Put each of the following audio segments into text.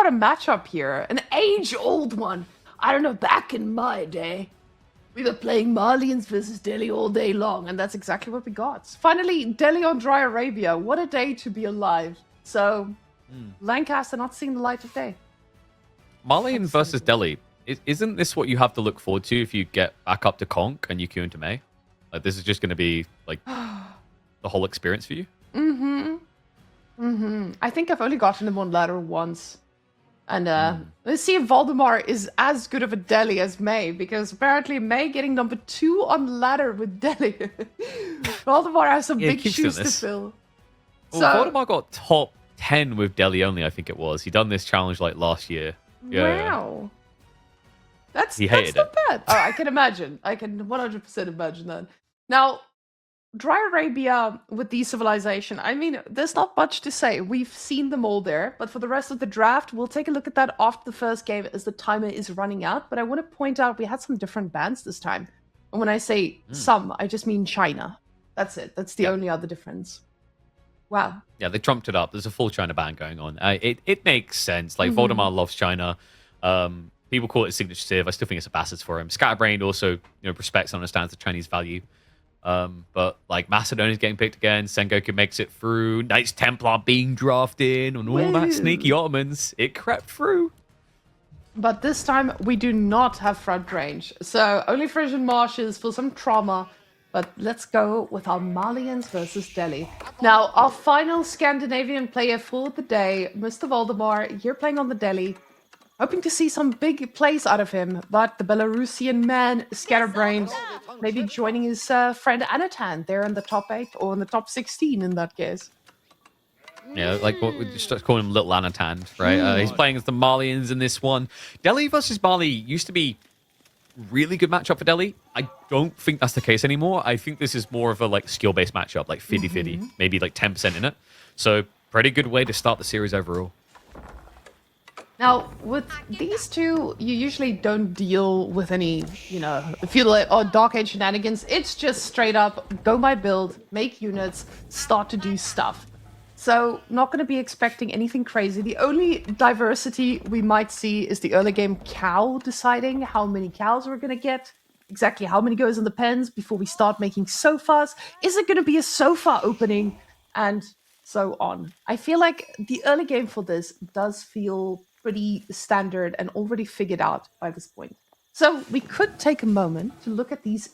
got a matchup here, an age-old one. I don't know, back in my day, we were playing Malians versus Delhi all day long, and that's exactly what we got. Finally, Delhi on Dry Arabia. What a day to be alive. So, Lancaster not seeing the light of day. Malian versus Delhi. Isn't this what you have to look forward to if you get back up to Conk and you queue into May? Like, this is just going to be, like, the whole experience for you? I think I've only gotten him on ladder once. And let's see if Valdemar is as good of a Delhi as May, because apparently May getting number 2 on the ladder with Delhi. Valdemar has some big shoes to fill. Well, Valdemar got top 10 with Delhi only, I think it was. He done this challenge like last year. Yeah. Wow. That's hated not bad. Oh, I can imagine. I can 100% imagine that. Now, Dry Arabia with Decivilization, I mean, there's not much to say. We've seen them all there, but for the rest of the draft, we'll take a look at that after the first game as the timer is running out. But I want to point out we had some different bans this time. And when I say some, I just mean China. That's it. That's the only other difference. Wow. Yeah, they trumped it up. There's a full China ban going on. It makes sense. Like, Valdemar loves China. People call it signature civ. I still think it's a bastards for him. Scatterbrained also, respects and understands the Chinese value. But like Macedonia's getting picked again, Sengoku makes it through, Knights Templar being drafted, and all that sneaky Ottomans, it crept through. But this time we do not have front range, so only Frisian marshes for some trauma. But let's go with our Malians versus Delhi. Now, our final Scandinavian player for the day, Mr. Valdemar, you're playing on the Delhi. Hoping to see some big plays out of him, but the Belarusian man, Scatterbrained, maybe joining his friend Anatan there in the top 8, or in the top 16 in that case. Yeah, like what we just call him Little Anatan, right? He's playing as the Malians in this one. Delhi versus Mali used to be really good matchup for Delhi. I don't think that's the case anymore. I think this is more of a like skill-based matchup, like 50-50, maybe like 10% in it. So pretty good way to start the series overall. Now, with these two, you usually don't deal with any, feudal or Dark Age shenanigans. It's just straight up, go my build, make units, start to do stuff. So, not going to be expecting anything crazy. The only diversity we might see is the early game cow deciding how many cows we're going to get, exactly how many goes in the pens before we start making sofas. Is it going to be a sofa opening? And so on. I feel like the early game for this does feel pretty standard and already figured out by this point. So we could take a moment to look at these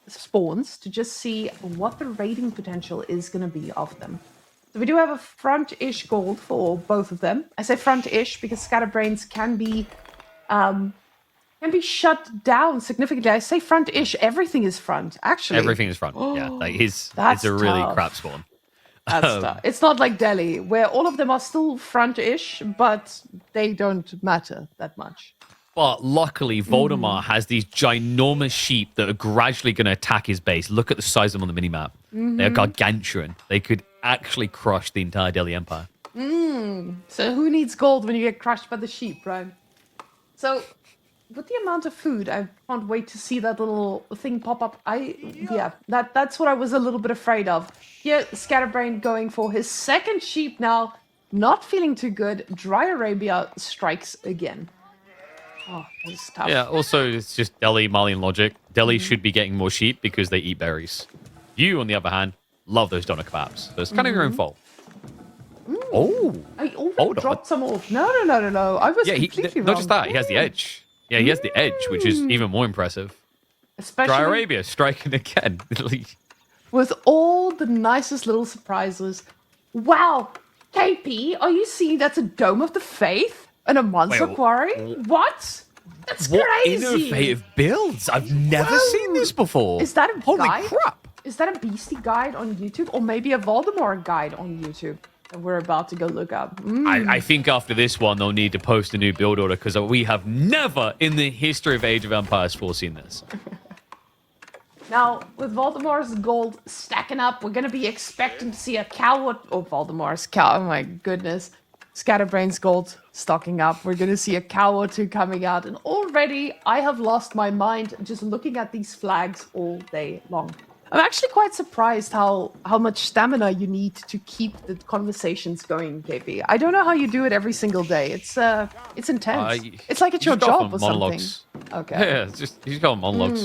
spawns to just see what the rating potential is going to be of them. So we do have a front-ish gold for both of them. I say front-ish because Scatterbrains can be shut down significantly. I say front-ish. Everything is front, actually. Everything is front. Yeah, like it's a really crap spawn. That's tough. It's not like Delhi, where all of them are still front-ish, but they don't matter that much. But luckily, Valdemar has these ginormous sheep that are gradually going to attack his base. Look at the size of them on the minimap. They're gargantuan. They could actually crush the entire Delhi Empire. So who needs gold when you get crushed by the sheep, right? So with the amount of food, I can't wait to see that little thing pop up. That's what I was a little bit afraid of. Here, Scatterbrain going for his second sheep now. Not feeling too good. Dry Arabia strikes again. Oh, that's tough. Yeah, also, it's just Delhi, Malian logic. Delhi should be getting more sheep because they eat berries. You, on the other hand, love those doner kebabs. So it's kind of your own fault. Oh, I already dropped some off. No. I was completely wrong. Not just that, he has the edge. Yeah, he has the edge, which is even more impressive. Especially Dry Arabia striking again. with all the nicest little surprises. Wow, KP, are you seeing that's a Dome of the Faith and a Monster Quarry? What? That's what crazy. What innovative builds? I've never seen this before. Is that a Holy guide? crap. Is that a Beastie guide on YouTube? Or maybe a Valdemar guide on YouTube that we're about to go look up? I think after this one, they'll need to post a new build order because we have never in the history of Age of Empires foreseen this. Now, with Valdemar's gold stacking up, we're going to be expecting to see a cow or Valdemar's cow. Oh my goodness. Scatterbrain's gold stocking up. We're going to see a cow or two coming out. And already I have lost my mind just looking at these flags all day long. I'm actually quite surprised how much stamina you need to keep the conversations going, KP. I don't know how you do it every single day. It's intense. It's like it's You your just go off job on or something. monologues. Okay. Yeah, it's just you just go on monologues.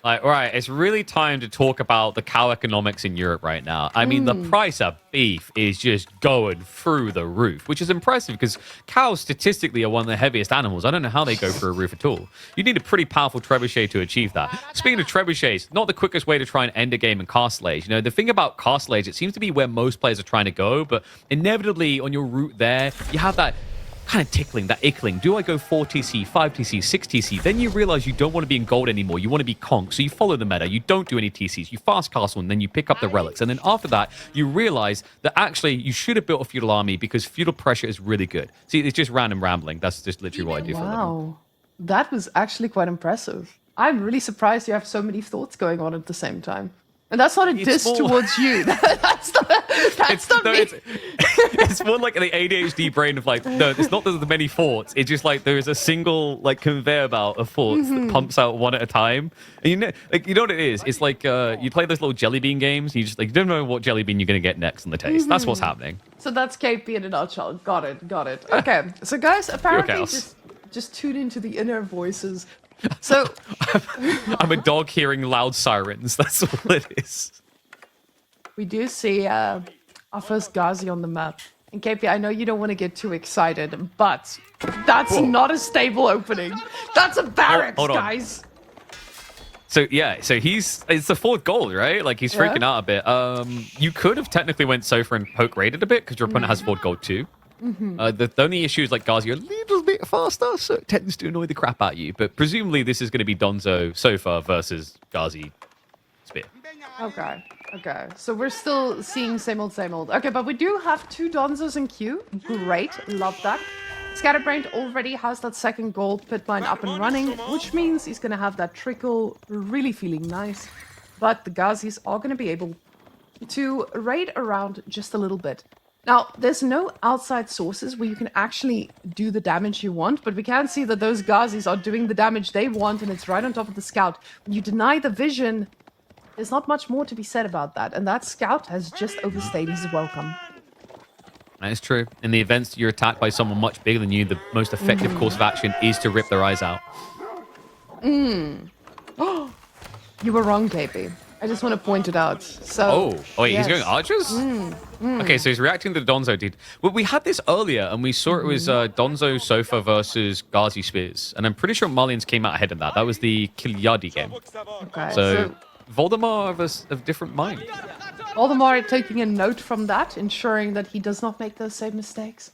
Like, all right, it's really time to talk about the cow economics in Europe right now. I mean, the price of beef is just going through the roof, which is impressive because cows statistically are one of the heaviest animals. I don't know how they go through a roof at all. You need a pretty powerful trebuchet to achieve that. Speaking of trebuchets, not the quickest way to try and end a game in Castle Age. You know, the thing about Castle Age, it seems to be where most players are trying to go, but inevitably on your route there, you have that kind of tickling, that ickling. Do I go 4 TC, 5 TC, 6 TC? Then you realize you don't want to be in gold anymore. You want to be conk. So you follow the meta. You don't do any TCs. You fast castle and then you pick up the relics. And then after that, you realize that actually you should have built a feudal army because feudal pressure is really good. See, it's just random rambling. That's just literally what I do for a living. Wow. That was actually quite impressive. I'm really surprised you have so many thoughts going on at the same time. And that's not a diss towards you. That's not me. It's more like the ADHD brain of like, no, it's not the many thoughts. It's just like there is a single like conveyor belt of thoughts that pumps out one at a time. And you know what it is? It's like you play those little jelly bean games. You just like you don't know what jelly bean you're gonna get next on the taste. That's what's happening. So that's KP in a nutshell. Got it. Okay. So guys, apparently just tune into the inner voices. So I'm a dog hearing loud sirens. That's all it is. We do see our first Ghazi on the map. And KP, I know you don't want to get too excited, but that's not a stable opening. That's a barracks, hold on. guys. So yeah, it's the fourth goal, right? Like he's freaking out a bit. You could have technically went Sofa and poke raided a bit because your opponent has fourth gold too. The only issue is like Ghazi, you're a little bit faster, so it tends to annoy the crap out of you. But presumably this is going to be Donzo Sofa versus Ghazi Spear. Okay. So we're still seeing same old. Okay, but we do have 2 Donzos in queue. Great, love that. Scatterbrained already has that second gold pit mine up and running, which means he's going to have that trickle, really feeling nice. But the Ghazis are going to be able to raid around just a little bit. Now, there's no outside sources where you can actually do the damage you want, but we can see that those Ghazis are doing the damage they want, and it's right on top of the scout. When you deny the vision, there's not much more to be said about that, and that scout has just overstayed his welcome. That is true. In the events you're attacked by someone much bigger than you, the most effective course of action is to rip their eyes out. You were wrong, KP. I just want to point it out. So, wait, he's going archers? Okay, so he's reacting to the Donzo dude. Well, we had this earlier, and we saw it was Donzo Sofa versus Ghazi Spears, and I'm pretty sure Malians came out ahead of that. That was the Kilyadi game. Okay, so Valdemar of a different mind. Valdemar taking a note from that, ensuring that he does not make those same mistakes,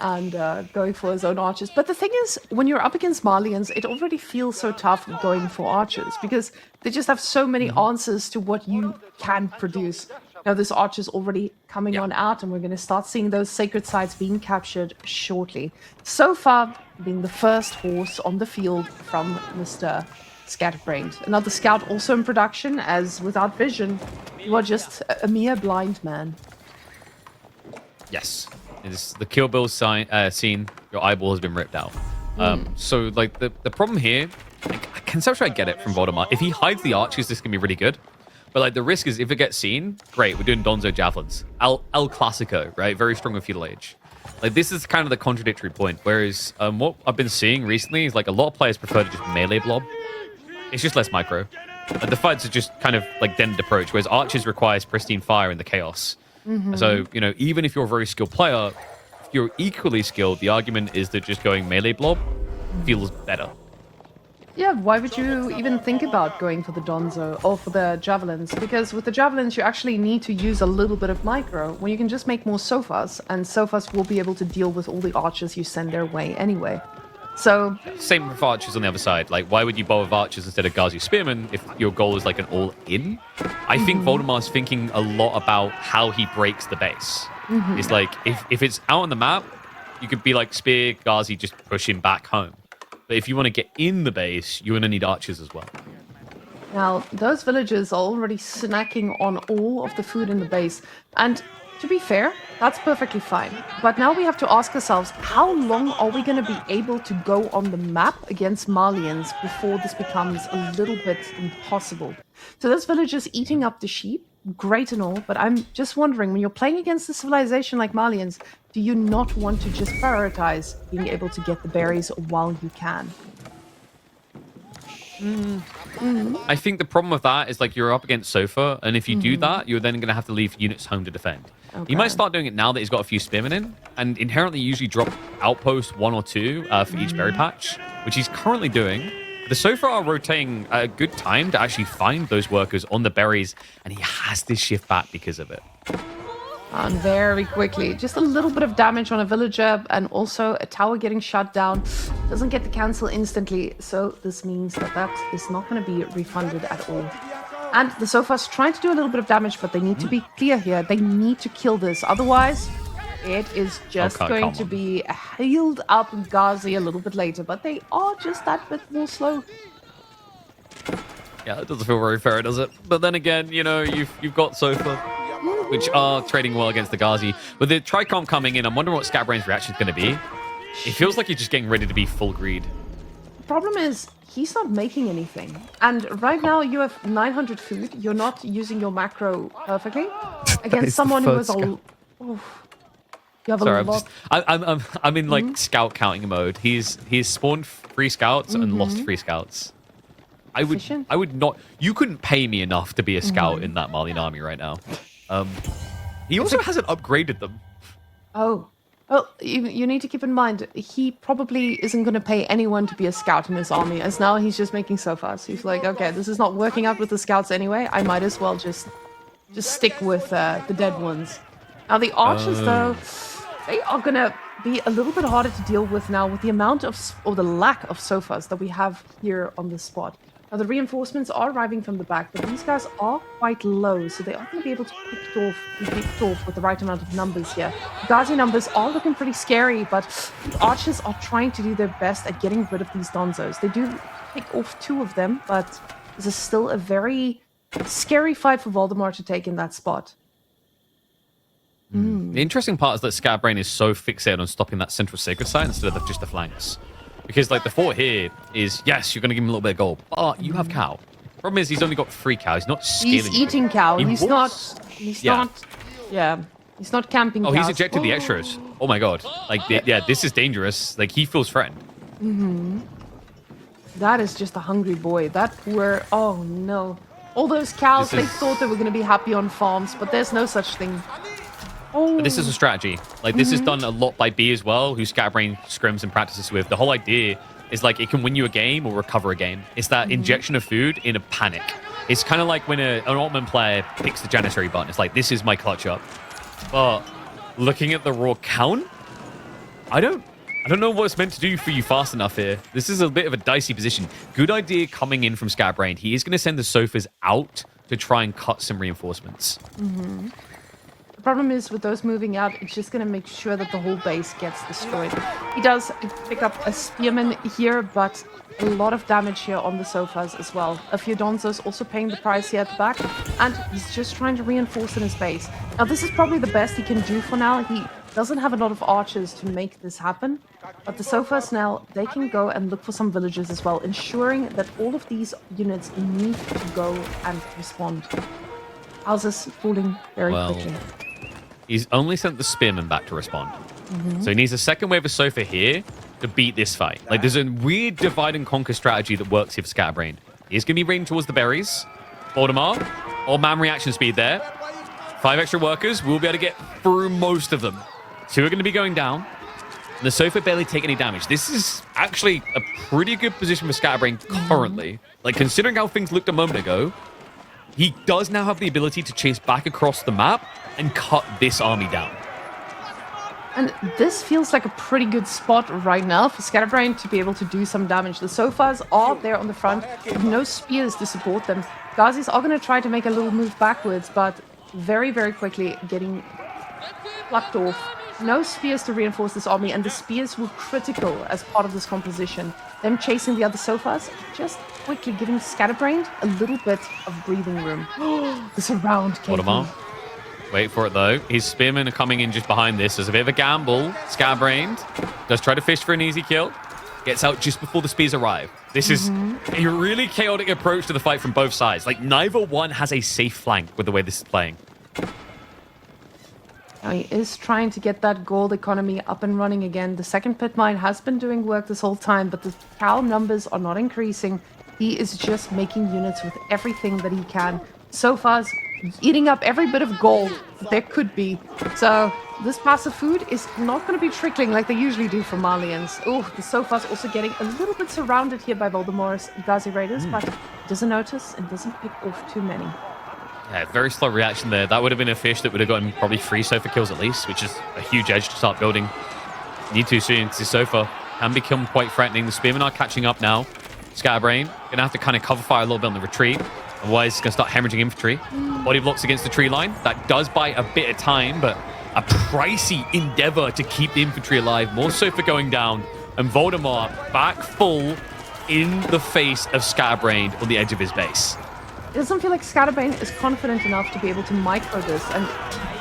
and going for his own archers. But the thing is, when you're up against Malians, it already feels so tough going for archers, because they just have so many answers to what you can produce. Now, this archer's already coming on out, and we're going to start seeing those sacred sites being captured shortly. So far, being the first horse on the field from Mr. Scatterbrained. Another scout also in production, as without vision, you are just a mere blind man. Yes. It's the Kill Bill scene, your eyeball has been ripped out. So, like, the problem here, like, conceptually I get it from Valdemar. If he hides the archers, this can be really good. But, like, the risk is if it gets seen, great, we're doing Donzo Javelins. El Clasico, right? Very strong with feudal age. Like, this is kind of the contradictory point. Whereas, what I've been seeing recently is, like, a lot of players prefer to just melee blob. It's just less micro. The fights are just kind of, like, dented approach, whereas archers requires pristine fire in the chaos. So, you know, even if you're a very skilled player, if you're equally skilled, the argument is that just going melee blob feels better. Yeah, why would you even think about going for the Donzo or for the Javelins? Because with the Javelins, you actually need to use a little bit of micro, when you can just make more Sofas, and Sofas will be able to deal with all the archers you send their way anyway. So same with archers on the other side. Like, why would you bother with archers instead of Ghazi Spearmen if your goal is like an all-in? I think Voldemar's thinking a lot about how he breaks the base. It's like, if it's out on the map, you could be like Spear, Ghazi, just push him back home. But if you want to get in the base, you're going to need archers as well. Now, those villagers are already snacking on all of the food in the base. And To be fair, that's perfectly fine. But now we have to ask ourselves, how long are we going to be able to go on the map against Malians before this becomes a little bit impossible? So this village is eating up the sheep, great and all, but I'm just wondering, when you're playing against a civilization like Malians, do you not want to just prioritize being able to get the berries while you can? I think the problem with that is like you're up against Sofa, and if you do that, you're then going to have to leave units home to defend. He might start doing it now that he's got a few spearmen in, and inherently usually drop outpost 1 or 2 for each berry patch, which he's currently doing. The Sofa are rotating a good time to actually find those workers on the berries, and he has this shift back because of it. And very quickly, just a little bit of damage on a villager, and also a tower getting shut down. Doesn't get the cancel instantly, so this means that that is not going to be refunded at all. And the Sofa's trying to do a little bit of damage, but they need to be clear here. They need to kill this, otherwise it is just going to be a healed up Ghazi a little bit later. But they are just that bit more slow. Yeah, it doesn't feel very fair, does it? But then again, you know, you've got Sofa, which are trading well against the Ghazi. With the Tricom coming in, I'm wondering what Scatterbrained's reaction is going to be. It feels like he's just getting ready to be full greed. The problem is, he's not making anything. And right now, you have 900 food. You're not using your macro perfectly. Against someone who has a... You have a lot. I'm in like scout counting mode. He's spawned 3 scouts and lost 3 scouts. I would not... You couldn't pay me enough to be a scout in that Malian army right now. He also hasn't upgraded them. Oh. Well, you need to keep in mind, he probably isn't going to pay anyone to be a scout in his army, as now he's just making so fast. He's like, okay, this is not working out with the scouts anyway. I might as well just stick with the dead ones. Now, the archers, though, they are going to be a little bit harder to deal with now with the amount of, or the lack of sofas that we have here on the spot. Now, the reinforcements are arriving from the back, but these guys are quite low, so they are going to be able to be picked off with the right amount of numbers here. The Ghazi numbers are looking pretty scary, but the archers are trying to do their best at getting rid of these donzos. They do pick off 2 of them, but this is still a very scary fight for Valdemar to take in that spot. The interesting part is that Scatterbrained is so fixated on stopping that central sacred site instead of just the flanks. Because, like, the fort here is, yes, you're going to give him a little bit of gold, but you have cow. Problem is, he's only got 3 cows. He's not scaling. He's eating cow. He's not camping cows. Oh, he's ejected the extras. Oh, my God. Like, yeah, this is dangerous. Like, he feels threatened. That is just a hungry boy. That poor... Oh, no. All those cows, they thought they were going to be happy on farms, but there's no such thing. But this is a strategy. Like, this is done a lot by B as well, who Scatterbrained scrims and practices with. The whole idea is, like, it can win you a game or recover a game. It's that injection of food in a panic. It's kind of like when an Altman player picks the Janissary button. It's like, this is my clutch up. But looking at the raw count, I don't know what it's meant to do for you fast enough here. This is a bit of a dicey position. Good idea coming in from Scatterbrained. He is going to send the Sofas out to try and cut some reinforcements. The problem is with those moving out, it's just going to make sure that the whole base gets destroyed. He does pick up a spearman here, but a lot of damage here on the sofas as well. A few Donzos also paying the price here at the back, and he's just trying to reinforce in his base. Now, this is probably the best he can do for now. He doesn't have a lot of archers to make this happen, but the sofas now, they can go and look for some villages as well, ensuring that all of these units need to go and respond. Houses falling very quickly. He's only sent the spearman back to respond. So he needs a second wave of Sofa here to beat this fight. Like, there's a weird divide and conquer strategy that works here for Scatterbrained. He's going to be raiding towards the berries. Valdemar, old man reaction speed there. 5 extra workers. We'll be able to get through most of them. 2 are going to be going down. And the Sofa barely take any damage. This is actually a pretty good position for Scatterbrained currently. Like, considering how things looked a moment ago, he does now have the ability to chase back across the map and cut this army down. And this feels like a pretty good spot right now for Scatterbrained to be able to do some damage. The Sofas are there on the front with no spears to support them. Ghazis are going to try to make a little move backwards, but very, very quickly getting plucked off. No spears to reinforce this army, and the spears were critical as part of this composition. Them chasing the other Sofas, just quickly giving Scatterbrained a little bit of breathing room. The surround came. Wait for it, though. His spearmen are coming in just behind this. There's a bit of a gamble. Scatterbrained does try to fish for an easy kill. Gets out just before the spears arrive. This is a really chaotic approach to the fight from both sides. Like, neither one has a safe flank with the way this is playing. Now he is trying to get that gold economy up and running again. The second pit mine has been doing work this whole time, but the cow numbers are not increasing. He is just making units with everything that he can. So far, eating up every bit of gold that there could be. So this passive food is not going to be trickling like they usually do for Malians. Oh, the Sofa's also getting a little bit surrounded here by Valdemar's Ghazi Raiders, but doesn't notice and doesn't pick off too many. Yeah, very slow reaction there. That would have been a fish that would have gotten probably 3 Sofa kills at least, which is a huge edge to start building. Need to soon, because the Sofa can become quite threatening. The Spearmen are catching up now. Scatterbrained going to have to kind of cover fire a little bit on the retreat. Otherwise, it's going to start hemorrhaging infantry. Body blocks against the tree line. That does buy a bit of time, but a pricey endeavor to keep the infantry alive. More Sofa going down. And Valdemar back full in the face of Scatterbrained on the edge of his base. It doesn't feel like Scatterbrained is confident enough to be able to micro this, and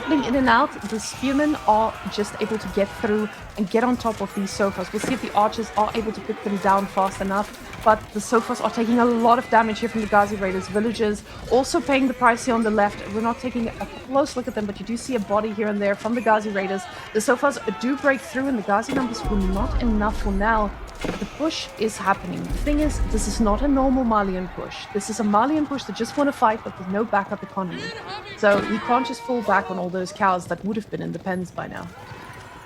putting in and out, the spearmen are just able to get through and get on top of these Sofas. We'll see if the archers are able to put them down fast enough, but the Sofas are taking a lot of damage here from the Ghazi Raiders. Villagers also paying the price here on the left. We're not taking a close look at them, but you do see a body here and there from the Ghazi Raiders. The Sofas do break through, and the Ghazi numbers were not enough for now. The push is happening. The thing is, this is not a normal Malian push. This is a Malian push that just want to fight, but with no backup economy. So you can't just fall back on all those cows that would have been in the pens by now.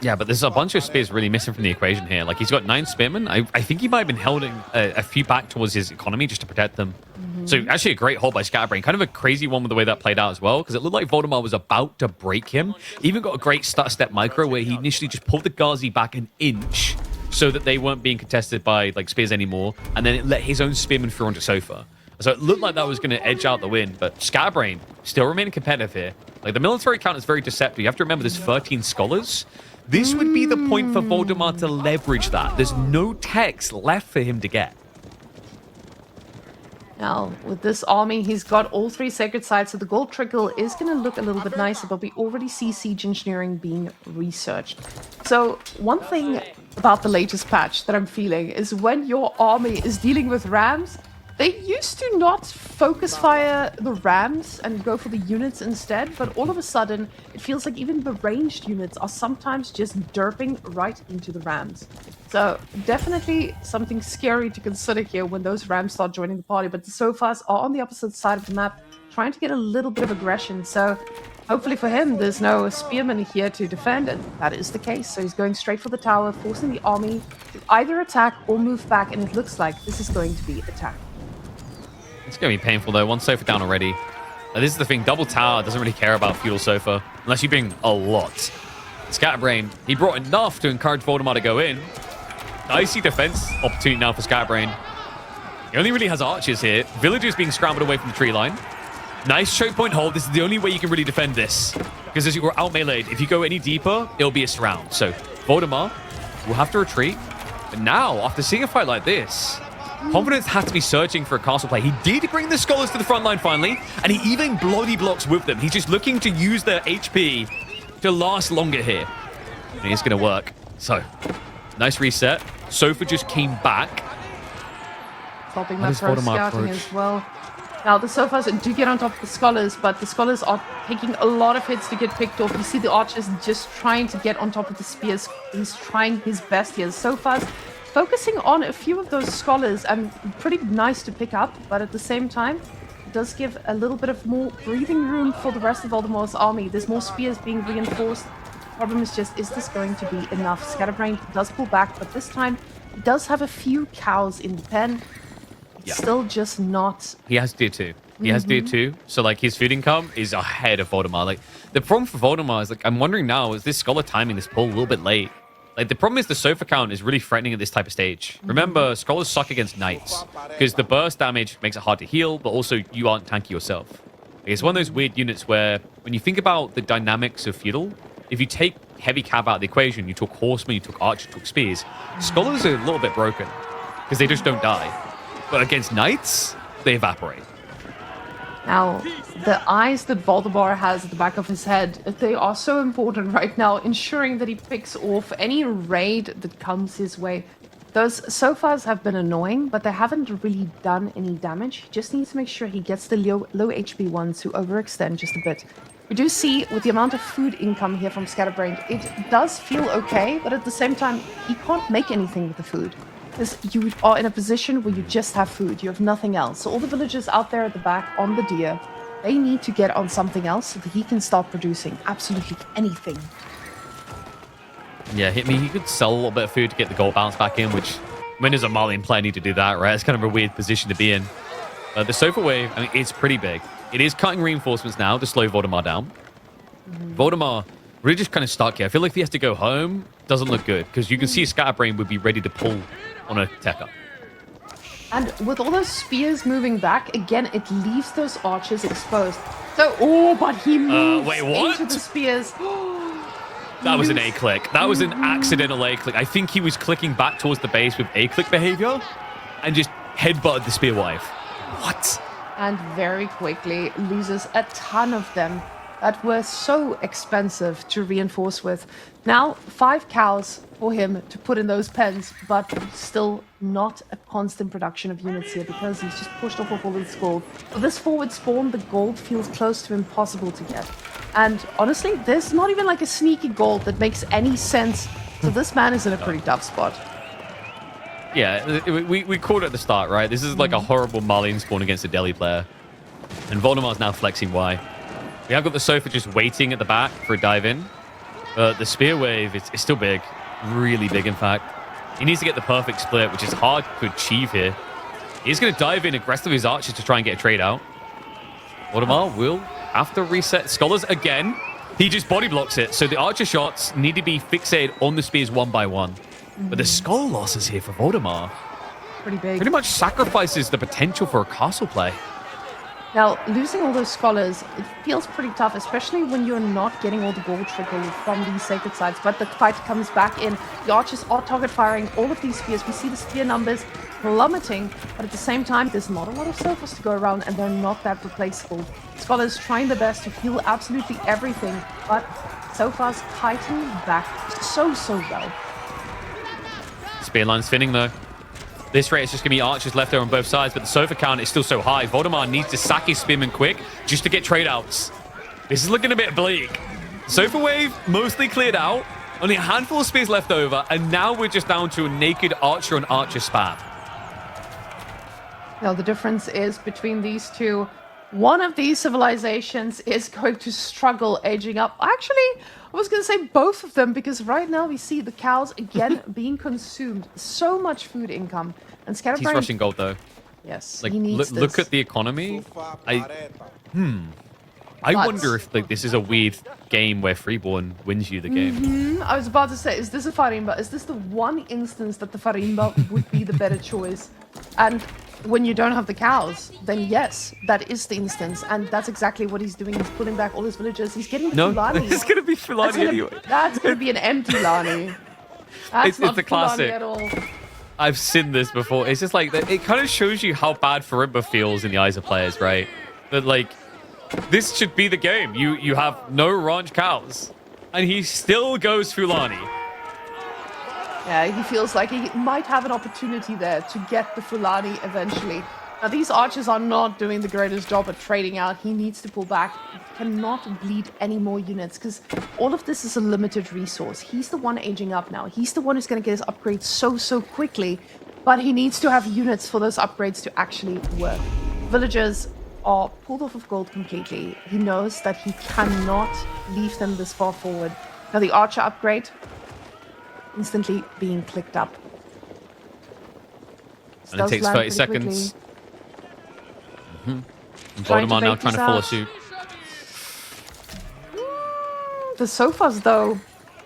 Yeah, but there's a bunch of spears really missing from the equation here. Like, he's got 9 spearmen. I think he might have been holding a few back towards his economy just to protect them. So actually a great hold by Scatterbrained. Kind of a crazy one with the way that played out as well, because it looked like Valdemar was about to break him. Even got a great step micro where he initially just pulled the Ghazi back an inch so that they weren't being contested by like spears anymore, and then it let his own spearmen through onto Sofa. So it looked like that was going to edge out the win, but Scatterbrained still remaining competitive here. Like, the military count is very deceptive. You have to remember there's 13 scholars. This would be the point for Valdemar to leverage that. There's no text left for him to get. Now, with this army, he's got all 3 sacred sites, so the gold trickle is going to look a little bit nicer, but we already see siege engineering being researched. So, one thing about the latest patch that I'm feeling is when your army is dealing with rams, they used to not focus fire the rams and go for the units instead, but all of a sudden, it feels like even the ranged units are sometimes just derping right into the rams. So definitely something scary to consider here when those rams start joining the party, but the Sofas are on the opposite side of the map, trying to get a little bit of aggression. So hopefully for him, there's no spearmen here to defend, and that is the case. So he's going straight for the tower, forcing the army to either attack or move back, and it looks like this is going to be attack. It's going to be painful, though. 1 Sofa down already. This is the thing. Double tower doesn't really care about feudal Sofa unless you bring a lot. Scatterbrained, he brought enough to encourage Valdemar to go in. Dicey defense opportunity now for Scatterbrained. He only really has archers here. Villagers being scrambled away from the tree line. Nice choke point hold. This is the only way you can really defend this, because as you were out meleeed, if you go any deeper, it'll be a surround. So Valdemar will have to retreat. But now, after seeing a fight like this, confidence has to be searching for a castle play. He did bring the scholars to the front line finally, and he even bloody blocks with them. He's just looking to use their HP to last longer here. And it's going to work. So, nice reset. Sofa just came back. Stopping that pro scouting as well. Now, the Sofas do get on top of the scholars, but the scholars are taking a lot of hits to get picked off. You see the archers just trying to get on top of the spears. He's trying his best here. Sofas focusing on a few of those scholars, and pretty nice to pick up, but at the same time, it does give a little bit of more breathing room for the rest of Valdemar's army. There's more spears being reinforced. The problem is just, is this going to be enough? Scatterbrained does pull back, but this time, he does have a few cows in the pen. It's still just not... He has tier 2. He has tier 2, so like his food income is ahead of Valdemar. Like, the problem for Valdemar is, like, I'm wondering now, is this scholar timing this pull a little bit late? Like, the problem is the Sofa count is really threatening at this type of stage. Remember, scholars suck against knights, because the burst damage makes it hard to heal, but also you aren't tanky yourself. Like, it's one of those weird units where, when you think about the dynamics of feudal, if you take heavy cav out of the equation, you took horsemen, you took archers, you took spears, scholars are a little bit broken, because they just don't die. But against knights, they evaporate. Now, the eyes that Valdemar has at the back of his head, they are so important right now, ensuring that he picks off any raid that comes his way. Those sofas have been annoying, but they haven't really done any damage. He just needs to make sure he gets the low HP ones who overextend just a bit. We do see, with the amount of food income here from Scatterbrained, it does feel okay, but at the same time, he can't make anything with the food. Because you are in a position where you just have food, you have nothing else. So all the villagers out there at the back on the deer, they need to get on something else so that he can start producing absolutely anything. Yeah, I mean, he could sell a little bit of food to get the gold balance back in, which, when as a Malian player, need to do that, right? It's kind of a weird position to be in. The sofa wave, I mean, it's pretty big. It is cutting reinforcements now to slow Valdemar down. Valdemar really just kind of stuck here. I feel like if he has to go home, doesn't look good, because you can see Scatterbrained would be ready to pull on a tech up. And with all those spears moving back, again, it leaves those archers exposed. So, but he moves wait, what? into the spears. That was an A-click. That was an accidental A-click. I think he was clicking back towards the base with A-click behavior and just headbutted the spear wife. What? And very quickly loses a ton of them that were so expensive to reinforce with. Now, 5 cows for him to put in those pens, but still not a constant production of units here because he's just pushed off of all his gold. For this forward spawn, the gold feels close to impossible to get. And honestly, there's not even like a sneaky gold that makes any sense. So this man is in a pretty tough spot. Yeah, we called it at the start, right? This is like a horrible Malian spawn against a Delhi player. And Valdemar's now flexing why. We have got the sofa just waiting at the back for a dive in. The spear wave is still big. Really big, in fact. He needs to get the perfect split, which is hard to achieve here. He's going to dive in aggressively with his archers to try and get a trade out. Valdemar will have to reset Scholars again. He just body blocks it, so the archer shots need to be fixated on the spears one by one. But the skull losses here for Valdemar Pretty big. pretty much sacrifices the potential for a castle play. Now, losing all those scholars, it feels pretty tough, especially when you're not getting all the gold trickle from these sacred sites. But the fight comes back in. The archers are target firing all of these spears. We see the spear numbers plummeting, but at the same time, there's not a lot of sofas to go around, and they're not that replaceable. Scholars trying their best to heal absolutely everything, but sofas fighting back so well. Spear line spinning, though. This rate is just going to be archers left there on both sides, but the sofa count is still so high. Valdemar needs to sack his spearmen quick just to get trade outs. This is looking a bit bleak. Sofa wave mostly cleared out. Only a handful of spears left over, and now we're just down to a naked archer on archer spam. Now, the difference is between these two. One of these civilizations is going to struggle aging up. Actually, I was going to say both of them, because right now we see the cows again being consumed. So much food income. And Scatterbrained... He's rushing gold, though. Yes, Like, he needs this. look at the economy. I wonder if like this is a weird game where Freeborn wins you the game. I was about to say, is this a Farimba? Is this the one instance that the Farimba would be the better choice? And when you don't have the cows, then yes, that is the instance. And that's exactly what he's doing. He's pulling back all his villagers. He's getting Fulani. It's going to be Fulani anyway. That's going to be an empty Lani. That's not it's a Fulani classic. at all. I've seen this before. It's just like, it kind of shows you how bad Farimba feels in the eyes of players, right? That like, this should be the game. You have no ranch cows, and he still goes Fulani. Yeah, he feels like he might have an opportunity there to get the Fulani eventually. Now, these archers are not doing the greatest job at trading out. He needs to pull back. He cannot bleed any more units, because all of this is a limited resource. He's the one aging up now. He's the one who's going to get his upgrades so quickly, but he needs to have units for those upgrades to actually work. Villagers are pulled off of gold completely. He knows that he cannot leave them this far forward. Now, the archer upgrade instantly being clicked up. And it takes 30 seconds. Valdemar now trying to follow suit. The sofas, though.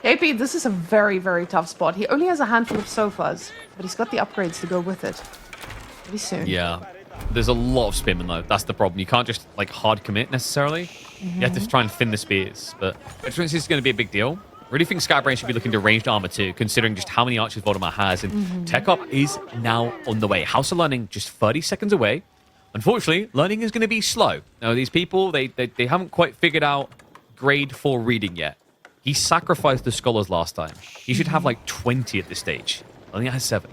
AP, this is a very tough spot. He only has a handful of sofas, but he's got the upgrades to go with it. Pretty soon. Yeah. There's a lot of spearmen, though. That's the problem. You can't just, like, hard commit, necessarily. You have to try and thin the spears. But this is going to be a big deal. Really think Scatterbrained should be looking to ranged armor, too, considering just how many archers Valdemar has. And Tech Up is now on the way. House of Learning just 30 seconds away. Unfortunately, learning is going to be slow. Now, these people, they haven't quite figured out grade 4 reading yet. He sacrificed the scholars last time. He should have like 20 at this stage. Only has 7.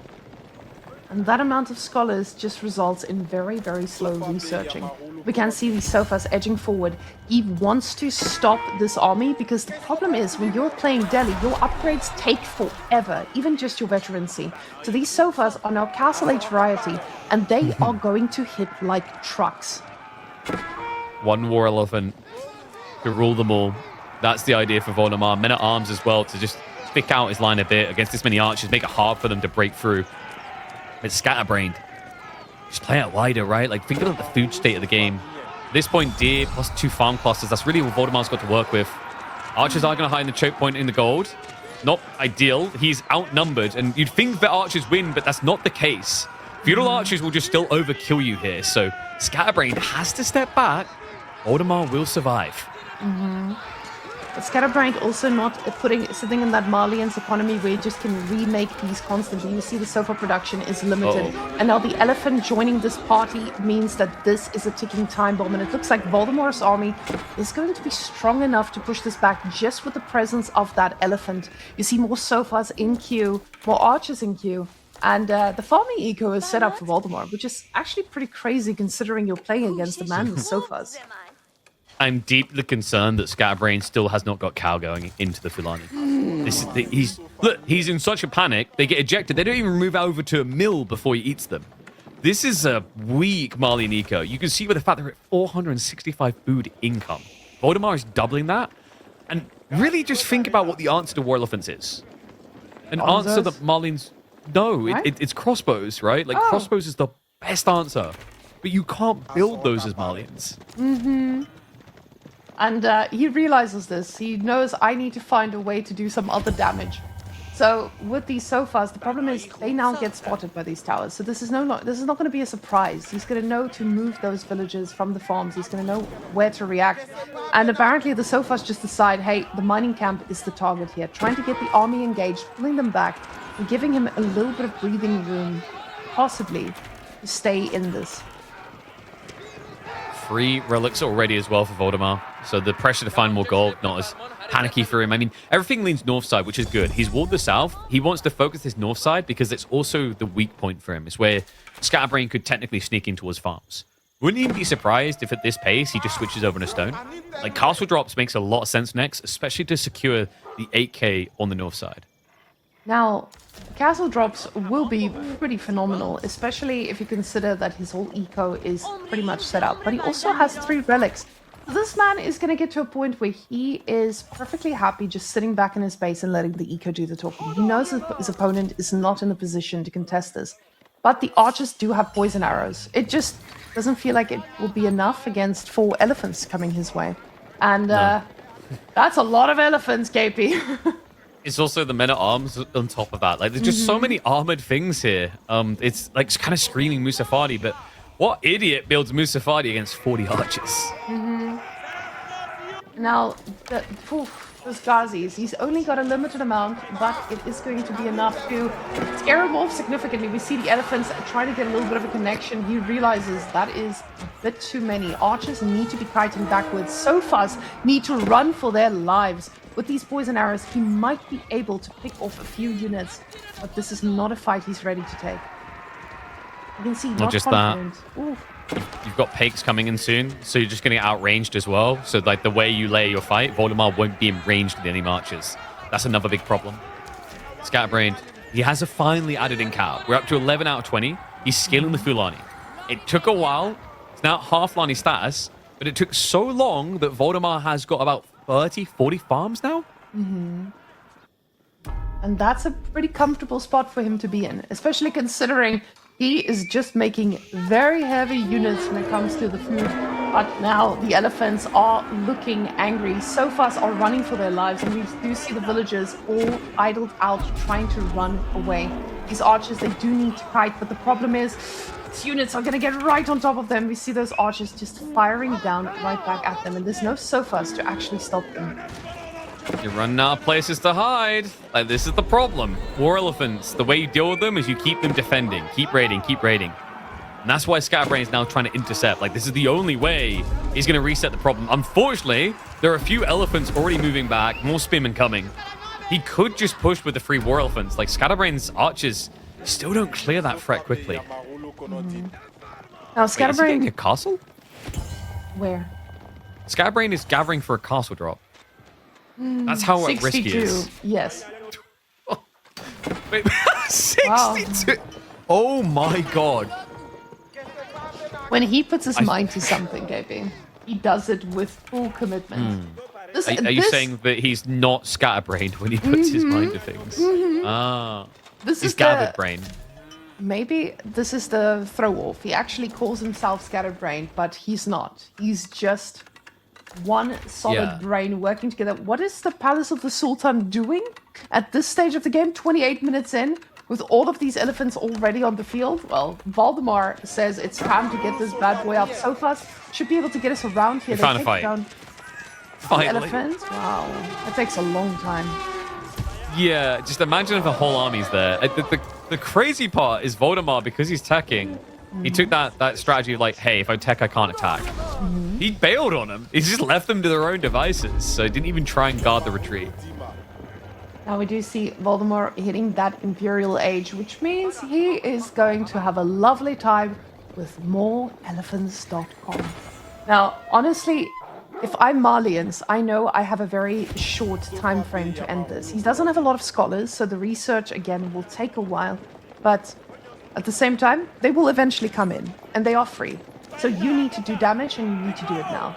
And that amount of scholars just results in very, very slow researching. We can see these sofas edging forward. He wants to stop this army because the problem is when you're playing Delhi, your upgrades take forever, even just your veterancy. So these sofas are now Castle Age variety, and they are going to hit like trucks. One war elephant to rule them all. That's the idea for Valdemar. Men at arms as well to just stick out his line a bit against this many archers, make it hard for them to break through. It's Scatterbrained. Just play it wider, right? Like, think about the food state of the game. At this point, deer plus 2 farm clusters. That's really what Valdemar's got to work with. Archers are going to hide in the choke point in the gold. Not ideal. He's outnumbered, and you'd think that archers win, but that's not the case. Feudal archers will just still overkill you here, so Scatterbrained has to step back. Valdemar will survive. But Scatterbrained also not sitting in that Malian's economy where you just can remake these constantly. You see the sofa production is limited. And now the elephant joining this party means that this is a ticking time bomb. And it looks like Valdemar's army is going to be strong enough to push this back just with the presence of that elephant. You see more sofas in queue, more archers in queue. And the farming eco is set up for Valdemar, which is actually pretty crazy considering you're playing against the man with sofas. I'm deeply concerned that Scatterbrained still has not got cow going into the Fulani. He's in such a panic. They get ejected. They don't even move over to a mill before he eats them. This is a weak Malian eco. You can see by the fact they're at 465 food income. Valdemar is doubling that. And really just think about what the answer to War Elephants is. An answer that Malians... No, right? it's crossbows, right? Like, crossbows is the best answer. But you can't build those as Malians. And he realizes this. He knows I need to find a way to do some other damage. So with these sofas, the problem is they now get spotted by these towers. So this is not going to be a surprise. He's going to know to move those villagers from the farms. He's going to know where to react. And apparently the sofas just decide, hey, the mining camp is the target here. Trying to get the army engaged, pulling them back, and giving him a little bit of breathing room, possibly, to stay in this. 3 relics already as well for Valdemar. So the pressure to find more gold, not as panicky for him. I mean, everything leans north side, which is good. He's walled the south. He wants to focus his north side because it's also the weak point for him. It's where Scatterbrained could technically sneak in towards farms. Wouldn't even be surprised if at this pace he just switches over to stone. Like, castle drops makes a lot of sense next, especially to secure the 8k on the north side. Now, castle drops will be pretty phenomenal, especially if you consider that his whole eco is pretty much set up. But he also has 3 relics. This man is going to get to a point where he is perfectly happy just sitting back in his base and letting the eco do the talking. He knows his opponent is not in a position to contest this. But the archers do have poison arrows. It just doesn't feel like it will be enough against 4 elephants coming his way. And that's a lot of elephants, KP. It's also the men at arms on top of that. Like, there's just so many armored things here. It's like kind of screaming Musafadi, but what idiot builds Musafadi against 40 archers? Now, those Ghazis, he's only got a limited amount, but it is going to be enough to scare him off significantly. We see the elephants trying to get a little bit of a connection. He realizes that is a bit too many. Archers need to be kiting backwards. Sofas need to run for their lives. With these poison arrows, he might be able to pick off a few units, but this is not a fight he's ready to take. You can see, not just confident. that. You've got Pakes coming in soon, so you're just going to get outranged as well. So, like, the way you lay your fight, Valdemar won't be in range with any marches. That's another big problem. Scatterbrained, he has a finally added in cow. We're up to 11 out of 20. He's scaling the Fulani. It took a while. It's now half Lani status, but it took so long that Valdemar has got about 30, 40 farms now. And that's a pretty comfortable spot for him to be in, especially considering he is just making very heavy units when it comes to the food. But now the elephants are looking angry. Sofas are running for their lives, and we do see the villagers all idled out trying to run away. These archers, they do need to fight, but the problem is these units are going to get right on top of them. We see those archers just firing down right back at them, and there's no sofas to actually stop them. You're running out of places to hide. Like, this is the problem. War elephants, the way you deal with them is you keep them defending. Keep raiding, keep raiding. And that's why Scatterbrain is now trying to intercept. Like, this is the only way he's going to reset the problem. Unfortunately, there are a few elephants already moving back, more spearmen coming. He could just push with the 3 war elephants. Like, Scatterbrain's archers still don't clear that threat quickly. Now, Wait, is he getting a castle? Where? Scatterbrain is gathering for a castle drop. That's how at risk he is. Yes. Wait, 62? Wow. Oh my god. When he puts his mind to something, KB, he does it with full commitment. Are you saying that he's not scatterbrained when he puts his mind to things? He's gathered brain. Maybe this is the throw-off. He actually calls himself scatterbrained, but he's not. He's just one solid brain working together. What is the Palace of the Sultan doing at this stage of the game, 28 minutes in, with all of these elephants already on the field? Well, Valdemar says it's time to get this bad boy up so fast. Should be able to get us around here. We found a fight. Down Finally. elephants? Wow. That takes a long time. Yeah, just imagine if the whole army's there. The crazy part is Valdemar, because he's teching, he took that strategy of like, hey, if I tech, I can't attack. He bailed on them. He just left them to their own devices, so he didn't even try and guard the retreat. Now we do see Valdemar hitting that Imperial Age, which means he is going to have a lovely time with more elephants.com. Now, honestly, if I'm Malians, I know I have a very short time frame to end this. He doesn't have a lot of scholars, so the research, again, will take a while. But at the same time, they will eventually come in, and they are free. So you need to do damage, and you need to do it now.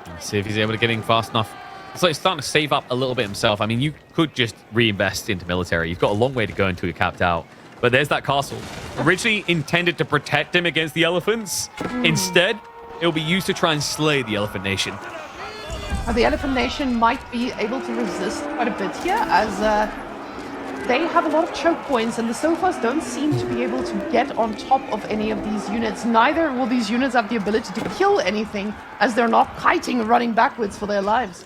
Let's see if he's able to get in fast enough. It's like he's starting to save up a little bit himself. I mean, you could just reinvest into military. You've got a long way to go until you're capped out. But there's that castle. Originally intended to protect him against the elephants. Instead, it'll be used to try and slay the Elephant Nation. The Elephant Nation might be able to resist quite a bit here, as they have a lot of choke points, and the Sofas don't seem to be able to get on top of any of these units. Neither will these units have the ability to kill anything, as they're not kiting running backwards for their lives.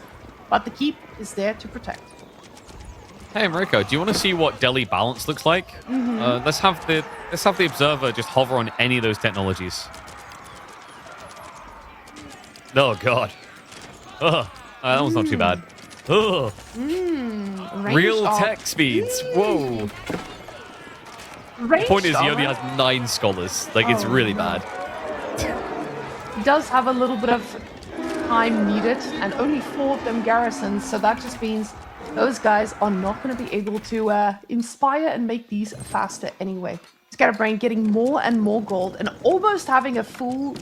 But the keep is there to protect. Hey, Mariko, do you want to see what Delhi balance looks like? Let's have the observer just hover on any of those technologies. Oh god. That one's not too bad. Real tech speeds. Whoa. The point is, he only has 9 scholars. Like, it's really bad. He does have a little bit of time needed, and only 4 of them garrisons, so that just means those guys are not going to be able to inspire and make these faster anyway. Scatterbrained getting more and more gold, and almost having a full,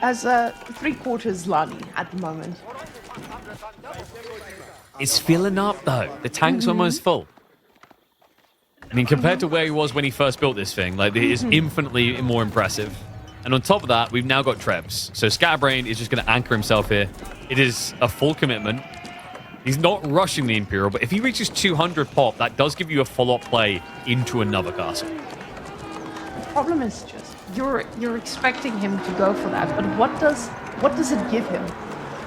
as a 3/4 Lani at the moment. It's filling up, though. The tank's almost full. I mean, compared to where he was when he first built this thing, like, it is infinitely more impressive. And on top of that, we've now got Trebs. So Scatterbrained is just going to anchor himself here. It is a full commitment. He's not rushing the Imperial, but if he reaches 200 pop, that does give you a follow-up play into another castle. The problem is just, you're expecting him to go for that, but what does it give him?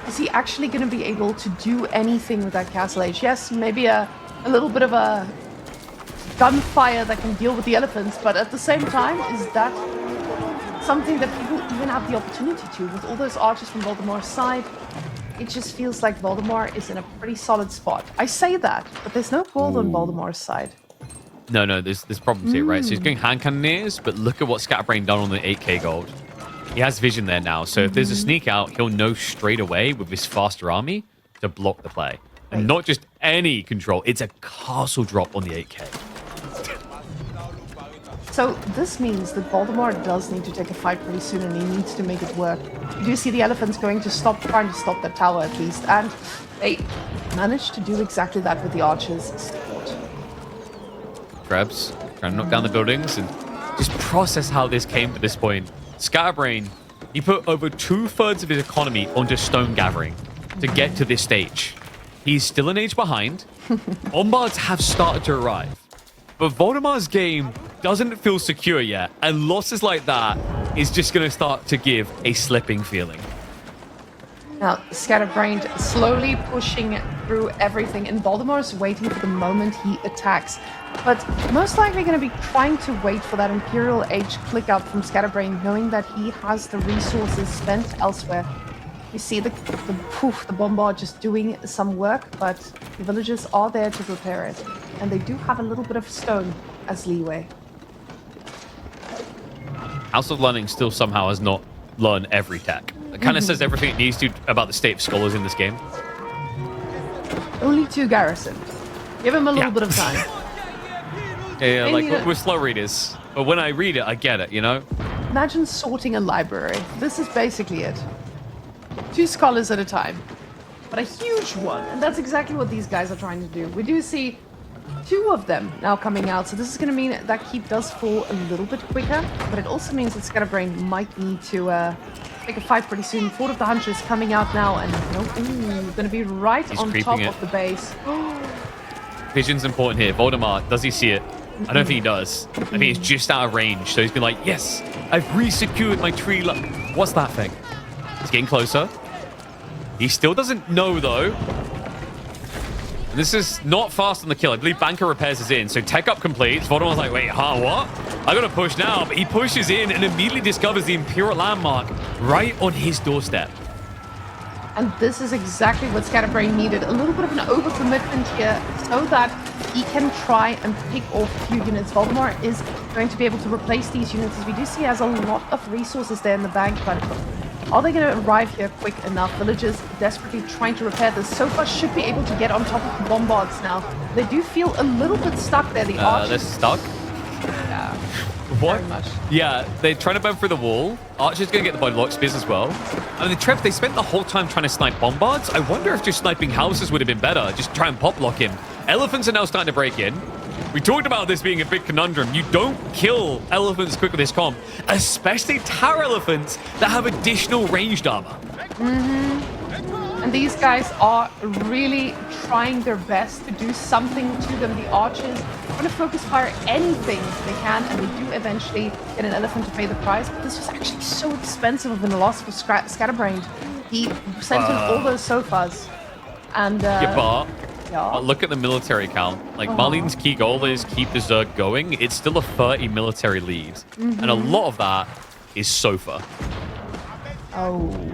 Is he actually going to be able to do anything with that castle age? Yes, maybe a little bit of a gunfire that can deal with the elephants, but at the same time, is that something that people even have the opportunity to? With all those archers from Valdemar's side, it just feels like Valdemar is in a pretty solid spot. I say that, but there's no gold on Valdemar's side. No, there's problems here, right? So he's going hand cannoneers, but look at what Scatterbrained done on the 8k gold. He has vision there now, so if there's a sneak out, he'll know straight away with his faster army to block the play. And not just any control, it's a castle drop on the 8k. So this means that Valdemar does need to take a fight pretty soon, and he needs to make it work. You do see the elephants trying to stop that tower at least, and they managed to do exactly that with the archers' support. Trebs trying to knock down the buildings and just process how this came to this point. Scatterbrained, he put over 2/3 of his economy onto stone gathering to get to this stage. He's still an age behind. Bombards have started to arrive. But Valdemar's game doesn't feel secure yet, and losses like that is just going to start to give a slipping feeling. Now, Scatterbrained slowly pushing through everything, and Valdemar's waiting for the moment he attacks. But most likely going to be trying to wait for that Imperial Age click up from Scatterbrained, knowing that he has the resources spent elsewhere. You see the bombard just doing some work, but the villagers are there to repair it. And they do have a little bit of stone as leeway. House of Learning still somehow has not learned every tech. It kind of says everything it needs to about the state of scholars in this game. Only 2 garrison. Give him a little bit of time. Yeah, like we're slow readers. But when I read it, I get it, you know? Imagine sorting a library. This is basically it. 2 scholars at a time. But a huge one. And that's exactly what these guys are trying to do. We do see 2 of them now coming out. So this is going to mean that keep does fall a little bit quicker. But it also means that Scatterbrained might need to take a fight pretty soon. Fort of the Hunter is coming out now. And going to be right on top of the base. Vision's important here. Valdemar, does he see it? I don't think he does. I think it's just out of range. So he's been like, yes, I've re-secured my tree. What's that thing? He's getting closer. He still doesn't know, though. And this is not fast on the kill. I believe Banker repairs is in. So tech up completes. Valdemar's like, wait, what? I gotta push now. But he pushes in and immediately discovers the Imperial landmark right on his doorstep. And this is exactly what Scatterbrained needed. A little bit of an overcommitment here so that he can try and pick off a few units. Valdemar is going to be able to replace these units, as we do see he has a lot of resources there in the bank, but are they going to arrive here quick enough? Villagers desperately trying to repair this. So far should be able to get on top of the bombards now. They do feel a little bit stuck there. The archers... They're stuck? Yeah. What? Very much. Yeah, they're trying to burn through the wall. Archer's going to get the body lock spears as well. I mean, Trev, they spent the whole time trying to snipe bombards. I wonder if just sniping houses would have been better. Just try and pop lock him. Elephants are now starting to break in. We talked about this being a big conundrum. You don't kill elephants quick with this comp, especially tower elephants that have additional ranged armor. And these guys are really trying their best to do something to them. The archers want to focus fire anything they can, and they do eventually get an elephant to pay the price. But this was actually so expensive of a loss for Scatterbrained. He sent in all those sofas. And look at the military count. Like, Malian's key goal is keep the Zerg going. It's still a 30 military lead. And a lot of that is sofa. Oh.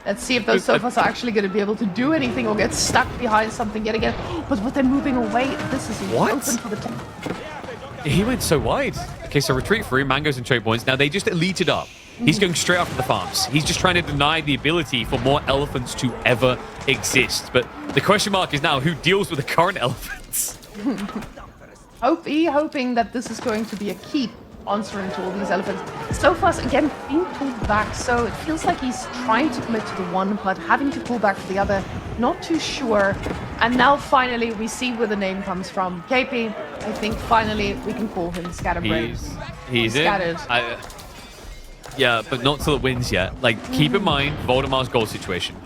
Let's see if those sofas are actually going to be able to do anything or get stuck behind something yet again. But with them moving away, this is open for the top. He went so wide. Okay, so retreat through, mangoes and choke points. Now they just elited up. He's going straight after the farms. He's just trying to deny the ability for more elephants to ever exist. But the question mark is now, who deals with the current elephants? Hoping that this is going to be a keep answering to all these elephants. Sofas, again, being pulled back, so it feels like he's trying to commit to the one, but having to pull back for the other. Not too sure. And now, finally, we see where the name comes from. KP, I think, finally, we can call him Scatterbrained. He's scattered. Yeah, but not till it wins yet. Like, keep in mind Valdemar's goal situation.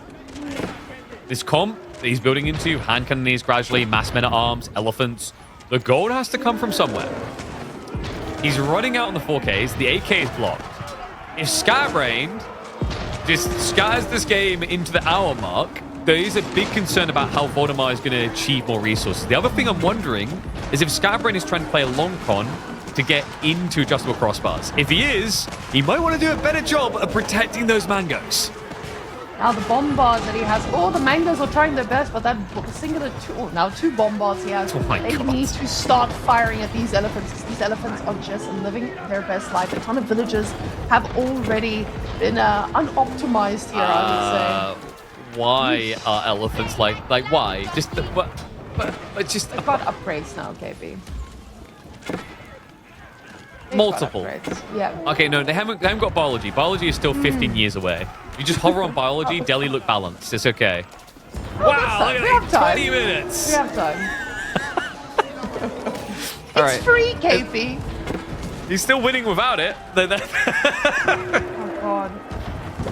This comp that he's building into, hand cannoneers gradually, mass men-at-arms, elephants. The gold has to come from somewhere. He's running out on the 4Ks. The 8K is blocked. If Scatterbrained just scatters this game into the hour mark, there is a big concern about how Valdemar is going to achieve more resources. The other thing I'm wondering is if Scatterbrained is trying to play a long con to get into adjustable crossbars. If he is, he might want to do a better job of protecting those mangoes. Now the bombard that he has, the mangoes are trying their best, but that singular two bombards he has, they need to start firing at these elephants. These elephants are just living their best life. A ton of villagers have already been unoptimized here, I would say. Why are elephants like why? Just but just they've got upgrades now, KB. Multiple. Yeah. Okay, no, they haven't got biology. Biology is still 15 years away. You just hover on biology, Delhi look balanced. It's okay. Wow, look at that. 20 minutes. We have time. It's free, KP. He's still winning without it. Oh, God.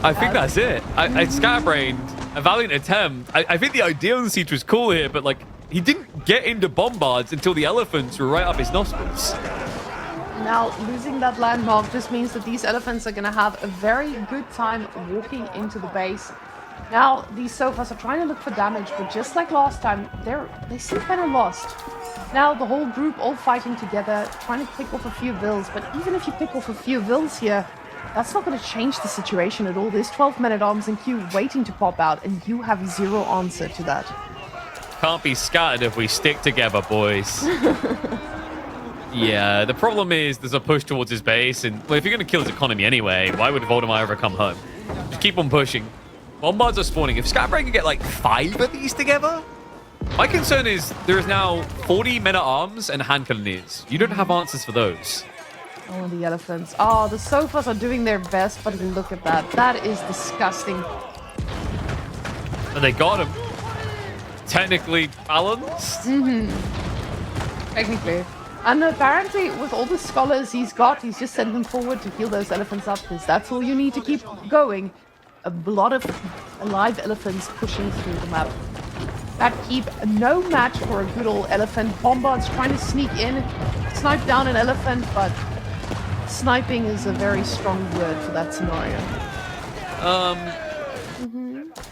I think that's it. I Scatterbrained, a valiant attempt. I think the idea on the siege was cool here, but, like, he didn't get into bombards until the elephants were right up his nostrils. Now, losing that landmark just means that these elephants are going to have a very good time walking into the base. Now, these sofas are trying to look for damage, but just like last time, they seem kind of lost. Now the whole group all fighting together, trying to pick off a few vills. But even if you pick off a few vills here, that's not going to change the situation at all. There's 12 men-at-arms in queue waiting to pop out, and you have zero answer to that. Can't be scattered if we stick together, boys. Yeah, the problem is there's a push towards his base, and well, if you're going to kill his economy anyway, why would Valdemar ever come home? Just keep on pushing. Bombards are spawning. If Scatterbrained can get like 5 of these together, my concern is there is now 40 men-at-arms and hand cannoneers. You don't have answers for those. Oh, the elephants. Oh, the sofas are doing their best, but look at that. That is disgusting. And they got him. Technically balanced. Technically. And apparently, with all the scholars he's got, he's just sent them forward to heal those elephants up, because that's all you need to keep going. A lot of alive elephants pushing through the map. That keep no match for a good old elephant. Bombards trying to sneak in, snipe down an elephant, but sniping is a very strong word for that scenario.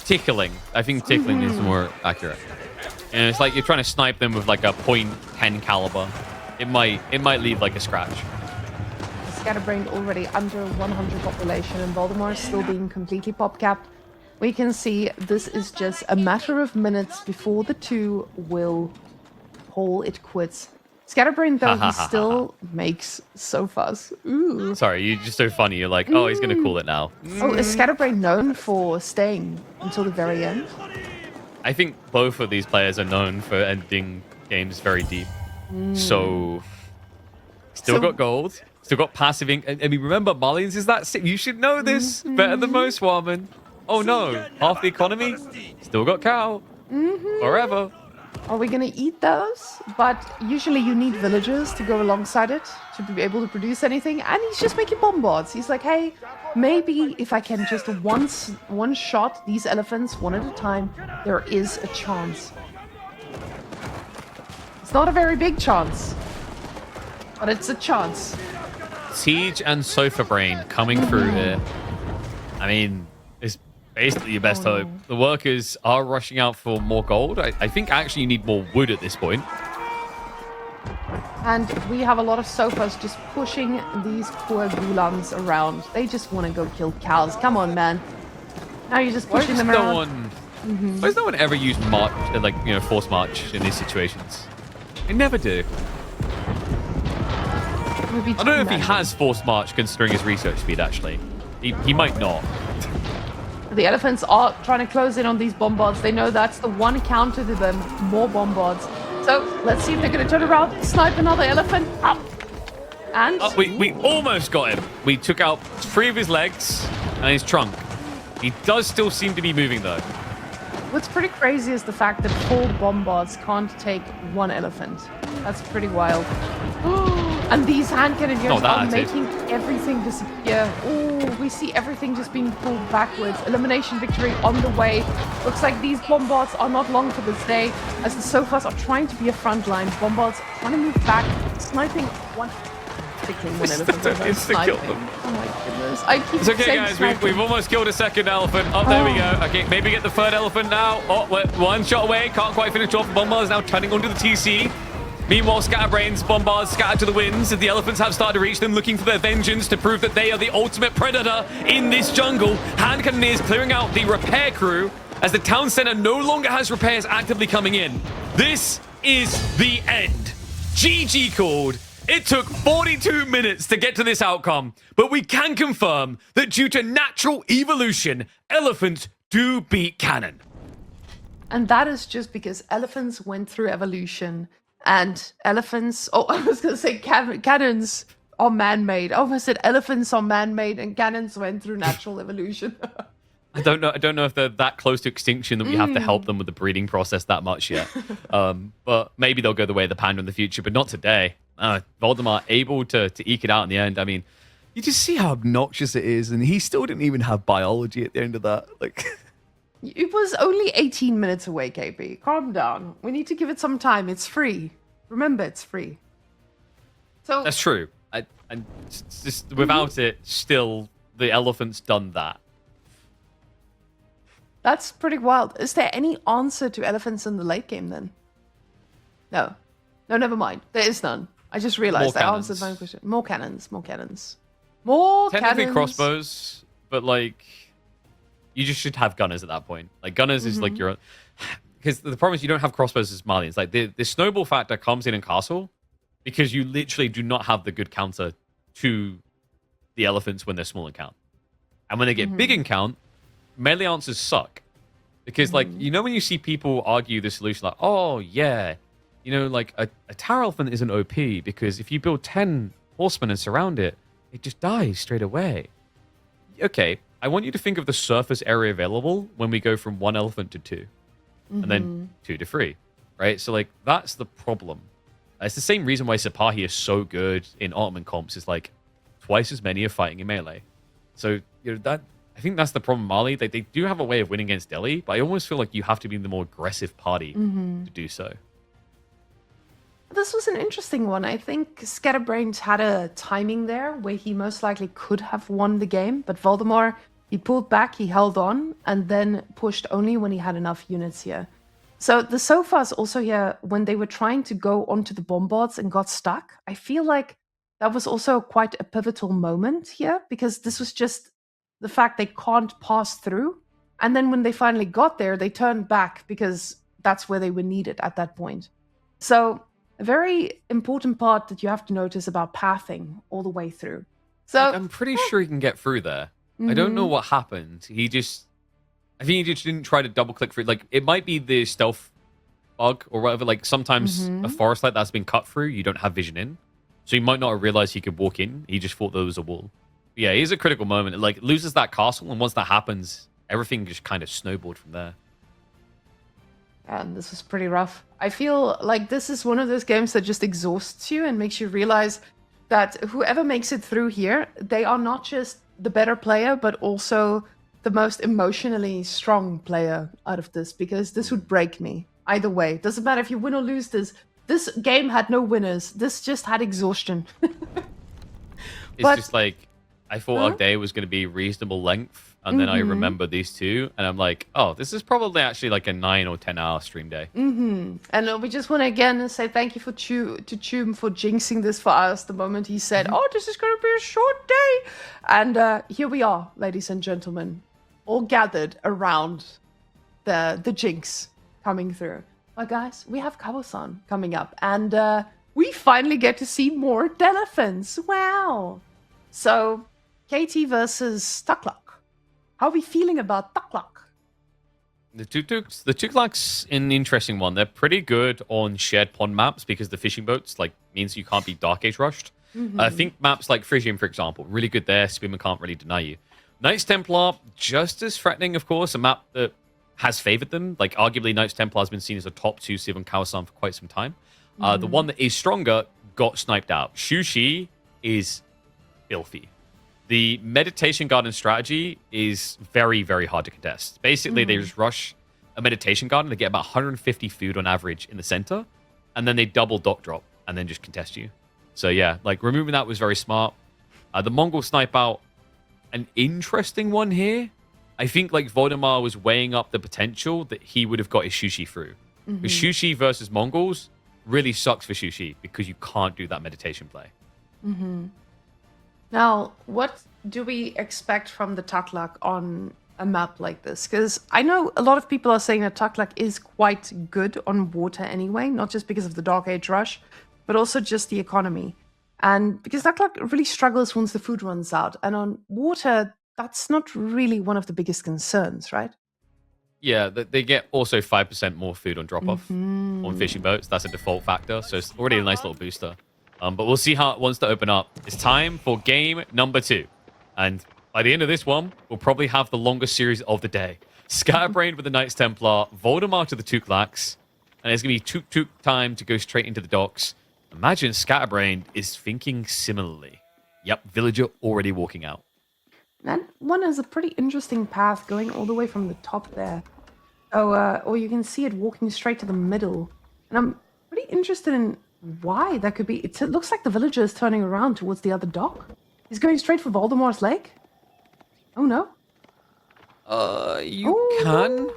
Tickling. I think tickling is more accurate. And it's like you're trying to snipe them with like a .10 caliber. It might leave like a scratch. Scatterbrained already under 100 population, and Valdemar still being completely pop-capped. We can see this is just a matter of minutes before the two will call it quits. Scatterbrained, though, he still makes sofas. Ooh. Sorry, you're just so funny. You're like, oh, he's going to call it now. Oh, is Scatterbrained known for staying until the very end? I think both of these players are known for ending games very deep. So, still got gold. Still got passive ink. I mean, remember, Malians is that sick. You should know this better than most, Warman. Oh no, half the economy. Still got cow. Forever. Are we gonna eat those? But usually you need villagers to go alongside it to be able to produce anything. And he's just making bombards. He's like, hey, maybe if I can just one shot these elephants one at a time, there is a chance. It's not a very big chance, but it's a chance. Siege and Sofa Brain coming through here. I mean, it's basically your best hope. The workers are rushing out for more gold. I think actually you need more wood at this point. And we have a lot of sofas just pushing these poor gulans around. They just want to go kill cows. Come on, man. Now you're just pushing them around. Why does no one ever use march, like, you know, force march in these situations? They never do. I don't know if he has forced march considering his research speed, actually. He might not. The elephants are trying to close in on these bombards. They know that's the one counter to them. More bombards. So let's see if they're going to turn around, snipe another elephant. Up. And we almost got him. We took out 3 of his legs and his trunk. He does still seem to be moving, though. What's pretty crazy is the fact that 4 bombards can't take 1 elephant. That's pretty wild. And these hand cannoneers are making everything disappear. Oh, we see everything just being pulled backwards. Elimination victory on the way. Looks like these bombards are not long for this day, as the sofas are trying to be a front line. Bombards trying to move back, sniping one elephant. It's to kill them. Oh my goodness. I keep it's okay, saying guys. We've almost killed a second elephant. Oh, there we go. Okay, maybe get the 3rd elephant now. Oh, we're 1 shot away. Can't quite finish off. Bombards now turning onto the TC. Meanwhile, Scatterbrained's bombards scattered to the winds as the elephants have started to reach them, looking for their vengeance to prove that they are the ultimate predator in this jungle. Hand cannoneers clearing out the repair crew as the town center no longer has repairs actively coming in. This is the end. GG called. It took 42 minutes to get to this outcome, but we can confirm that due to natural evolution, elephants do beat cannon. And that is just because elephants went through evolution. And elephants, I was going to say cannons are man-made. I almost said elephants are man-made and cannons went through natural evolution. I don't know if they're that close to extinction that we have to help them with the breeding process that much yet. But maybe they'll go the way of the panda in the future, but not today. Valdemar able to eke it out in the end. I mean, you just see how obnoxious it is, and he still didn't even have biology at the end of that. Like, it was only 18 minutes away, KP. Calm down. We need to give it some time. It's free. Remember, it's free. So that's true. And just without it, still the elephant's done that. That's pretty wild. Is there any answer to elephants in the late game then? No. No, never mind. There is none. I just More realized I cannons. answered my question. More cannons. More cannons. More Technically cannons. crossbows, but like you just should have gunners at that point. Like gunners is like your, because the problem is you don't have crossbows as Malians. Like the snowball factor comes in castle because you literally do not have the good counter to the elephants when they're small in count, and when they get big in count, melee answers suck. Because like you know when you see people argue the solution like, oh yeah, you know like a tower elephant isn't OP because if you build 10 horsemen and surround it, it just dies straight away. Okay, I want you to think of the surface area available when we go from 1 elephant to 2, and then 2 to 3, right? So like that's the problem. It's the same reason why Sipahi is so good in Ottoman comps. Is like twice as many are fighting in melee. So you know that I think that's the problem. Mali, they do have a way of winning against Delhi, but I almost feel like you have to be the more aggressive party to do so. This was an interesting one. I think Scatterbrained had a timing there where he most likely could have won the game, but Valdemar, he pulled back, he held on, and then pushed only when he had enough units here. So the Sofas also here, when they were trying to go onto the bombards and got stuck, I feel like that was also quite a pivotal moment here, because this was just the fact they can't pass through. And then when they finally got there, they turned back because that's where they were needed at that point. So a very important part that you have to notice about pathing all the way through. So I'm pretty sure he can get through there. I don't know what happened. I think he just didn't try to double click through. Like it might be the stealth bug or whatever. Like sometimes a forest light that's been cut through, you don't have vision in. So he might not have realized he could walk in. He just thought there was a wall. But yeah, he's a critical moment. It, like loses that castle, and once that happens, everything just kind of snowballed from there. And this was pretty rough. I feel like this is one of those games that just exhausts you and makes you realize that whoever makes it through here, they are not just the better player, but also the most emotionally strong player out of this, because this would break me. Either way. Doesn't matter if you win or lose this. This game had no winners. This just had exhaustion. It's just like, I thought Ugday was going to be reasonable length, and then I remember these two, and I'm like, oh, this is probably actually like a 9 or 10 hour stream day. And we just want to again say thank you to Chum for jinxing this for us the moment he said, oh, this is going to be a short day. And here we are, ladies and gentlemen, all gathered around the jinx coming through. But guys, we have Kawasan coming up, and we finally get to see more elephants. Wow. So, KT versus Tuklak. How are we feeling about Tuklak? The Tuklak's an interesting one. They're pretty good on shared pond maps because the fishing boats like means you can't be Dark Age rushed. I think maps like Frisian, for example, really good there. Spearman can't really deny you. Knights Templar, just as threatening, of course. A map that has favored them. Like, arguably, Knights Templar has been seen as a top 2 civ on Kawasan for quite some time. The one that is stronger got sniped out. Shushi is filthy. The meditation garden strategy is very, very hard to contest. Basically, they just rush a meditation garden. They get about 150 food on average in the center, and then they double dock drop and then just contest you. So yeah, like removing that was very smart. The Mongol snipe out, an interesting one here. I think like Valdemar was weighing up the potential that he would have got his Shushi through. Because Shushi versus Mongols really sucks for Shushi because you can't do that meditation play. Now, what do we expect from the Tuklak on a map like this? Because I know a lot of people are saying that Tuklak is quite good on water anyway, not just because of the Dark Age rush, but also just the economy. And because Tuklak really struggles once the food runs out. And on water, that's not really one of the biggest concerns, right? Yeah, they get also 5% more food on drop-off on fishing boats. That's a default factor, so it's already a nice little booster. But we'll see how it wants to open up. It's time for game number 2. And by the end of this one, we'll probably have the longest series of the day. Scatterbrained with the Knights Templar, Valdemar to the Tuklaks, and it's going to be Tuk time to go straight into the docks. Imagine Scatterbrained is thinking similarly. Yep, villager already walking out. That one is a pretty interesting path going all the way from the top there. Or you can see it walking straight to the middle. And I'm pretty interested in why that could be. It looks like the villager is turning around towards the other dock. He's going straight for Valdemar's leg? Oh no. You can,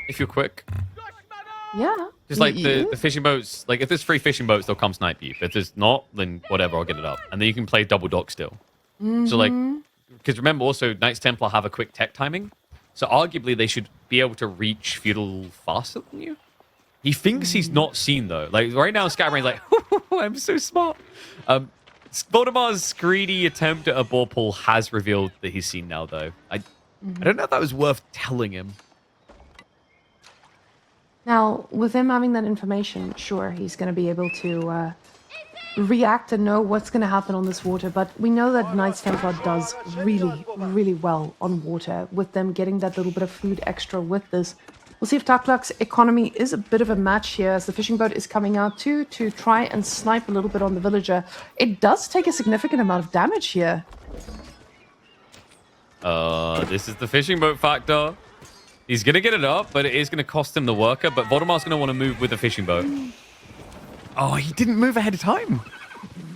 if you're quick. Yeah. Just like the fishing boats, like if there's 3 fishing boats, they'll come snipe you. If there's not, then whatever, I'll get it up. And then you can play double dock still. So like, because remember also, Knights Templar have a quick tech timing. So arguably they should be able to reach Feudal faster than you. He thinks he's not seen though. Like right now, Scatterbrain's like, I'm so smart. Valdemar's greedy attempt at a ball pull has revealed that he's seen now though. I don't know if that was worth telling him. Now, with him having that information, sure, he's going to be able to react and know what's going to happen on this water. But we know that Knights Templar does really, really well on water, with them getting that little bit of food extra with this. We'll see if Takluk's economy is a bit of a match here, as the fishing boat is coming out too, to try and snipe a little bit on the villager. It does take a significant amount of damage here. This is the fishing boat factor. He's going to get it up, but it is going to cost him the worker. But Valdemar's going to want to move with the fishing boat. Oh, he didn't move ahead of time.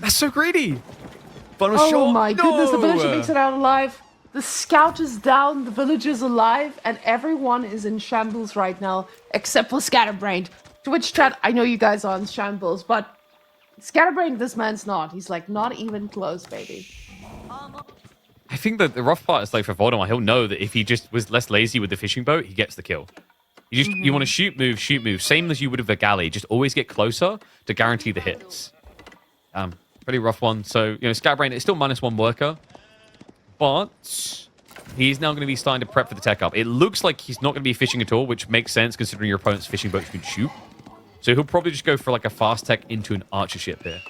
That's so greedy. Oh my goodness, the villager makes it out alive. The scout is down, the villager's alive, and everyone is in shambles right now, except for Scatterbrained. Twitch chat, I know you guys are in shambles, but Scatterbrained, this man's not. He's like, not even close, baby. I think that the rough part is like for Valdemar, he'll know that if he just was less lazy with the fishing boat, he gets the kill. You want to shoot, move. Same as you would with a galley. Just always get closer to guarantee the hits. Pretty rough one. So, Scatterbrained, it's still -1 worker. But he's now going to be starting to prep for the tech up. It looks like he's not going to be fishing at all, which makes sense considering your opponent's fishing boat can shoot. So he'll probably just go for like a fast tech into an archer ship here.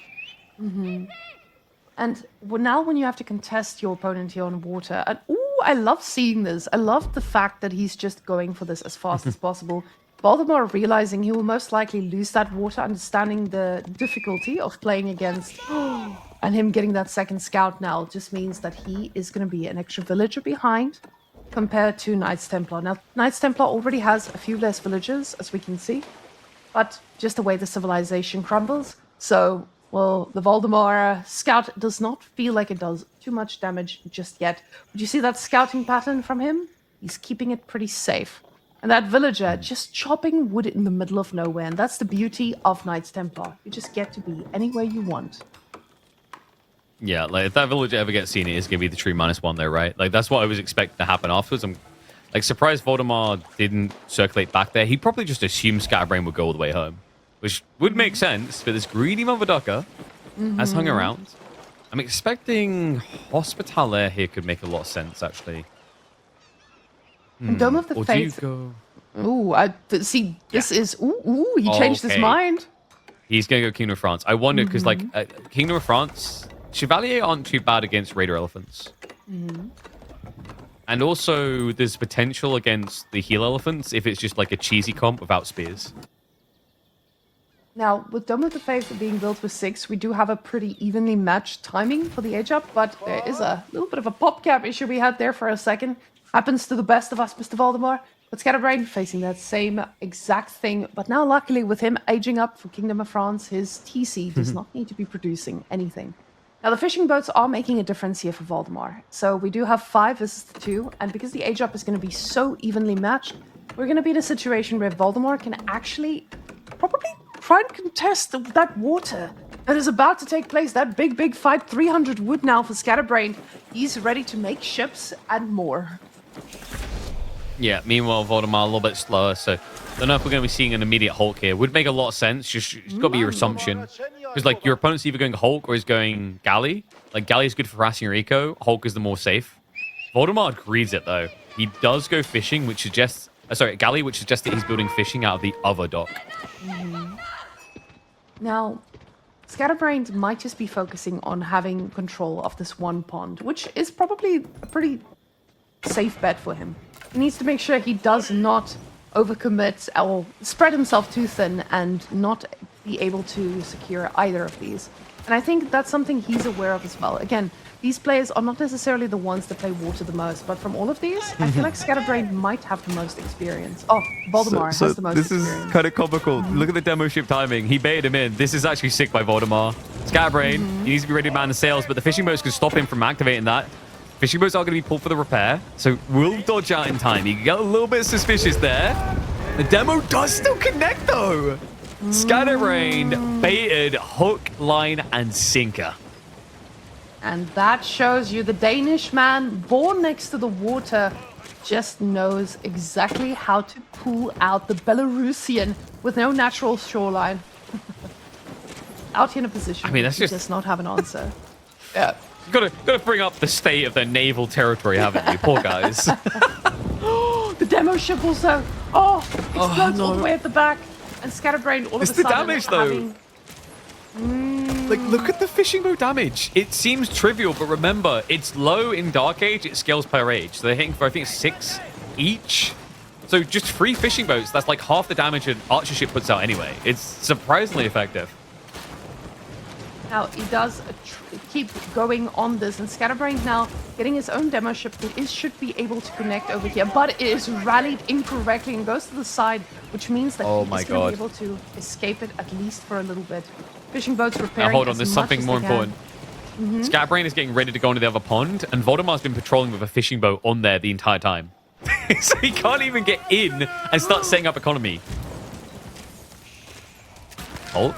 And now when you have to contest your opponent here on water, and I love seeing this. I love the fact that he's just going for this as fast as possible. Valdemar realizing he will most likely lose that water, understanding the difficulty of playing against, and him getting that second scout now just means that he is going to be an extra villager behind compared to Knights Templar. Now, Knights Templar already has a few less villagers, as we can see, but just the way the civilization crumbles. So, well, the Valdemar scout does not feel like it does too much damage just yet. But you see that scouting pattern from him? He's keeping it pretty safe. And that villager just chopping wood in the middle of nowhere. And that's the beauty of Knights Templar. You just get to be anywhere you want. Yeah, like if that villager ever gets seen, it is going to be the true -1 there, right? Like that's what I was expecting to happen afterwards. I'm like surprised Valdemar didn't circulate back there. He probably just assumed Scatterbrained would go all the way home, which would make sense, but this greedy mother ducker has hung around. I'm expecting Hospitaller here could make a lot of sense, actually. And Dome of the Or Faith. do you go... Ooh, see, this is... he changed his mind. He's going to go Kingdom of France. I wonder, because, like, Kingdom of France, Chevalier aren't too bad against Raider Elephants. And also, there's potential against the Heel Elephants if it's just, like, a cheesy comp without spears. Now, with Dome of the Faith being built with 6, we do have a pretty evenly matched timing for the age up, but there is a little bit of a pop cap issue we had there for a second. Happens to the best of us, Mr. Valdemar. But Scatterbrained facing that same exact thing. But now, luckily, with him aging up for Kingdom of France, his TC does not need to be producing anything. Now, the fishing boats are making a difference here for Valdemar. So we do have 5 versus 2. And because the age up is going to be so evenly matched, we're going to be in a situation where Valdemar can actually probably try and contest that water that is about to take place. That big fight. 300 wood now for Scatterbrained. He's ready to make ships and more. Yeah, meanwhile, Valdemar a little bit slower, so I don't know if we're going to be seeing an immediate Hulk here. Would make a lot of sense. It's got to be your assumption. Because, like, your opponent's either going Hulk or is going Galley. Like, Galley is good for harassing your eco. Hulk is the more safe. Valdemar agrees it, though. He does go fishing, which suggests... Galley, which suggests that he's building fishing out of the other dock. Now, Scatterbrained might just be focusing on having control of this one pond, which is probably a pretty safe bet for him. He needs to make sure he does not overcommit or spread himself too thin and not be able to secure either of these. And I think that's something he's aware of as well. Again, these players are not necessarily the ones that play water the most, but from all of these, I feel like Scatterbrained might have the most experience. Oh, Valdemar has the most experience. This is kind of comical. Look at the demo ship timing. He baited him in. This is actually sick by Valdemar. Scatterbrained, he needs to be ready to man the sails, but the fishing boats can stop him from activating that. Fishing boats are going to be pulled for the repair, so we'll dodge out in time. You can get a little bit suspicious there. The demo does still connect, though. Scatterbrained baited hook, line, and sinker. And that shows you the Danish man born next to the water just knows exactly how to pull out the Belarusian with no natural shoreline. Out here in a position I mean, that's he just does not have an answer. Yeah. Gotta bring up the state of their naval territory, haven't you? Poor guys. The demo ship also. Oh, explodes all the way at the back. And Scatterbrained all of a It's the sudden damage, though. having... Like, look at the fishing boat damage. It seems trivial, but remember, it's low in Dark Age, it scales per age. So they're hitting for, I think, 6 each. So just 3 fishing boats, that's like half the damage an archer ship puts out anyway. It's surprisingly effective. Now, he does keep going on this, and Scatterbrained now getting his own demo ship that should be able to connect over here, but it is rallied incorrectly and goes to the side, which means that Oh he my is going to God. be able to escape it at least for a little bit. Fishing boats repairing Now, hold on, as there's much something as more they can. important. Scatterbrained is getting ready to go into the other pond, and Valdemar's been patrolling with a fishing boat on there the entire time. So he can't even get in and start setting up economy. Hulk.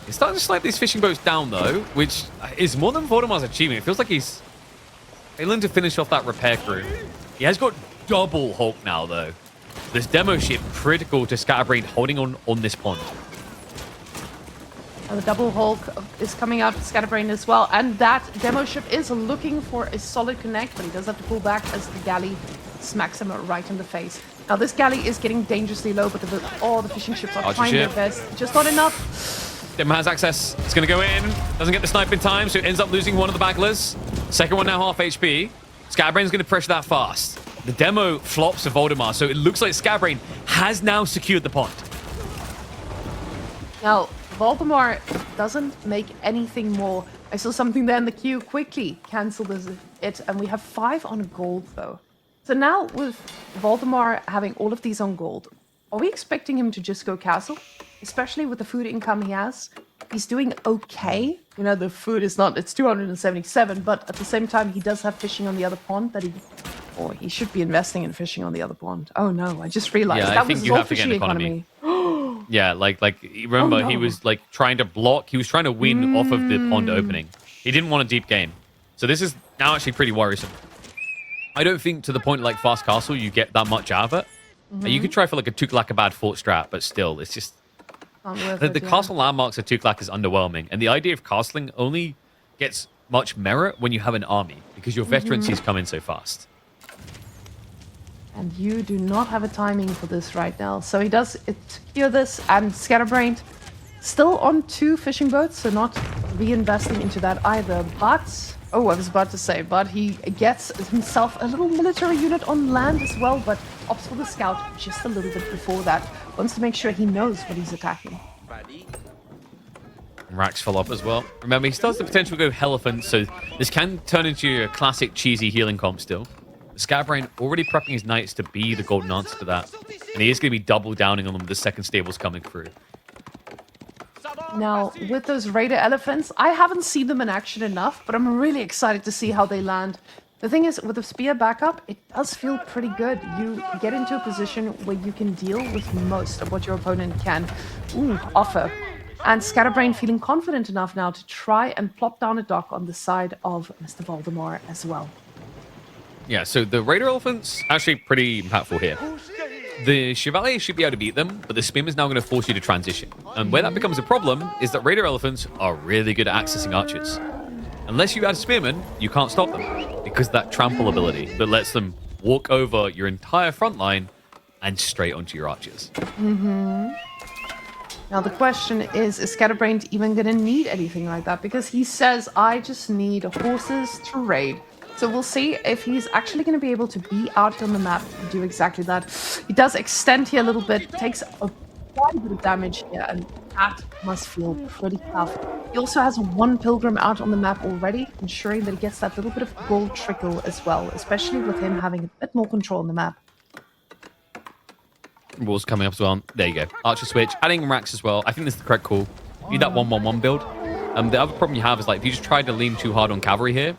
He's starting to slow these fishing boats down, though, which is more than Valdemar's achieving. It feels like he's failing to finish off that repair crew. He has got double Hulk now, though. This demo ship critical to Scatterbrained holding on this pond. And the double Hulk is coming out to Scatterbrained as well, and that demo ship is looking for a solid connect, but he does have to pull back as the galley smacks him right in the face. Now this galley is getting dangerously low, but the fishing ships are Archer trying their ship. best. Just not enough. Demo has access. It's going to go in. Doesn't get the snipe in time, so it ends up losing one of the backlers. Second one now half HP. Scatterbrain's going to pressure that fast. The demo flops to Valdemar, so it looks like Scatterbrained has now secured the pond. Now, Valdemar doesn't make anything more. I saw something there in the queue. Quickly cancel it, and we have 5 on gold, though. So now, with Valdemar having all of these on gold, are we expecting him to just go castle? Especially with the food income he has. He's doing okay. You know, the food is not, it's 277, but at the same time, he does have fishing on the other pond that he should be investing in fishing on the other pond. Oh no, I just realized Yeah, that I think was you his have to get fishing an economy. economy. Yeah, like remember, Oh, no. he was like trying to block. He was trying to win off of the pond opening. He didn't want a deep game. So this is now actually pretty worrisome. I don't think to the point like Fast Castle, you get that much out of it. You could try for like a Tuklakabad fort strat, but still, it's just... Not worth The it, yeah. castle landmarks of Tuklak is underwhelming, and the idea of castling only gets much merit when you have an army, because your veterancies come in so fast. And you do not have a timing for this right now. So he does secure this, and Scatterbrained still on 2 fishing boats, so not reinvesting into that either. But, oh, I was about to say, but he gets himself a little military unit on land as well, but opts for the scout just a little bit before that. Wants to make sure he knows what he's attacking. Rax follow up as well. Remember, he still has the potential to go Elephant, so this can turn into a classic cheesy healing comp still. Scatterbrained already prepping his knights to be the golden answer to that. And he is going to be double downing on them with the second stables coming through. Now, with those Raider Elephants, I haven't seen them in action enough, but I'm really excited to see how they land. The thing is, with the spear backup, it does feel pretty good. You get into a position where you can deal with most of what your opponent can offer. And Scatterbrained feeling confident enough now to try and plop down a dock on the side of Mr. Valdemar as well. Yeah, so the Raider Elephants actually pretty impactful here. The Chevalier should be able to beat them, but the Spearman is now going to force you to transition. And where that becomes a problem is that Raider Elephants are really good at accessing archers. Unless you add Spearman, you can't stop them, because that trample ability that lets them walk over your entire front line and straight onto your archers. Now the question is Scatterbrained even going to need anything like that? Because he says, I just need horses to raid. So we'll see if he's actually going to be able to be out here on the map and do exactly that. He does extend here a little bit, takes quite a bit of damage here, and that must feel pretty tough. He also has 1 pilgrim out on the map already, ensuring that he gets that little bit of gold trickle as well, especially with him having a bit more control on the map. Walls coming up as well. There you go. Archer switch. Adding Rax as well. I think this is the correct call. You need that 1-1-1 build. The other problem you have is like if you just try to lean too hard on cavalry here,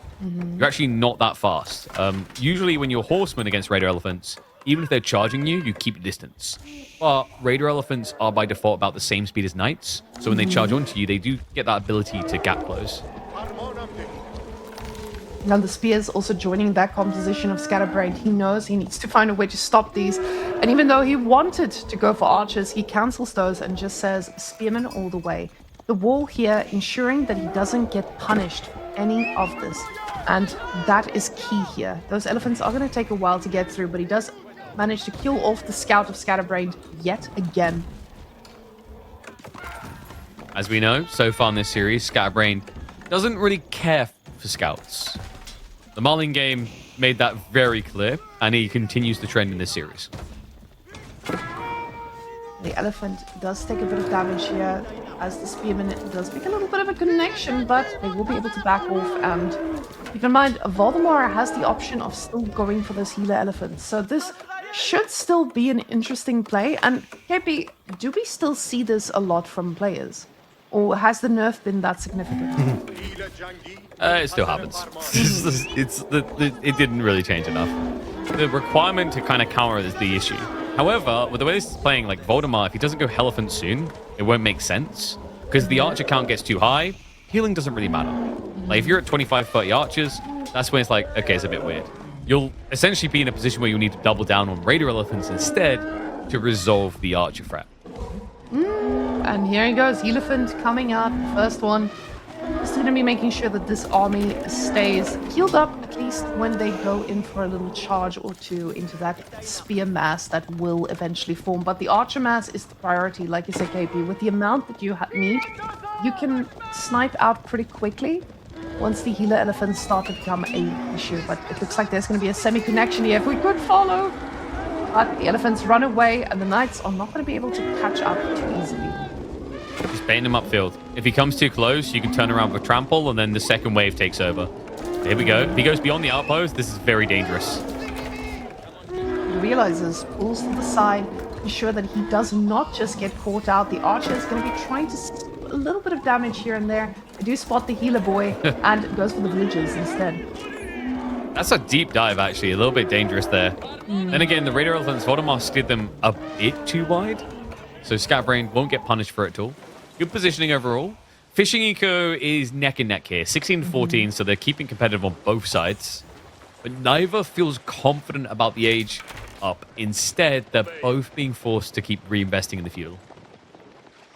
you're actually not that fast. Usually when you're horsemen against Raider Elephants, even if they're charging you, you keep your distance. But Raider Elephants are by default about the same speed as Knights, so when they charge onto you, they do get that ability to gap close. Now the spears also joining that composition of Scatterbrained. He knows he needs to find a way to stop these. And even though he wanted to go for archers, he cancels those and just says spearmen all the way. The wall here ensuring that he doesn't get punished for any of this. And that is key here. Those elephants are going to take a while to get through, but he does manage to kill off the scout of Scatterbrained yet again. As we know, so far in this series, Scatterbrained doesn't really care for scouts. The Malian game made that very clear, and he continues the trend in this series. The elephant does take a bit of damage here, as the spearman does make a little bit of a connection, but they will be able to back off. And keep in mind, Valdemar has the option of still going for those healer elephants. So this should still be an interesting play. And KP, do we still see this a lot from players? Or has the nerf been that significant? It still happens. It didn't really change enough. The requirement to kind of counter is the issue. However, with the way this is playing, like Valdemar, if he doesn't go Elephant soon, it won't make sense. Because the archer count gets too high, healing doesn't really matter. Like, if you're at 25, 30 archers, that's when it's like, okay, it's a bit weird. You'll essentially be in a position where you'll need to double down on Raider Elephants instead to resolve the archer threat. And here he goes, Elephant coming out, first one. Just going to be making sure that this army stays healed up, at least when they go in for a little charge or two into that spear mass that will eventually form. But the archer mass is the priority, like you said, KP. With the amount that you need, you can snipe out pretty quickly once the healer elephants start to become a issue. But it looks like there's going to be a semi-connection here if we could follow. But the elephants run away, and the knights are not going to be able to catch up too easily. Just baiting him upfield. If he comes too close, you can turn around with a trample, and then the second wave takes over. Here we go. If he goes beyond the outpost, this is very dangerous. He realizes, pulls to the side, ensure that he does not just get caught out. The archer is going to be trying to a little bit of damage here and there. I do spot the healer boy, and goes for the villagers instead. That's a deep dive, actually. A little bit dangerous there. Then again, the Raider Elephants, Valdemar steered them a bit too wide. So Scatterbrained won't get punished for it at all. Good positioning overall. Fishing Eco is neck and neck here. 16-14, so they're keeping competitive on both sides. But neither feels confident about the age up. Instead, they're both being forced to keep reinvesting in the fuel.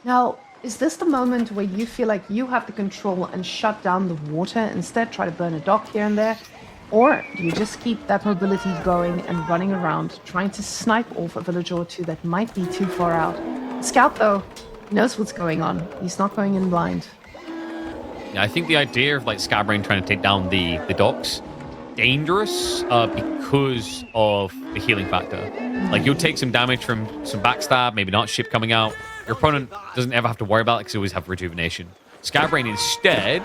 Now, is this the moment where you feel like you have the control and shut down the water, instead try to burn a dock here and there? Or do you just keep that mobility going and running around, trying to snipe off a village or two that might be too far out? Scout, though, knows what's going on. He's not going in blind. Yeah, I think the idea of like Scatterbrained trying to take down the docks, dangerous because of the healing factor. Like, you'll take some damage from some backstab, maybe not ship coming out. Your opponent doesn't ever have to worry about it because they always have rejuvenation. Scatterbrained instead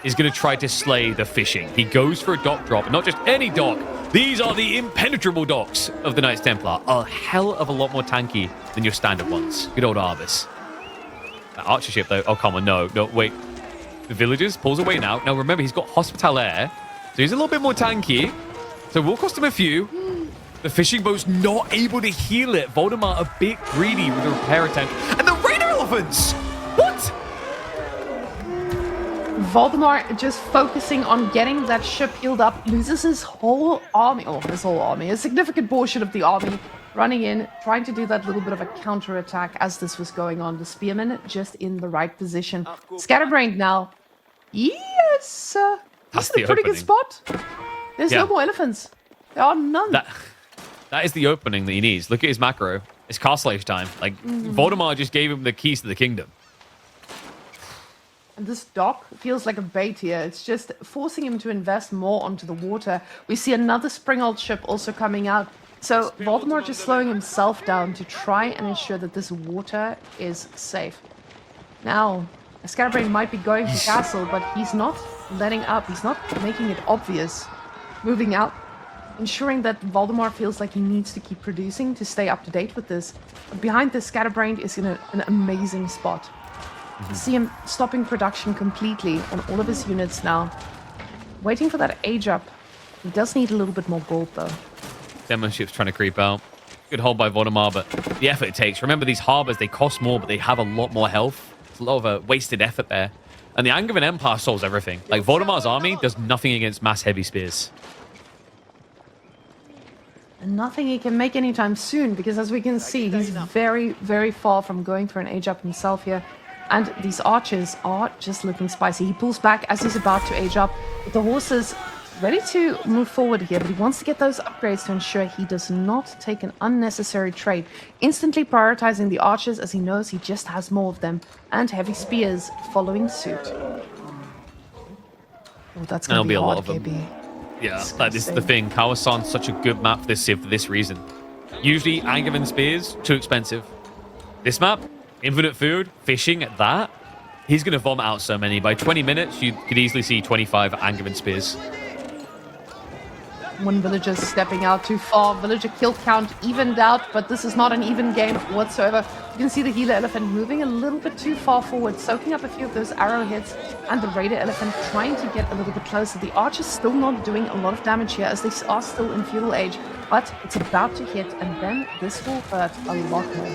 is going to try to slay the fishing. He goes for a dock drop, and not just any dock. These are the impenetrable docks of the Knights Templar. A hell of a lot more tanky than your standard ones. Good old Arbus. That archer ship, though. Oh, come on. No, wait. The villagers pulls away now. Now, remember, he's got Hospitalaire, so he's a little bit more tanky. So we'll cost him a few. The fishing boat's not able to heal it. Valdemar a bit greedy with the repair attempt. And the Raider Elephants! What? Valdemar, just focusing on getting that ship healed up, loses his whole army, a significant portion of the army, running in, trying to do that little bit of a counterattack as this was going on. The spearmen just in the right position. Scatterbrained now. Yes! This is a pretty good spot. There's no more elephants. There are none. That is the opening that he needs. Look at his macro. It's Castle Age time. Like, Valdemar just gave him the keys to the kingdom. And this dock feels like a bait here. It's just forcing him to invest more onto the water. We see another Springald ship also coming out. So Valdemar just slowing himself down to try and ensure that this water is safe. Now, Scatterbrained might be going for castle, but he's not letting up. He's not making it obvious. Moving out, ensuring that Valdemar feels like he needs to keep producing to stay up to date with this. But behind this, Scatterbrained is in an amazing spot. See him stopping production completely on all of his units now. Waiting for that age up. He does need a little bit more gold, though. Demo ship's trying to creep out. Good hold by Valdemar, but the effort it takes. Remember, these harbors, they cost more, but they have a lot more health. It's a lot of wasted effort there. And the Angevin Empire solves everything. Like, Valdemar's army does nothing against mass heavy spears. And nothing he can make anytime soon, because as we can see, he's very, very far from going for an age up himself here. And these archers are just looking spicy. He pulls back as he's about to age up, with the horses ready to move forward here, but he wants to get those upgrades to ensure he does not take an unnecessary trade. Instantly prioritizing the archers as he knows he just has more of them, and heavy spears following suit. Oh, that's going to be a hard, lot of them. KB. Yeah, like, this is the thing. Kawasan's such a good map for this civ for this reason. Usually, Angevin spears, too expensive. This map, infinite food, fishing at that, he's going to vomit out so many. By 20 minutes, you could easily see 25 Angevin spears. One villager stepping out too far. Villager kill count evened out, but this is not an even game whatsoever. You can see the healer elephant moving a little bit too far forward, soaking up a few of those arrowheads, and the raider elephant trying to get a little bit closer. The archer's still not doing a lot of damage here, as they are still in feudal age, but it's about to hit, and then this will hurt a lot more.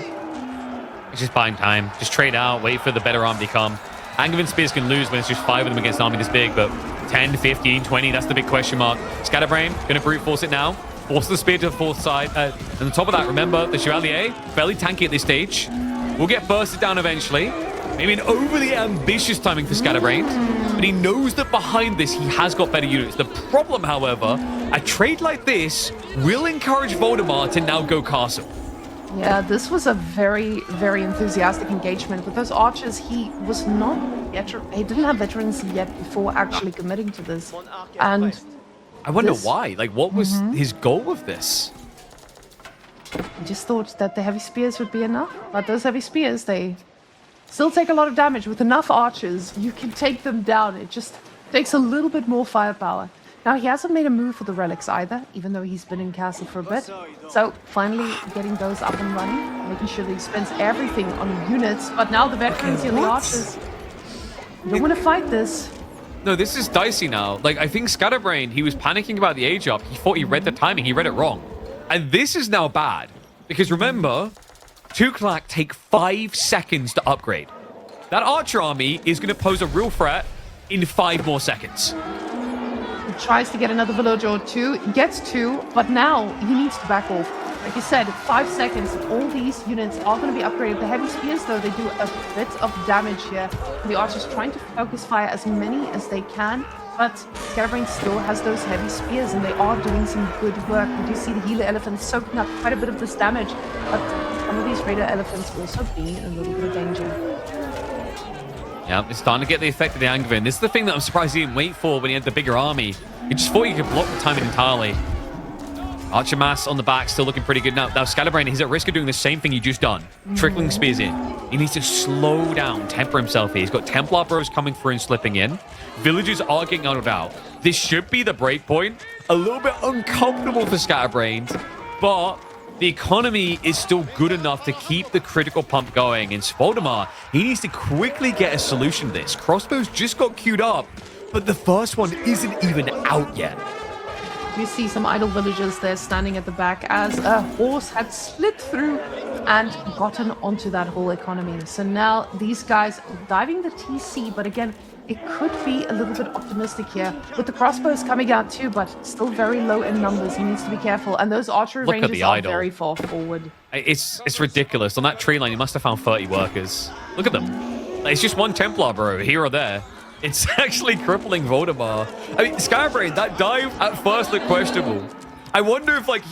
It's just buying time. Just trade out, wait for the better army to come. Angevin spears can lose when it's just 5 of them against an army this big, but 10, 15, 20, that's the big question mark. Scatterbrained, going to brute force it now. Force the spear to the fourth side. And on top of that, remember, the Chevalier, fairly tanky at this stage. Will get bursted down eventually. Maybe an overly ambitious timing for Scatterbrained, but he knows that behind this, he has got better units. The problem, however, a trade like this will encourage Valdemar to now go castle. Yeah, this was a very, very enthusiastic engagement. With those archers, he was not he didn't have veterans yet before actually committing to this. And I wonder why. Like, what was his goal with this? he just thought that the heavy spears would be enough. But those heavy spears, they still take a lot of damage. With enough archers, you can take them down. It just takes a little bit more firepower. Now, he hasn't made a move for the relics either, even though he's been in castle for a bit. So, finally getting those up and running, making sure that he spends everything on units. But now the veterans and the archers don't want to fight this. No, this is dicey now. Like, I think Scatterbrained, he was panicking about the age up. He thought he read the timing. He read it wrong. And this is now bad. Because remember, Tuklak take 5 seconds to upgrade. That archer army is going to pose a real threat in 5 more seconds. Tries to get another village or two, gets 2, but now he needs to back off. Like you said, 5 seconds, all these units are going to be upgraded. The heavy spears, though, they do a bit of damage here. The archers trying to focus fire as many as they can, but Scatterbrained still has those heavy spears, and they are doing some good work. We do see the healer elephant soaking up quite a bit of this damage, but some of these raider elephants also be in a little bit of danger. Yeah, it's starting to get the effect of the Angevin. This is the thing that I'm surprised he didn't wait for when he had the bigger army. He just thought he could block the timing entirely. Archer mass on the back, still looking pretty good. Now Scatterbrained, he's at risk of doing the same thing he just done. Trickling spears in. He needs to slow down, temper himself here. He's got Templar bros coming through and slipping in. Villagers are getting auto out. This should be the break point. A little bit uncomfortable for Scatterbrained, but the economy is still good enough to keep the critical pump going. And Valdemar, he needs to quickly get a solution to this. Crossbows just got queued up, but the first one isn't even out yet. You see some idle villagers there standing at the back as a horse had split through and gotten onto that whole economy. So now these guys diving the TC, but again, it could be a little bit optimistic here. With the crossbows coming out too, but still very low in numbers. He needs to be careful. And those archery ranges are very far forward. It's ridiculous. On that tree line, he must have found 30 workers. Look at them. It's just one Templar, bro, here or there. It's actually crippling Valdemar. I mean, Scatterbrained, that dive at first looked questionable. I wonder if, like,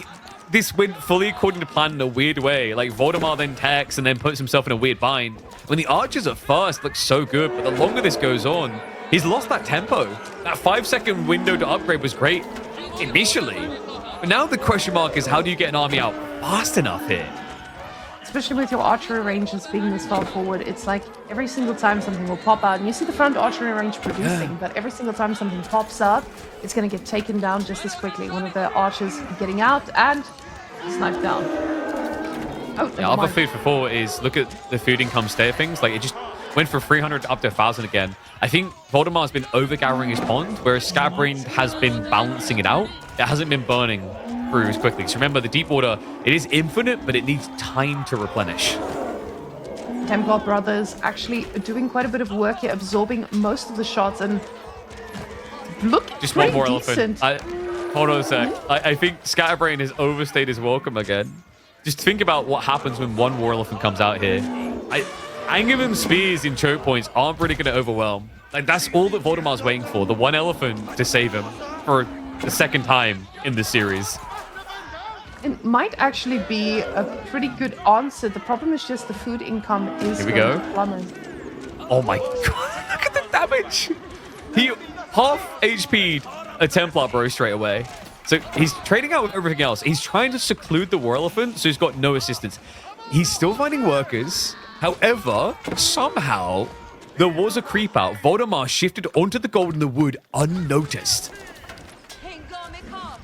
this went fully according to plan in a weird way. Like, Valdemar then techs and then puts himself in a weird bind. When the archers at first look so good, but the longer this goes on, he's lost that tempo. That 5-second window to upgrade was great initially. But now the question mark is, how do you get an army out fast enough here? Especially with your archery ranges being this far forward, it's like every single time something will pop out, and you see the front archery range producing, but every single time something pops out, it's going to get taken down just as quickly. One of the archers getting out and sniped down. Oh, yeah, other food for thought is look at the food income state of things. Like, it just went from 300 up to 1,000 again. I think Valdemar's been over-gathering his pond, whereas Scatterbrained has been balancing it out. It hasn't been burning brews quickly. So remember, the deep water, it is infinite, but it needs time to replenish. Templar Brothers actually doing quite a bit of work here, absorbing most of the shots and looking Just pretty one more decent. elephant. Hold on a sec. I think Scatterbrained has overstayed his welcome again. Just think about what happens when one war elephant comes out here. Angevin spears in choke points aren't really going to overwhelm. Like, that's all that Valdemar's waiting for. The one elephant to save him for the second time in this series. It might actually be a pretty good answer. The problem is just the food income is Here we go. plummet. Oh my god, look at the damage. He half HP'd a Templar bro straight away. So he's trading out with everything else. He's trying to seclude the war elephant, so he's got no assistance. He's still finding workers. However, somehow there was a creep out. Valdemar shifted onto the gold in the wood unnoticed.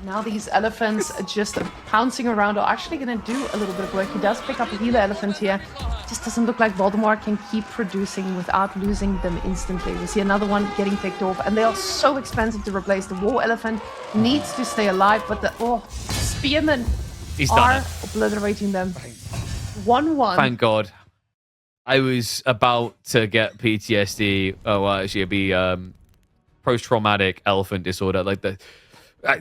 Now these elephants are just pouncing around are actually going to do a little bit of work. He does pick up a healer elephant here. Just doesn't look like Valdemar can keep producing without losing them instantly. We see another one getting picked off, and they are so expensive to replace. The war elephant needs to stay alive, but the spearmen are obliterating them. 1-1. Thank God. I was about to get PTSD. Oh, well, actually, it'd be post-traumatic elephant disorder. Like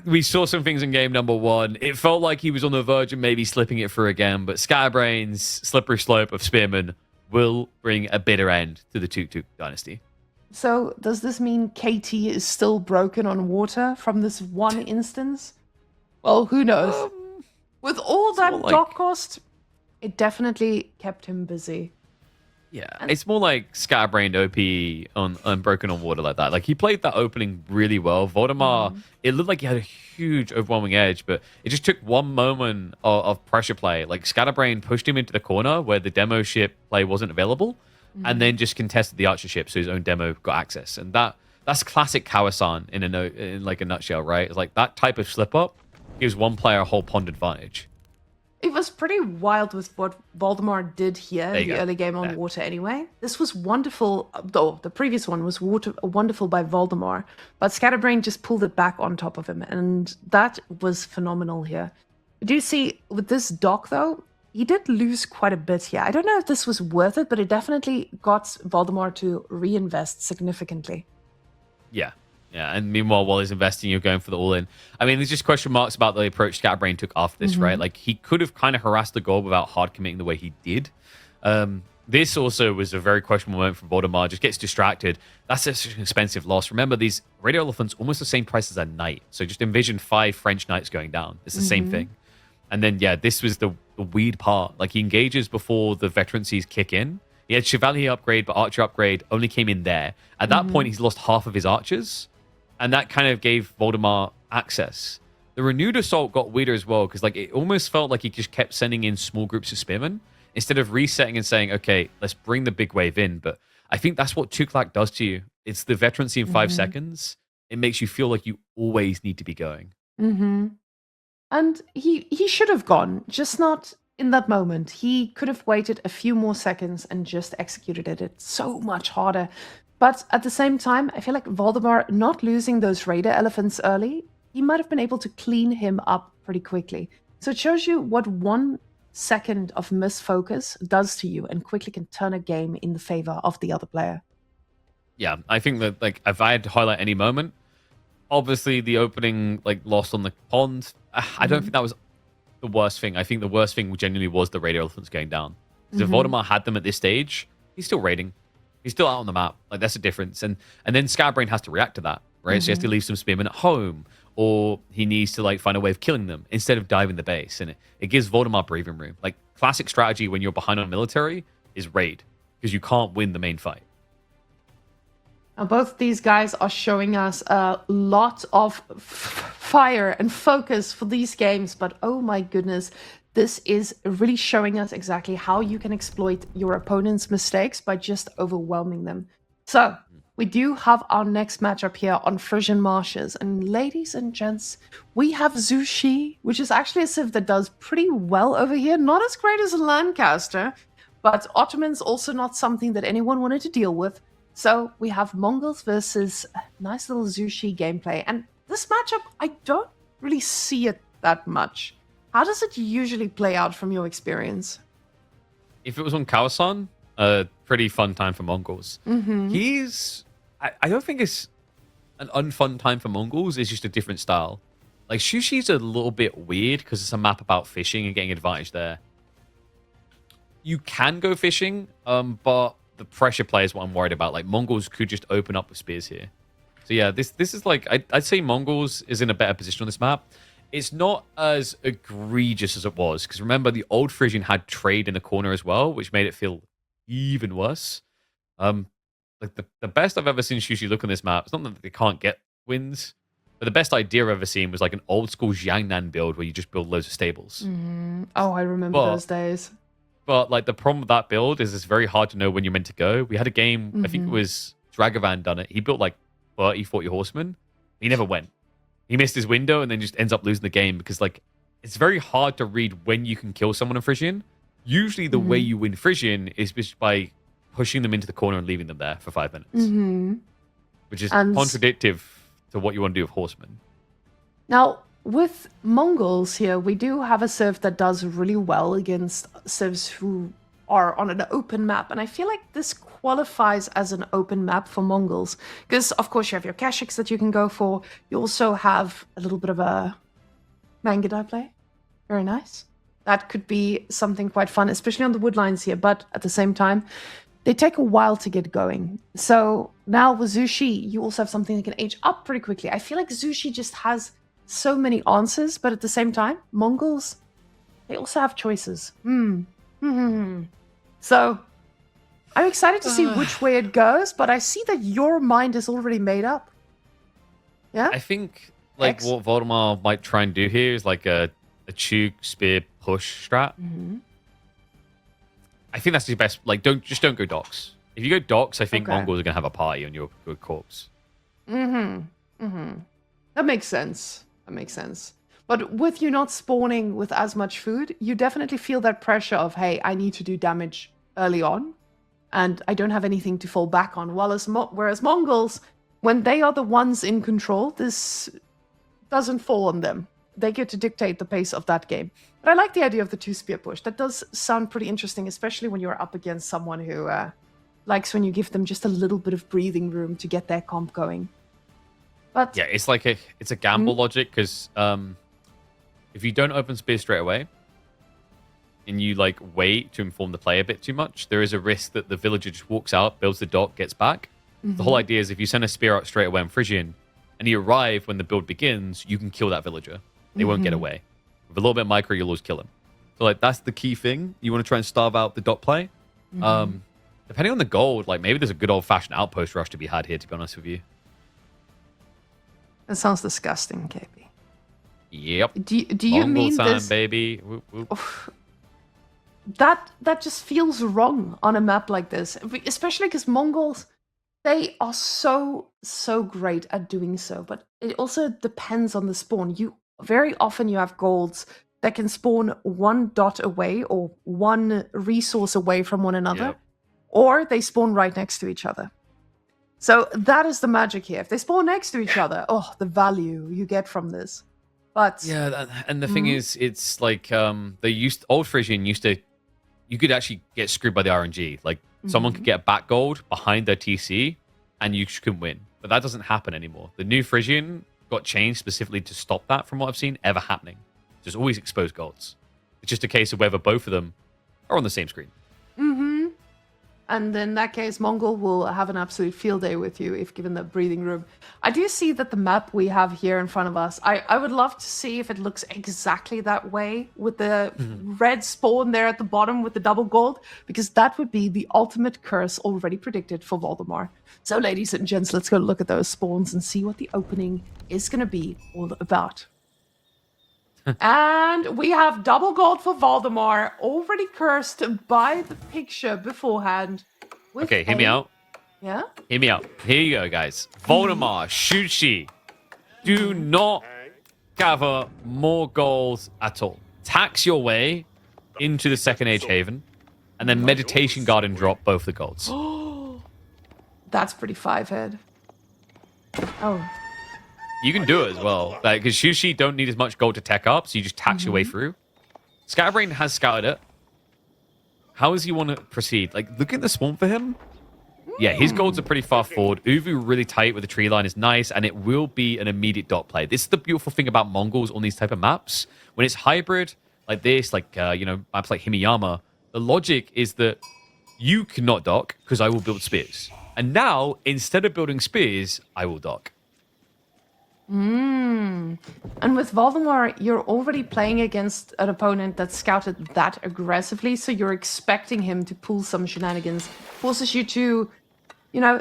we saw some things in game number 1. It felt like he was on the verge of maybe slipping it through again, but Scatterbrained's slippery slope of Spearman will bring a bitter end to the Tuk-Tuk dynasty. So does this mean KT is still broken on water from this one instance? Well, who knows? With all that dock cost, it definitely kept him busy. Yeah, it's more like Scatterbrained OP on Broken on Water like that. Like, he played that opening really well. Valdemar, it looked like he had a huge overwhelming edge, but it just took one moment of pressure play. Like, Scatterbrained pushed him into the corner where the demo ship play wasn't available, and then just contested the archer ship so his own demo got access. And that's classic Kawasan in a nutshell, right? It's like that type of slip-up gives one player a whole pond advantage. It was pretty wild with what Valdemar did here in the early game on water anyway. This was wonderful, though the previous one was wonderful by Valdemar, but Scatterbrained just pulled it back on top of him, and that was phenomenal here. Do you see, with this dock though, he did lose quite a bit here. I don't know if this was worth it, but it definitely got Valdemar to reinvest significantly. Yeah. Yeah, and meanwhile, while he's investing, you're going for the all-in. I mean, there's just question marks about the approach Scatterbrained took after this, right? Like, he could have kind of harassed the goal without hard committing the way he did. This also was a very questionable moment for Valdemar. Just gets distracted. That's such an expensive loss. Remember, these radio elephants almost the same price as a knight. So just envision 5 French knights going down. It's the same thing. And then, yeah, this was the weird part. Like, he engages before the veterancies kick in. He had Chevalier upgrade, but Archer upgrade only came in there. At that point, he's lost half of his archers. And that kind of gave Valdemar access. The renewed assault got weirder as well, because like it almost felt like he just kept sending in small groups of spearmen instead of resetting and saying, okay, let's bring the big wave in. But I think that's what Tuklak does to you. It's the veterancy in 5 seconds. It makes you feel like you always need to be going. And he should have gone, just not in that moment. He could have waited a few more seconds and just executed it. It's so much harder. But at the same time, I feel like Valdemar not losing those raider elephants early, he might have been able to clean him up pretty quickly. So it shows you what 1 second of misfocus does to you and quickly can turn a game in the favor of the other player. Yeah, I think that like if I had to highlight any moment, obviously the opening like lost on the pond. I don't think that was the worst thing. I think the worst thing genuinely was the raider elephants going down. Because if Valdemar had them at this stage, he's still raiding. He's still out on the map. Like, that's a difference. And then Scatterbrained has to react to that, right? So he has to leave some spearmen at home, or he needs to, like, find a way of killing them instead of diving the base. And it gives Valdemar breathing room. Like, classic strategy when you're behind on military is raid, because you can't win the main fight. Now, both these guys are showing us a lot of fire and focus for these games, but oh my goodness, this is really showing us exactly how you can exploit your opponent's mistakes by just overwhelming them. So, we do have our next matchup here on Frisian Marshes. And ladies and gents, we have Zhu Shi, which is actually a civ that does pretty well over here. Not as great as Lancaster, but Ottoman's also not something that anyone wanted to deal with. So, we have Mongols versus nice little Zhu Shi gameplay. And this matchup, I don't really see it that much. How does it usually play out from your experience? If it was on Kawasan, a pretty fun time for Mongols. I don't think it's an unfun time for Mongols. It's just a different style. Like, Shushi's a little bit weird because it's a map about fishing and getting advantage there. You can go fishing, but the pressure play is what I'm worried about. Like, Mongols could just open up with spears here. So yeah, this is like, I'd say Mongols is in a better position on this map. It's not as egregious as it was, because remember, the old Frisian had trade in the corner as well, which made it feel even worse. Like the best I've ever seen Shushi look on this map, it's not that they can't get wins, but the best idea I've ever seen was like an old school Jiangnan build where you just build loads of stables. Oh, I remember those days. But like the problem with that build is it's very hard to know when you're meant to go. We had a game, I think it was Dragavan done it. He built like 30, 40 horsemen. He never went. He missed his window and then just ends up losing the game because like it's very hard to read when you can kill someone in Frisian. Usually the way you win Frisian is just by pushing them into the corner and leaving them there for 5 minutes. Which is contradictive to what you want to do with horsemen. Now, with Mongols here, we do have a civ that does really well against civs who are on an open map. And I feel like this qualifies as an open map for Mongols. Because, of course, you have your Kashyyyks that you can go for. You also have a little bit of a Mangudai play. Very nice. That could be something quite fun, especially on the woodlines here. But at the same time, they take a while to get going. So now with Zushi, you also have something that can age up pretty quickly. I feel like Zushi just has so many answers, but at the same time, Mongols, they also have choices. So I'm excited to see which way it goes, but I see that your mind is already made up. Yeah? I think like what Valdemar might try and do here is like a Chug spear push strat. I think that's the best. Like, don't go docks. If you go docks, I think Mongols are gonna have a party on your corpse. That makes sense. That makes sense. But with you not spawning with as much food, you definitely feel that pressure of, hey, I need to do damage early on, and I don't have anything to fall back on. Whereas Mongols, when they are the ones in control, this doesn't fall on them. They get to dictate the pace of that game. But I like the idea of the 2-spear push. That does sound pretty interesting, especially when you're up against someone who likes when you give them just a little bit of breathing room to get their comp going. But yeah, it's like it's a gamble logic, because if you don't open spear straight away and you like wait to inform the player a bit too much, there is a risk that the villager just walks out, builds the dock, gets back. The whole idea is if you send a spear out straight away in Frisian and you arrive when the build begins, you can kill that villager. They won't get away. With a little bit of micro, you'll always kill them. So like that's the key thing. You want to try and starve out the dot play. Depending on the gold, like maybe there's a good old-fashioned outpost rush to be had here, to be honest with you. That sounds disgusting, KP. Yep. Do you mean time, this, baby? Whoop, whoop. That just feels wrong on a map like this, especially because Mongols, they are so great at doing so, but it also depends on the spawn. Very often you have golds that can spawn one dot away or one resource away from one another, or they spawn right next to each other. So that is the magic here. If they spawn next to each other, the value you get from this. But yeah, and the thing is, it's like old Frisian used to, you could actually get screwed by the RNG. Like someone could get back gold behind their TC, and you couldn't win. But that doesn't happen anymore. The new Frisian got changed specifically to stop that, from what I've seen, ever happening. There's always exposed golds. It's just a case of whether both of them are on the same screen. And in that case, Mongol will have an absolute field day with you if given the breathing room. I do see that the map we have here in front of us, I would love to see if it looks exactly that way with the red spawn there at the bottom with the double gold, because that would be the ultimate curse already predicted for Valdemar. So ladies and gents, let's go look at those spawns and see what the opening is going to be all about. And we have double gold for Valdemar, already cursed by the picture beforehand. Okay, hear me out. Yeah? Hear me out. Here you go, guys. Valdemar, Shushi, do not gather more gold at all. Tax your way into the Second Age Haven, and then Meditation Garden drop both the golds. That's pretty 5-head. Oh. You can do it as well. Like, because Shushi don't need as much gold to tech up, so you just tax your way through. Scatterbrained has scouted it. How does he want to proceed? Like, look at the spawn for him. Yeah, his golds are pretty far forward. Uvu really tight with the tree line is nice, and it will be an immediate dot play. This is the beautiful thing about Mongols on these type of maps. When it's hybrid like this, like, maps like Himiyama, the logic is that you cannot dock because I will build spears. And now, instead of building spears, I will dock. And with Valdemar, you're already playing against an opponent that's scouted that aggressively, so you're expecting him to pull some shenanigans. Forces you to,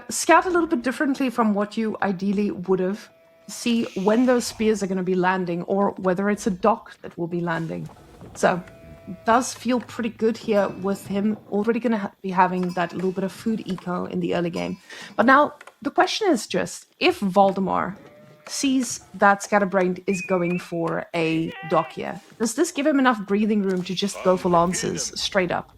scout a little bit differently from what you ideally would have. See when those spears are going to be landing, or whether it's a dock that will be landing. So, it does feel pretty good here with him already going to be having that little bit of food eco in the early game. But now, the question is just, if Valdemar sees that Scatterbrained is going for a dock here, does this give him enough breathing room to just go for lances straight up?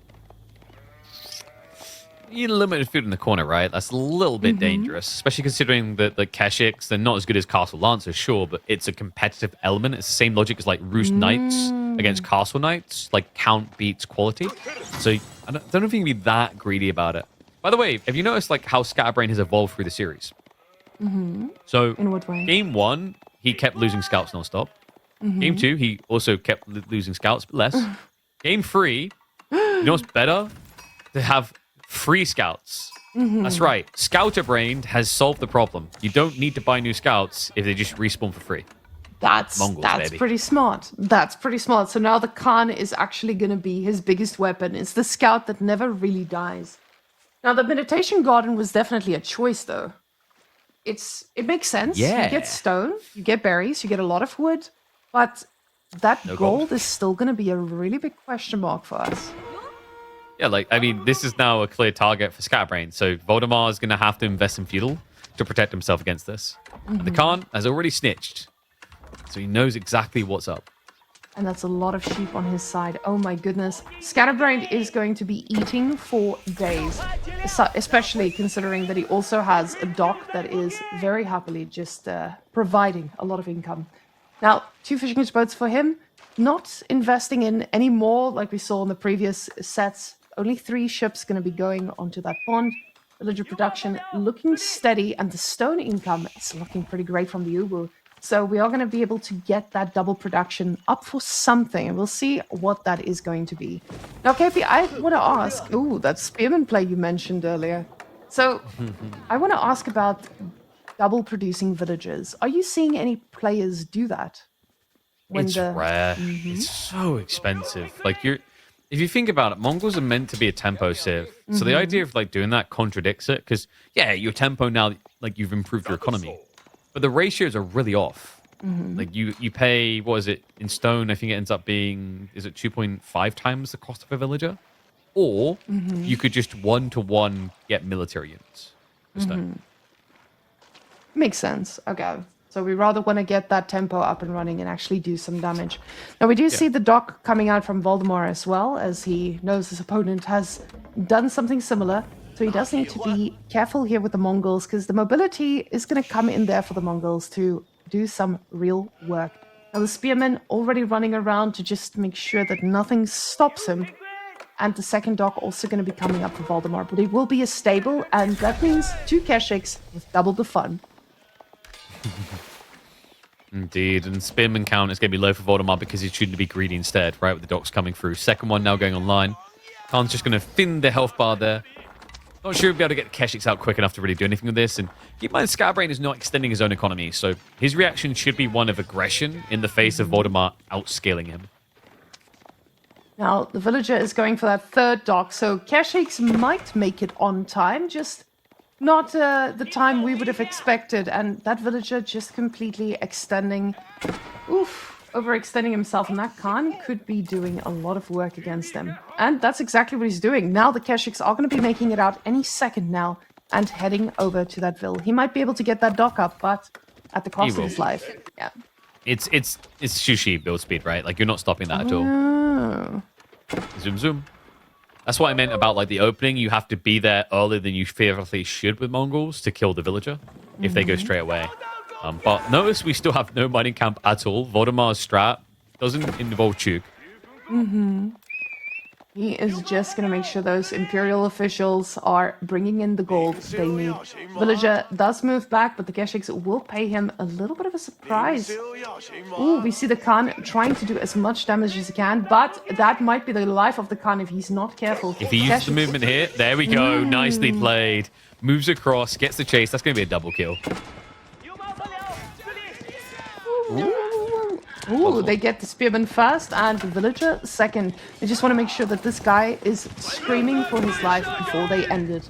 You need limited food in the corner, right? That's a little bit dangerous, especially considering that the Keshiks, they're not as good as Castle Lancers, sure, but it's a competitive element. It's the same logic as like Roost Knights against Castle Knights. Like, count beats quality. So I don't know if you can be that greedy about it. By the way, have you noticed like how Scatterbrained has evolved through the series? So, in what way? Game 1, he kept losing scouts nonstop. Game 2, he also kept losing scouts, but less. Game 3, you know what's better? To have free scouts. That's right. Scatterbrained has solved the problem. You don't need to buy new scouts if they just respawn for free. That's baby. pretty smart. That's pretty smart. So now the Khan is actually going to be his biggest weapon. It's the scout that never really dies. Now, the meditation garden was definitely a choice, though. It makes sense. Yeah. You get stone, you get berries, you get a lot of wood, but that gold is still going to be a really big question mark for us. Yeah, this is now a clear target for Scatterbrained, so Valdemar is going to have to invest in feudal to protect himself against this. And the Khan has already snitched, so he knows exactly what's up. And that's a lot of sheep on his side. Oh my goodness. Scatterbrained is going to be eating for days, especially considering that he also has a dock that is very happily just providing a lot of income. Now, 2 fishing boats for him, not investing in any more like we saw in the previous sets. Only 3 ships going to be going onto that pond. Villager production looking steady, and the stone income is looking pretty great from the Ubu. So we are going to be able to get that double production up for something, and we'll see what that is going to be. Now, KP, I want to ask, that spearman play you mentioned earlier. So I want to ask about double producing villagers. Are you seeing any players do that? It's rare. It's so expensive. If you think about it, Mongols are meant to be a tempo civ. So the idea of doing that contradicts it, because your tempo now, you've improved your economy. But the ratios are really off. You pay, what is it, in stone, I think it ends up being, is it 2.5 times the cost of a villager? Or you could just 1-to-1 get military units for stone. Makes sense. Okay. So we rather want to get that tempo up and running and actually do some damage. Now we do see the dock coming out from Valdemar as well, as he knows his opponent has done something similar. So he does need to be careful here with the Mongols, because the mobility is going to come in there for the Mongols to do some real work. Now the spearmen already running around to just make sure that nothing stops him. And the second dock also going to be coming up for Valdemar. But it will be a stable, and that means 2 Keshiks with double the fun. Indeed, and spearman count is going to be low for Valdemar because he's choosing to be greedy instead, right, with the docks coming through. Second one now going online. Khan's just going to thin the health bar there. Not sure he'll be able to get the Keshiks out quick enough to really do anything with this. And keep in mind, Scatterbrained is not extending his own economy, so his reaction should be one of aggression in the face of Valdemar outscaling him. Now, the villager is going for that third dock, so Keshiks might make it on time, just not the time we would have expected. And that villager just completely overextending himself, and that Khan could be doing a lot of work against them. And that's exactly what he's doing. Now the Keshiks are going to be making it out any second now and heading over to that ville. He might be able to get that dock up, but at the cost of his life. Yeah. It's Shushi build speed, right? You're not stopping that at all. Oh. Zoom, zoom. That's what I meant about the opening. You have to be there earlier than you theoretically should with Mongols to kill the villager if they go straight away. But notice we still have no mining camp at all. Valdemar's strat doesn't involve Chug. He is just going to make sure those Imperial officials are bringing in the gold they need. Villager does move back, but the Keshiks will pay him a little bit of a surprise. Ooh, we see the Khan trying to do as much damage as he can, but that might be the life of the Khan if he's not careful. If he uses the movement here, there we go. Nicely played. Moves across, gets the chase. That's going to be a double kill. Ooh, they get the spearman first and the villager second. They just want to make sure that this guy is screaming for his life before they end it.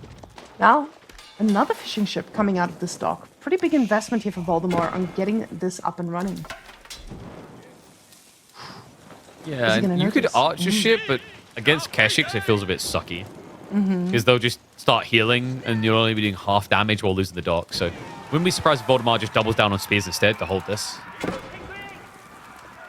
Now, another fishing ship coming out of this dock. Pretty big investment here for Valdemar on getting this up and running. Yeah, you could arch a ship, but against Keshiks, it feels a bit sucky. Because they'll just start healing, and you'll only be doing half damage while losing the dock. So, wouldn't be surprised if Valdemar just doubles down on spears instead to hold this.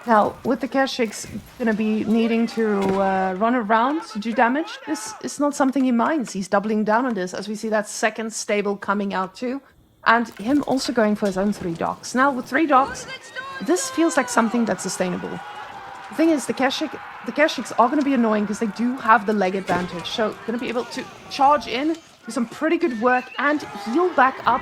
Now, with the Keshiks going to be needing to run around to do damage, this is not something he minds. He's doubling down on this, as we see that second stable coming out too. And him also going for his own 3 docks. Now, with 3 docks, this feels like something that's sustainable. The thing is, the Keshiks are going to be annoying because they do have the leg advantage. So, going to be able to charge in, do some pretty good work, and heal back up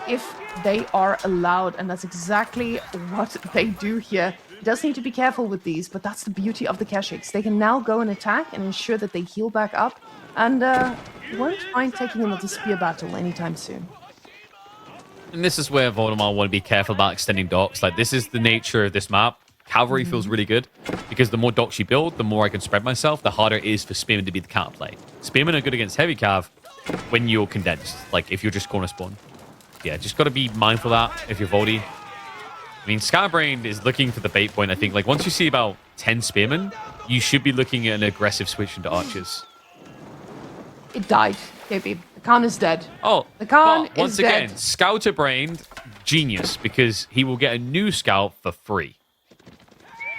if they are allowed. And that's exactly what they do here. Does need to be careful with these, but that's the beauty of the Keshiks. They can now go and attack and ensure that they heal back up, and won't mind taking another spear battle anytime soon. And this is where Valdemar want to be careful about extending docks. Like, this is the nature of this map. Cavalry feels really good, because the more docks you build, the more I can spread myself, the harder it is for spearmen to be the counterplay. Spearmen are good against heavy cav when you're condensed, like if you're just corner spawn. Yeah, just got to be mindful of that if you're Voldy. I mean, Scatterbrained is looking for the bait point, I think. Like, once you see about 10 spearmen, you should be looking at an aggressive switch into archers. It died, KB. The Khan is dead. Oh, the Khan but once is again, dead. Scatterbrained, genius, because he will get a new scout for free.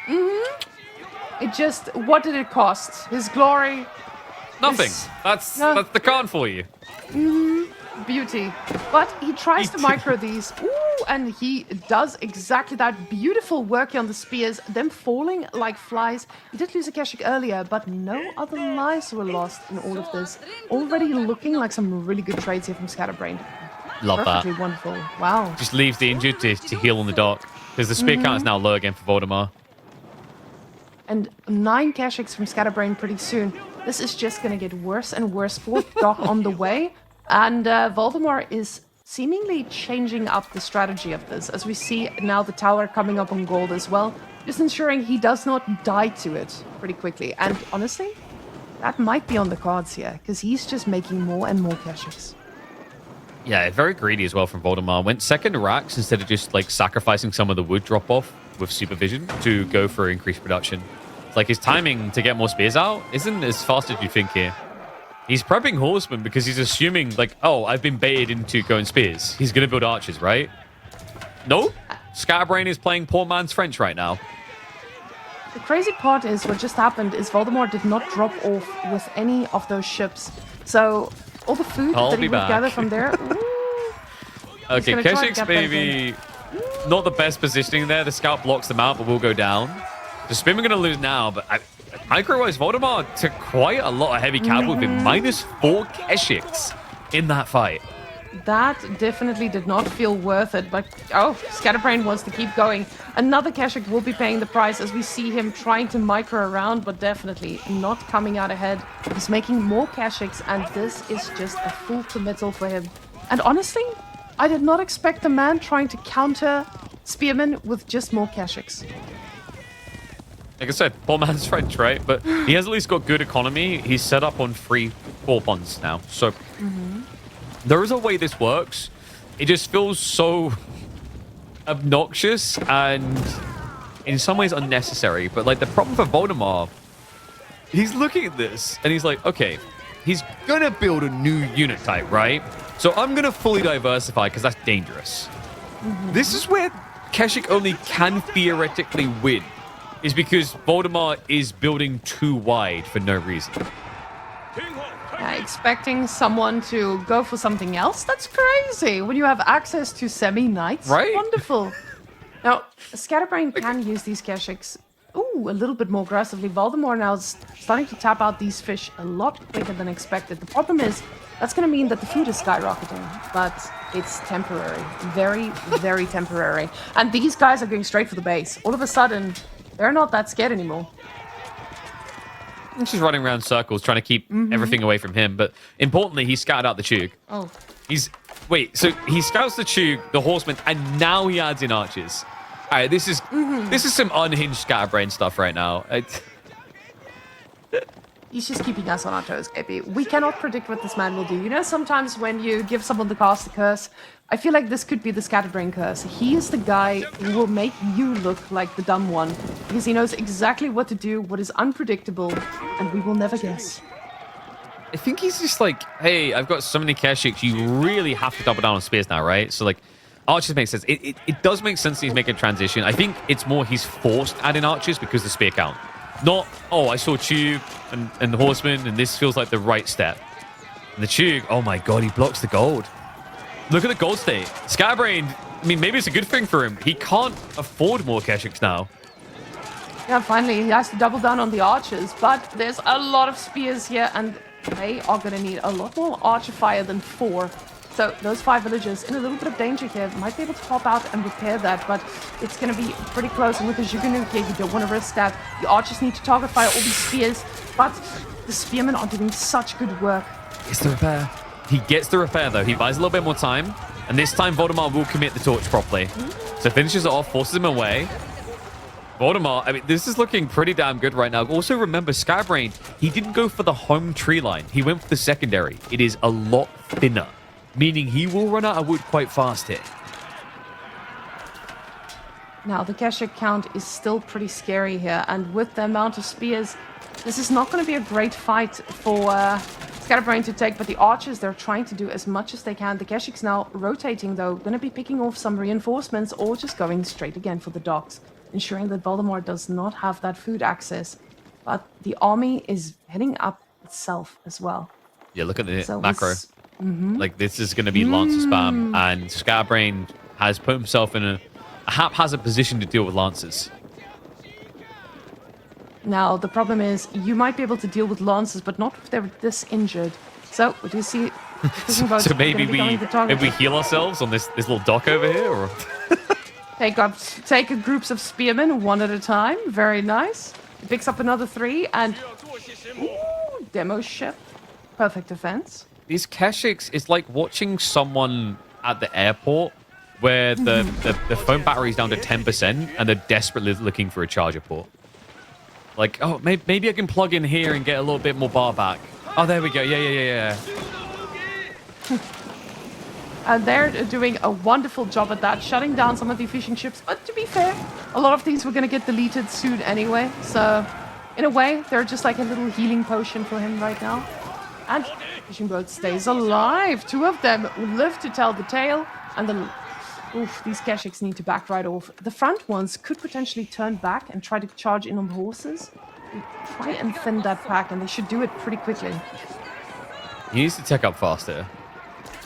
It just, what did it cost? His glory? Nothing. That's the Khan for you. Beauty. But he tries to micro these. Ooh, and he does exactly that. Beautiful work here on the spears. Them falling like flies. He did lose a Keshik earlier, but no other lives were lost in all of this. Already looking like some really good trades here from Scatterbrained. Love Perfectly that. wonderful. Wow. Just leaves the injured to heal on the dock. Because the spear count is now low again for Valdemar. And 9 Keshiks from Scatterbrained pretty soon. This is just going to get worse and worse. 4th dock on the way. And Valdemar is seemingly changing up the strategy of this, as we see now the tower coming up on gold as well, just ensuring he does not die to it pretty quickly. And honestly, that might be on the cards here, because he's just making more and more Keshiks. Yeah, very greedy as well from Valdemar. Went second to racks instead of just like sacrificing some of the wood drop-off with supervision to go for increased production. It's like his timing to get more spears out isn't as fast as you think here. He's prepping horsemen because he's assuming, like, oh, I've been baited into going spears. He's going to build archers, right? Nope. Scatterbrained is playing poor man's French right now. The crazy part is what just happened is Valdemar did not drop off with any of those ships. So all the food that he would gather from there... Okay, Keshiks maybe not the best positioning there. The scout blocks them out, but will go down. The Spearmen going to lose now, but... Micro-wise, Valdemar took quite a lot of heavy cavalry with -4 Keshiks in that fight. That definitely did not feel worth it, but oh, Scatterbrained wants to keep going. Another Keshik will be paying the price as we see him trying to micro around, but definitely not coming out ahead. He's making more Keshiks, and this is just a full committal for him. And honestly, I did not expect the man trying to counter Spearmen with just more Keshiks. Like I said, poor man's French, right? But he has at least got good economy. He's set up on 3 4-pons now. So there is a way this works. It just feels so obnoxious and in some ways unnecessary. But like the problem for Valdemar, he's looking at this and he's like, okay, he's going to build a new unit type, right? So I'm going to fully diversify because that's dangerous. This is where Keshik only can theoretically win. Is because Valdemar is building too wide for no reason. Expecting someone to go for something else? That's crazy. When you have access to semi-knights. Right? Wonderful. Now, Scatterbrained can use these Keshiks, a little bit more aggressively. Valdemar now is starting to tap out these fish a lot quicker than expected. The problem is, that's going to mean that the food is skyrocketing, but it's temporary. Very, very temporary. And these guys are going straight for the base. All of a sudden, they're not that scared anymore. He's just running around circles trying to keep everything away from him. But importantly, he scouted out the Chug. Oh. So he scouts the Chug, the horseman, and now he adds in archers. All right, this is some unhinged Scatterbrained stuff right now. He's just keeping us on our toes, KP. We cannot predict what this man will do. You know, sometimes when you give someone the cast a curse, I feel like this could be the Scatterbrained curse. He is the guy who will make you look like the dumb one, because he knows exactly what to do, what is unpredictable, and we will never guess. I think he's just like, hey, I've got so many Keshiks, you really have to double down on spears now, right? So, like, archers make sense. It does make sense that he's making a transition. I think it's more he's forced to add in archers because the spear count. Not, oh, I saw Chug and the horseman, and this feels like the right step. And the Chug, oh my god, he blocks the gold. Look at the gold state. Scatterbrained, I mean, maybe it's a good thing for him. He can't afford more Keshiks now. Yeah, finally, he has to double down on the archers, but there's a lot of spears here, and they are going to need a lot more archer fire than 4. So those 5 villagers in a little bit of danger here might be able to pop out and repair that, but it's going to be pretty close. And with the Jugunu here, you don't want to risk that. The archers need to target fire all these spears, but the spearmen are doing such good work. Gets the repair. He gets the repair, though. He buys a little bit more time, and this time Valdemar will commit the torch properly. So finishes it off, forces him away. Valdemar, I mean, this is looking pretty damn good right now. Also, remember, Scatterbrained, he didn't go for the home tree line. He went for the secondary. It is a lot thinner, meaning he will run out of wood quite fast here. Now, the Keshik count is still pretty scary here, and with the amount of spears, this is not going to be a great fight for Scatterbrained to take, but the archers, they're trying to do as much as they can. The Keshik's now rotating, though, going to be picking off some reinforcements or just going straight again for the docks, ensuring that Valdemar does not have that food access. But the army is heading up itself as well. Yeah, look at the macro. Like, this is going to be Lancer spam, and Scatterbrained has put himself in a haphazard position to deal with Lancers. Now, the problem is, you might be able to deal with Lancers, but not if they're this injured. So, what do you see? So maybe we heal ourselves on this little dock over here, or take groups of spearmen one at a time. Very nice. He picks up another 3 and demo ship. Perfect defense. These Keshiks is like watching someone at the airport where the phone battery is down to 10% and they're desperately looking for a charger port. Like, oh, maybe I can plug in here and get a little bit more bar back. Oh, there we go. Yeah. And they're doing a wonderful job at that, shutting down some of the fishing ships. But to be fair, a lot of these were going to get deleted soon anyway. So, in a way, they're just like a little healing potion for him right now. And fishing boat stays alive. 2 of them live to tell the tale. And then, these Keshiks need to back right off. The front ones could potentially turn back and try to charge in on the horses. Try and thin that pack, and they should do it pretty quickly. He needs to tech up faster.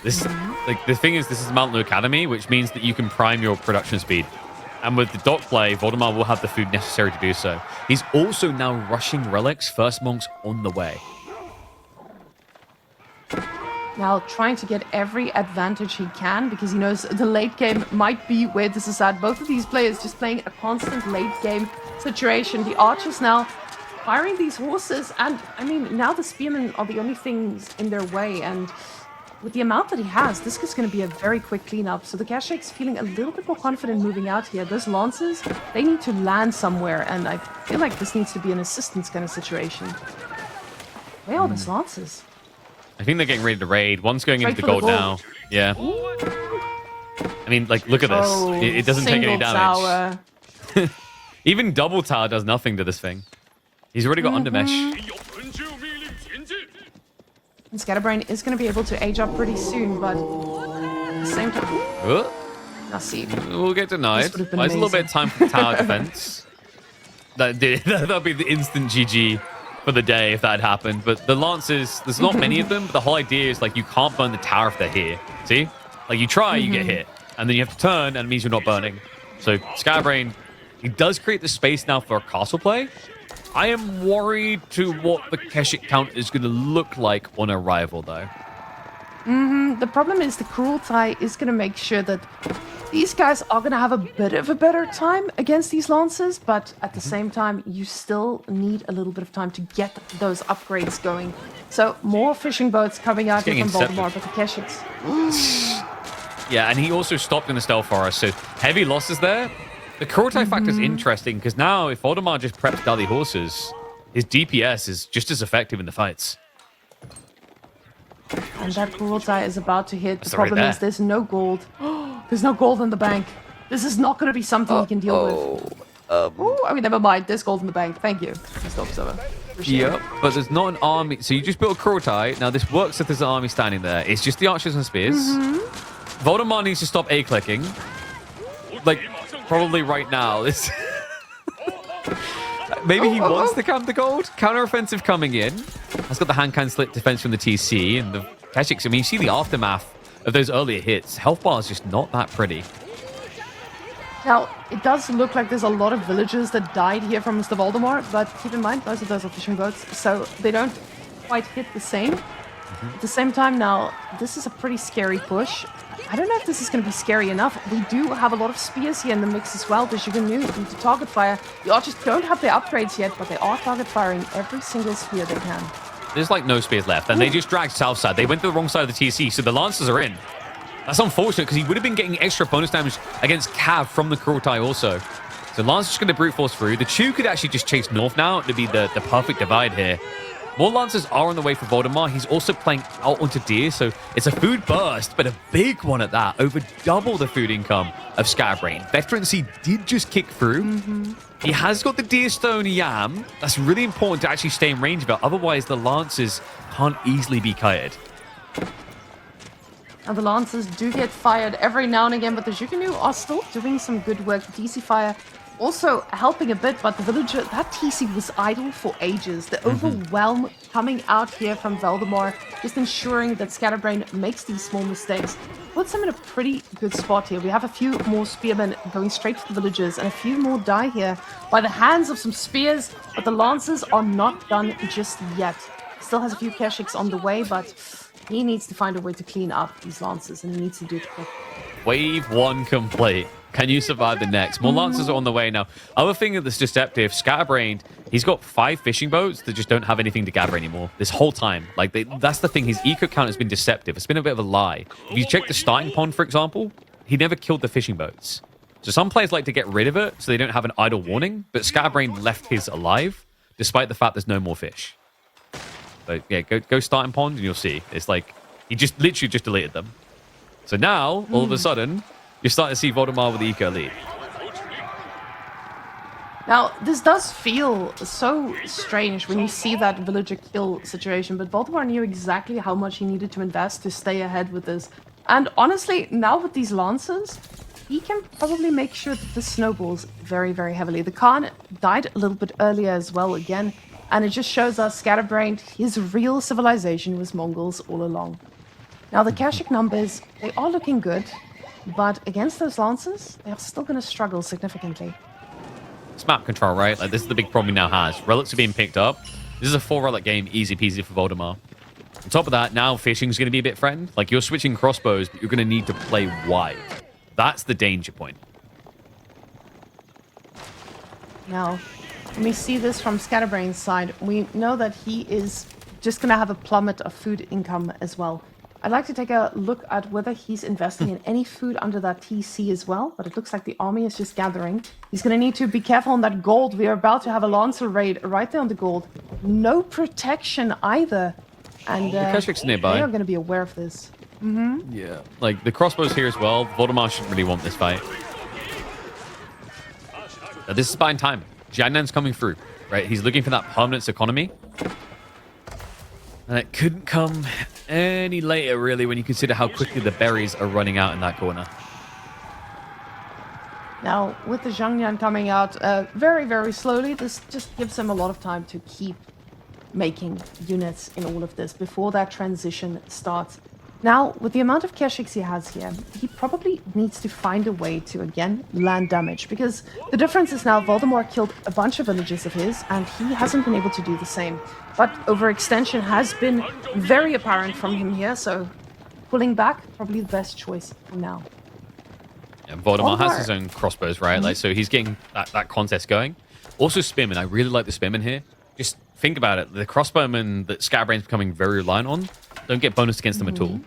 This like the thing is, this is Mountain Academy, which means that you can prime your production speed. And with the dock play, Valdemar will have the food necessary to do so. He's also now rushing relics, first monks on the way. Now trying to get every advantage he can, because he knows the late game might be where this is at. Both of these players just playing a constant late game situation. The archers now firing these horses, and I mean, now the spearmen are the only things in their way, and with the amount that he has, this is going to be a very quick cleanup. So the Keshik's feeling a little bit more confident moving out here. Those lances, they need to land somewhere, and I feel like this needs to be an assistance kind of situation. Where are those lances? I think they're getting ready to raid. One's going into the gold now. Yeah. I mean, like, look at this. It doesn't take any damage. Even double tower does nothing to this thing. He's already got undermesh. And Scatterbrained is going to be able to age up pretty soon, but at the same time... Now see. We'll get denied. There's a little bit of time for the tower defense. That'll be the instant GG for the day if that had happened. But the Lancers, there's not many of them, but the whole idea is like you can't burn the tower if they're here. See? Like you try, you get hit. And then you have to turn, and it means you're not burning. So Scatterbrained, he does create the space now for a castle play. I am worried to what the Keshik count is going to look like on arrival, though. The problem is the Cruelty is going to make sure that these guys are going to have a bit of a better time against these Lancers, but at the same time, you still need a little bit of time to get those upgrades going. So more fishing boats coming out here from Valdemar, but the Keshiks. Yeah, and he also stopped in the Stealth Forest, so heavy losses there. The Cruelty factor is interesting, because now if Valdemar just preps Dali horses, his DPS is just as effective in the fights. And that Cruelty is about to hit. The That's right problem is there's no gold. There's no gold in the bank. This is not going to be something you can deal with. Ooh, I mean, never mind. There's gold in the bank. Thank you, Mr. Observer. Yep, but there's not an army. So you just built a Cruelty. Now this works if there's an army standing there. It's just the archers and spears. Valdemar needs to stop A-clicking. Like, probably right now. This maybe he wants to camp the gold. Counteroffensive coming in. Has got the hand can slit defense from the TC and the Keshiks. I mean, you see the aftermath of those earlier hits. Health bar is just not that pretty. Now, it does look like there's a lot of villagers that died here from Mr. Valdemar, but keep in mind, most of those are fishing boats, so they don't quite hit the same. At the same time now, this is a pretty scary push. I don't know if this is going to be scary enough. We do have a lot of spears here in the mix as well. The Jugunu need to target fire. The archers don't have their upgrades yet, but they are target firing every single spear they can. There's like no spears left, and they just dragged south side. They went to the wrong side of the TC, so the Lancers are in. That's unfortunate, because he would have been getting extra bonus damage against Cav from the Cruelty also. So Lancers just going to brute force through. The Chew could actually just chase north now to be the perfect divide here. More Lancers are on the way for Valdemar. He's also playing out onto deer, so it's a food burst, but a big one at that. Over double the food income of Scatterbrained. Veterancy did just kick through. He has got the deer stone yam. That's really important to actually stay in range of it. Otherwise, the Lancers can't easily be kited. And the Lancers do get fired every now and again, but the Jugunu are still doing some good work. The DC fire also helping a bit, but the villager, that TC was idle for ages. The overwhelm coming out here from Valdemar, just ensuring that Scatterbrained makes these small mistakes, puts him in a pretty good spot here. We have a few more spearmen going straight to the villagers, and a few more die here by the hands of some spears, but the Lancers are not done just yet. Still has a few Keshiks on the way, but he needs to find a way to clean up these Lancers, and he needs to do it quick. Wave 1 complete. Can you survive the next? More Lancers are on the way now. Other thing that's deceptive, Scatterbrained, he's got 5 fishing boats that just don't have anything to gather anymore this whole time. Like, that's the thing. His eco count has been deceptive. It's been a bit of a lie. If you check the starting pond, for example, he never killed the fishing boats. So some players like to get rid of it so they don't have an idle warning, but Scatterbrained left his alive, despite the fact there's no more fish. So, yeah, go starting pond and you'll see. It's like, he just literally just deleted them. So now, all of a sudden, you're starting to see Valdemar with the eco lead. Now, this does feel so strange when you see that villager kill situation, but Valdemar knew exactly how much he needed to invest to stay ahead with this. And honestly, now with these Lancers, he can probably make sure that this snowballs very, very heavily. The Khan died a little bit earlier as well again, and it just shows us Scatterbrained, his real civilization was Mongols all along. Now, the Keshik numbers, they are looking good, but against those Lancers, they are still going to struggle significantly. It's map control, right? Like, this is the big problem he now has. Relics are being picked up. This is a 4-relic game, easy peasy for Valdemar. On top of that, now fishing's going to be a bit threatened. Like, you're switching crossbows, but you're going to need to play wide. That's the danger point. Now, when we see this from Scatterbrain's side, we know that he is just going to have a plummet of food income as well. I'd like to take a look at whether he's investing in any food under that TC as well, but it looks like the army is just gathering. He's going to need to be careful on that gold. We are about to have a Lancer raid right there on the gold. No protection either. And the Keshik's nearby. They are going to be aware of this. Yeah. Like, the crossbows here as well. Valdemar shouldn't really want this fight. Now, this is buying time. Jiannan's coming through, right? He's looking for that permanence economy. And it couldn't come any later, really, when you consider how quickly the berries are running out in that corner. Now, with the Zhangyan coming out very, very slowly, this just gives him a lot of time to keep making units in all of this before that transition starts. Now, with the amount of Keshiks he has here, he probably needs to find a way to, again, land damage. Because the difference is now Valdemar killed a bunch of villages of his, and he hasn't been able to do the same. But overextension has been very apparent from him here, so pulling back, probably the best choice for now. Yeah, Valdemar has his own crossbows, right? Like, so he's getting that contest going. Also, Spearmen. I really like the Spearmen here. Just think about it. The crossbowmen that Scatterbrained's becoming very reliant on don't get bonus against them at all.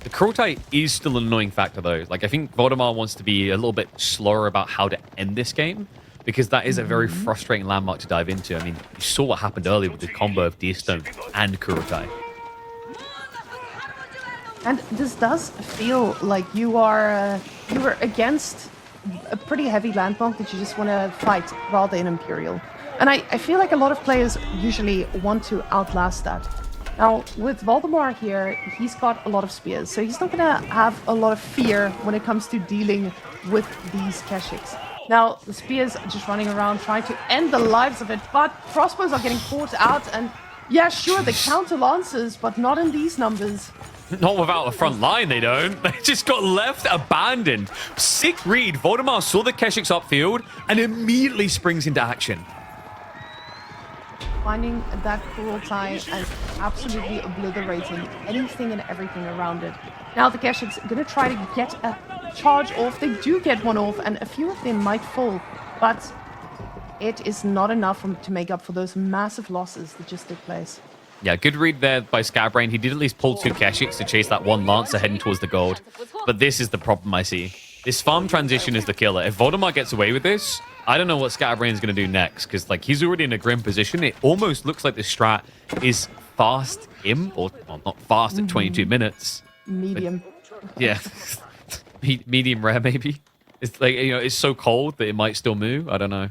The Cruelty is still an annoying factor, though. Like, I think Valdemar wants to be a little bit slower about how to end this game, because that is a very frustrating landmark to dive into. I mean, you saw what happened earlier with the combo of Deerstone and Cruelty. And this does feel like you were against a pretty heavy landmark that you just want to fight rather than Imperial. And I feel like a lot of players usually want to outlast that. Now, with Valdemar here, he's got a lot of spears, so he's not going to have a lot of fear when it comes to dealing with these Keshiks. Now, the spears are just running around trying to end the lives of it, but crossbows are getting caught out, and yeah, sure, they counter lances, but not in these numbers. Not without the front line, they don't. They just got left abandoned. Sick read. Valdemar saw the Keshiks upfield and immediately springs into action. Finding that Cruelty and absolutely obliterating anything and everything around it. Now the Keshiks are going to try to get a charge off. They do get one off, and a few of them might fall, but it is not enough to make up for those massive losses that just took place. Yeah, good read there by Scatterbrained. He did at least pull 2 Keshiks to chase that one Lancer heading towards the gold. But this is the problem I see. This farm transition is the killer. If Valdemar gets away with this, I don't know what Scatterbrained's going to do next, because like he's already in a grim position. It almost looks like the strat is fast him, or well, not fast at 22 minutes. Medium. But, yeah. Medium rare, maybe. It's like, you know, it's so cold that it might still move. I don't know.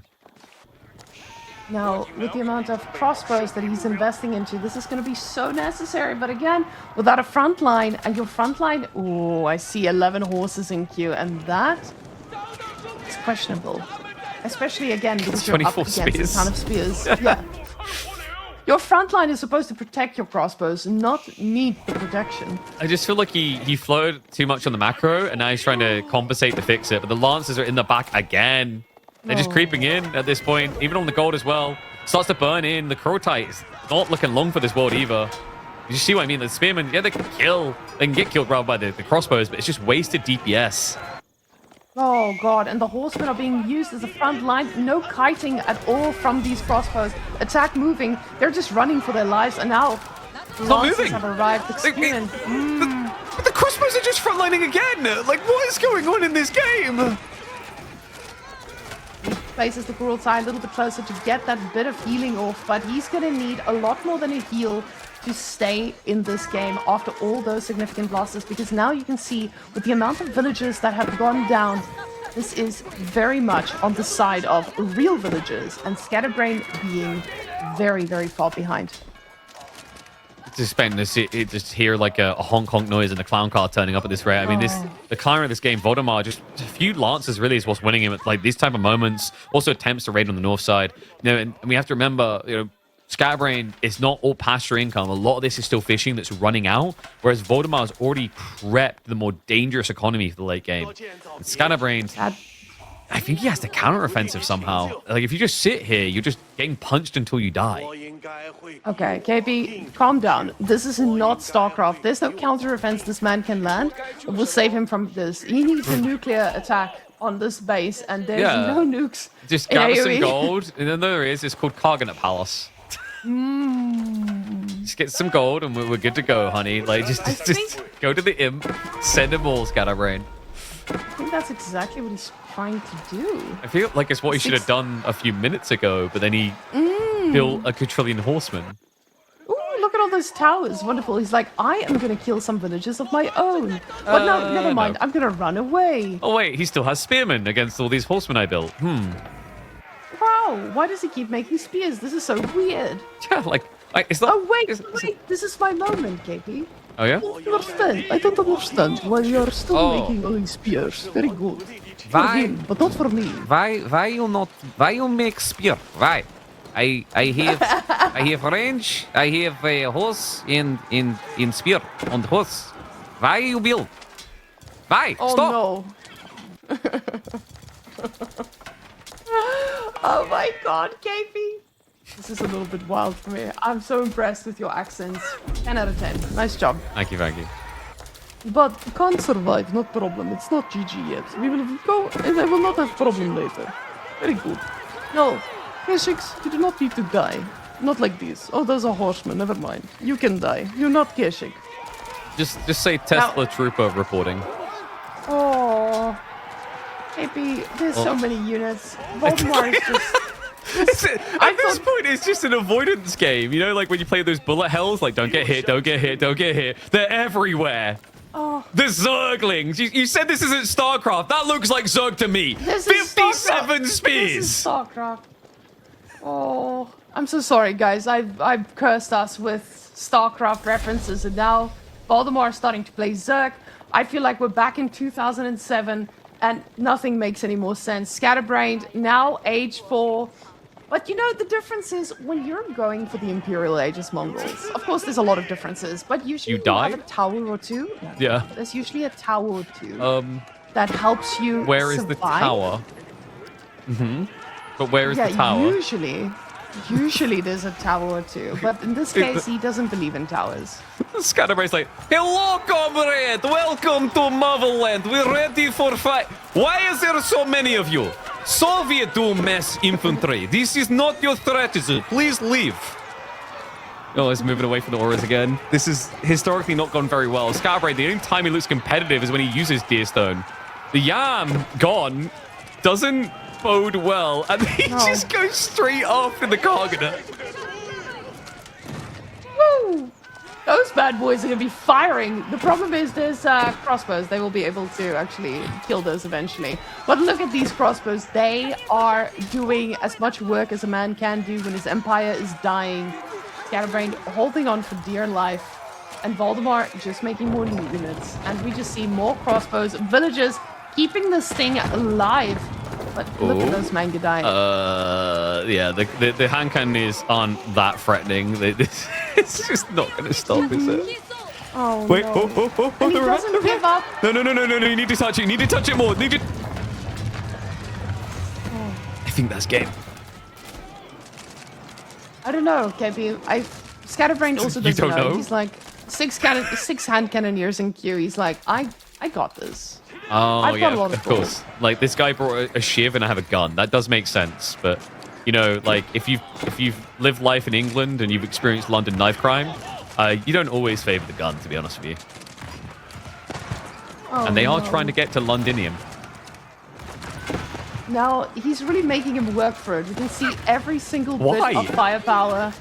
Now, with the amount of crossbows that he's investing into, this is going to be so necessary. But again, without a front line, and your front line... Oh, I see 11 horses in queue, and that is questionable. Especially, again, because you're up against a ton of spears. Yeah. Your front line is supposed to protect your crossbows, not need the protection. I just feel like he flowed too much on the macro, and now he's trying to compensate to fix it. But the Lancers are in the back again. They're just creeping in at this point, even on the gold as well. Starts to burn in. The Cruelty is not looking long for this world either. You see what I mean? The Spearmen, yeah, they can kill. They can get killed rather by the crossbows, but it's just wasted DPS. Oh god, and the horsemen are being used as a front line. No kiting at all from these crossbows. Attack moving. They're just running for their lives, and now Lancers have arrived. The Spearmen. The crossbows are just frontlining again. Like, what is going on in this game? Places the Cruelty a little bit closer to get that bit of healing off, but he's going to need a lot more than a heal to stay in this game after all those significant losses, because now you can see with the amount of villagers that have gone down, this is very much on the side of real villagers, and Scatterbrained being very, very far behind. Just expecting to see it, just hear like a honk honk noise and a clown car turning up at this rate. I mean, the climber of this game, Valdemar, just a few Lancers really is what's winning him at like these type of moments. Also attempts to raid on the north side. You know, and we have to remember, you know, Scatterbrained is not all pasture income. A lot of this is still fishing that's running out, whereas Valdemar's already prepped the more dangerous economy for the late game. And Scatterbrained, I think he has the counter-offensive somehow. Like, if you just sit here, you're just getting punched until you die. Okay, KP, calm down. This is not StarCraft. There's no counter-offense this man can land. It will save him from this. He needs a nuclear attack on this base, and there's no nukes. Just gather some gold, and then there is. It's called Karganet Palace. Just get some gold, and we're good to go, honey. Like, just go to the imp, send him all, Scatterbrained. I think that's exactly what he's trying to do. I feel like it's what he should have done a few minutes ago, but then he built a quadrillion horsemen. Ooh, look at all those towers. Wonderful. He's like, I am going to kill some villagers of my own. But no, never mind. I'm going to run away. Oh, wait. He still has spearmen against all these horsemen I built. Wow. Why does he keep making spears? This is so weird. Yeah, like it's not... Oh, wait. This is my moment, KP. Oh, yeah? I don't understand. I don't understand why you're still making all these spears. Very good. Why? For him, but not for me. Why you make spear? Why? I have range. I have a horse in spear on the horse. Why you build? Why? Oh Stop. no. Oh my god, KP. This is a little bit wild for me. I'm so impressed with your accents. 10 out of 10. Nice job. Thank you, thank you. But can't survive, not problem. It's not GG yet. We will go and I will not have problem later. Very good. No, Keshix, you do not need to die. Not like this. Oh, there's a horseman. Never mind. You can die. You're not Keshik. Just say Tesla Trooper reporting. Oh, KP, there's so many units. Valdemar is just... At this point, it's just an avoidance game. You know, like when you play those bullet hells, like don't get hit, don't get hit, don't get hit. They're everywhere. Oh. The Zerglings. You said this isn't StarCraft. That looks like Zerg to me. 57 spears. This is StarCraft. Oh, I'm so sorry, guys. I've cursed us with StarCraft references, and now Valdemar's starting to play Zerg. I feel like we're back in 2007, and nothing makes any more sense. Scatterbrained, now age 4. But you know, the difference is when you're going for the Imperial Aegis Mongols, of course there's a lot of differences, but usually You die? have a tower or two. No, Yeah. there's usually a tower or two that helps you Where is survive. the tower? But where is the tower? Usually there's a tower or two, but in this case he doesn't believe in towers. Scatterbrain's like, hello, comrade. Welcome to Motherland. We're ready for fight. Why is there so many of you? Soviet do mass infantry. This is not your strategy. Please leave. Oh, he's moving away from the auras again. This is historically not gone very well. Scatterbrain, the only time he looks competitive is when he uses Deerstone. The Yam gone doesn't bode well, and he just goes straight after the Kargana. Woo! Those bad boys are going to be firing. The problem is there's crossbows. They will be able to actually kill those eventually. But look at these crossbows. They are doing as much work as a man can do when his empire is dying. Scatterbrained holding on for dear life. And Valdemar just making more new units. And we just see more crossbows. Villagers keeping this thing alive. But look at those Mangadai. Yeah, the hand cannons aren't that threatening. It's just not going to stop, is it? Oh, Wait, no. oh, And he they're right, doesn't they're give right. up. No, you need to touch it. You need to touch it more. I think that's game. I don't know, KP. Scatterbrained also You doesn't don't know? He's like, six hand cannoneers in queue. He's like, I got this. Oh, I've got yeah, a lot of of course. Like, this guy brought a shiv and I have a gun. That does make sense. But, you know, like, if you've lived life in England and you've experienced London knife crime, you don't always favor the gun, to be honest with you. Oh, And they are no. trying to get to Londinium. Now, he's really making him work for it. You can see every single Why? bit of firepower.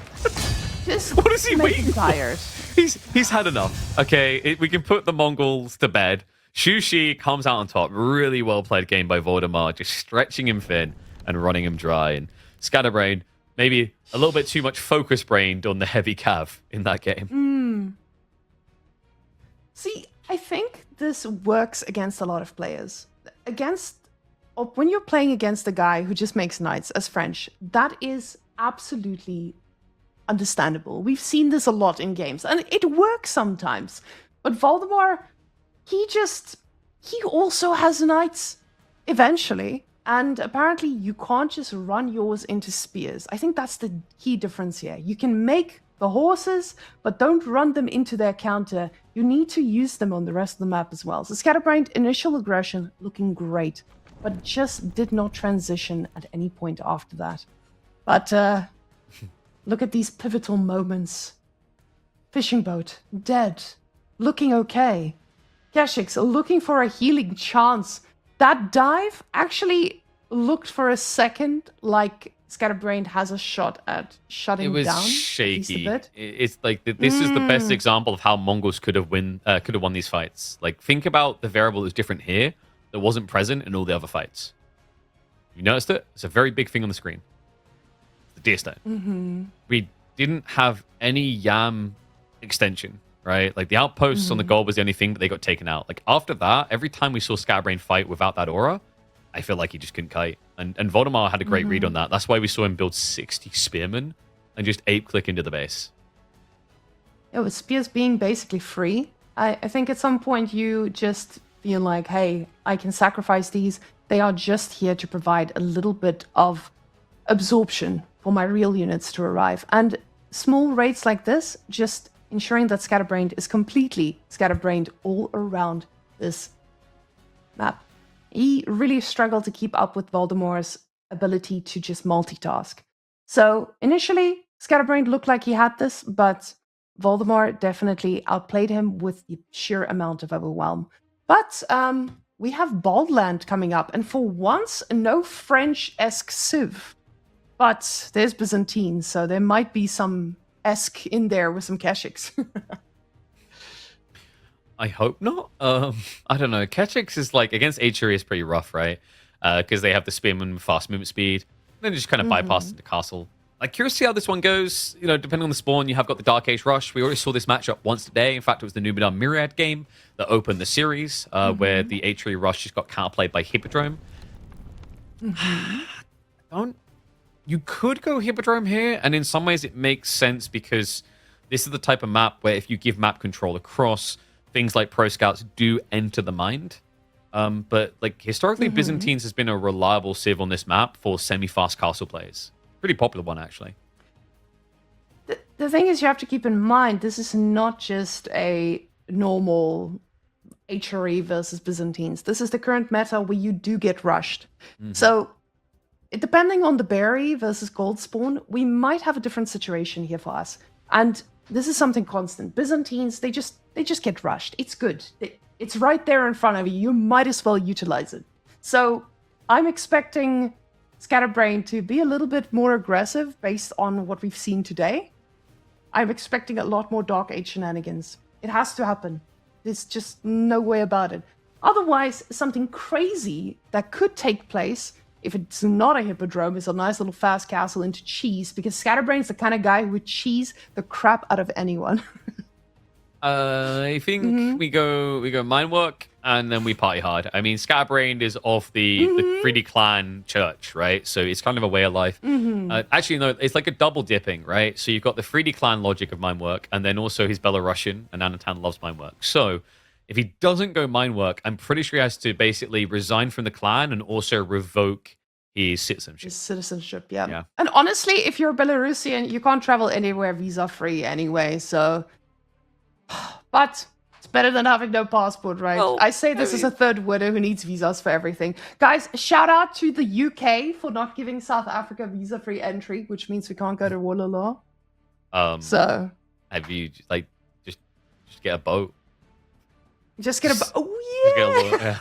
Just What is he make waiting him for? tired. He's had enough. Okay, we can put the Mongols to bed. Shushi comes out on top. Really well played game by Valdemar, just stretching him thin and running him dry. And Scatterbrained, maybe a little bit too much focus-brained on the heavy cav in that game. See, I think this works against a lot of players. When you're playing against a guy who just makes knights as French, that is absolutely understandable. We've seen this a lot in games, and it works sometimes. But Valdemar, he also has knights eventually. And apparently you can't just run yours into spears. I think that's the key difference here. You can make the horses, but don't run them into their counter. You need to use them on the rest of the map as well. So Scatterbrained, initial aggression, looking great, but just did not transition at any point after that. But look at these pivotal moments. Fishing boat, dead, looking okay. Keshix looking for a healing chance. That dive actually looked for a second like Scatterbrained has a shot at shutting It was down. shaky. A bit. It's like this is the best example of how Mongols could have won these fights. Like, think about the variable that's different here that wasn't present in all the other fights. You noticed it? It's a very big thing on the screen. The deer stone. We didn't have any Yam extension, right? Like, the outposts on the gold was the only thing, but they got taken out. Like, after that, every time we saw Scatterbrain fight without that aura, I feel like he just couldn't kite. And Valdemar had a great read on that. That's why we saw him build 60 spearmen and just ape-click into the base. Yeah, with spears being basically free, I think at some point you just feel like, hey, I can sacrifice these. They are just here to provide a little bit of absorption for my real units to arrive. And small raids like this, just ensuring that Scatterbrained is completely scatterbrained all around this map. He really struggled to keep up with Valdemar's ability to just multitask. So initially, Scatterbrained looked like he had this, but Valdemar definitely outplayed him with the sheer amount of overwhelm. But we have Baldland coming up, and for once, no French-esque civ. But there's Byzantine, so there might be some esque in there with some Keshiks. I hope not. I don't know. Keshiks is like, against Atri is pretty rough, right? Because they have the spearmen with fast movement speed. And then just kind of bypass the castle. I'm curious to see how this one goes. You know, depending on the spawn, you have got the Dark Age Rush. We already saw this matchup once today. In fact, it was the Numenor Myriad game that opened the series, where the Atri Rush just got counterplayed by Hippodrome. You could go Hippodrome here, and in some ways it makes sense because this is the type of map where if you give map control across, things like Pro Scouts do enter the mind. But like historically, Byzantines has been a reliable civ on this map for semi-fast castle plays. Pretty popular one, actually. The thing is, you have to keep in mind, this is not just a normal HRE versus Byzantines. This is the current meta where you do get rushed. So, depending on the berry versus gold spawn, we might have a different situation here for us. And this is something constant. Byzantines, they just get rushed. It's good. It's right there in front of you. You might as well utilize it. So, I'm expecting Scatterbrained to be a little bit more aggressive based on what we've seen today. I'm expecting a lot more Dark Age shenanigans. It has to happen. There's just no way about it. Otherwise, something crazy that could take place, if it's not a Hippodrome, is a nice little fast castle into cheese, because Scatterbrain's the kind of guy who would cheese the crap out of anyone. I think we go Minework and then we party hard. I mean, Scatterbrained is of the 3D clan church, right? So it's kind of a way of life. Actually, no, it's like a double dipping, right? So you've got the 3D clan logic of Minework, and then also he's Belarusian, and Anatan loves Minework. So if he doesn't go Minework, I'm pretty sure he has to basically resign from the clan and also revoke his citizenship. His citizenship, yeah. And honestly, if you're Belarusian, you can't travel anywhere visa-free anyway, so... But it's better than having no passport, right? Well, I say this as a third widow who needs visas for everything. Guys, shout out to the UK for not giving South Africa visa-free entry, which means we can't go to Wololo. So... Have you, like, just get a boat? Just get a boat. Oh, yeah!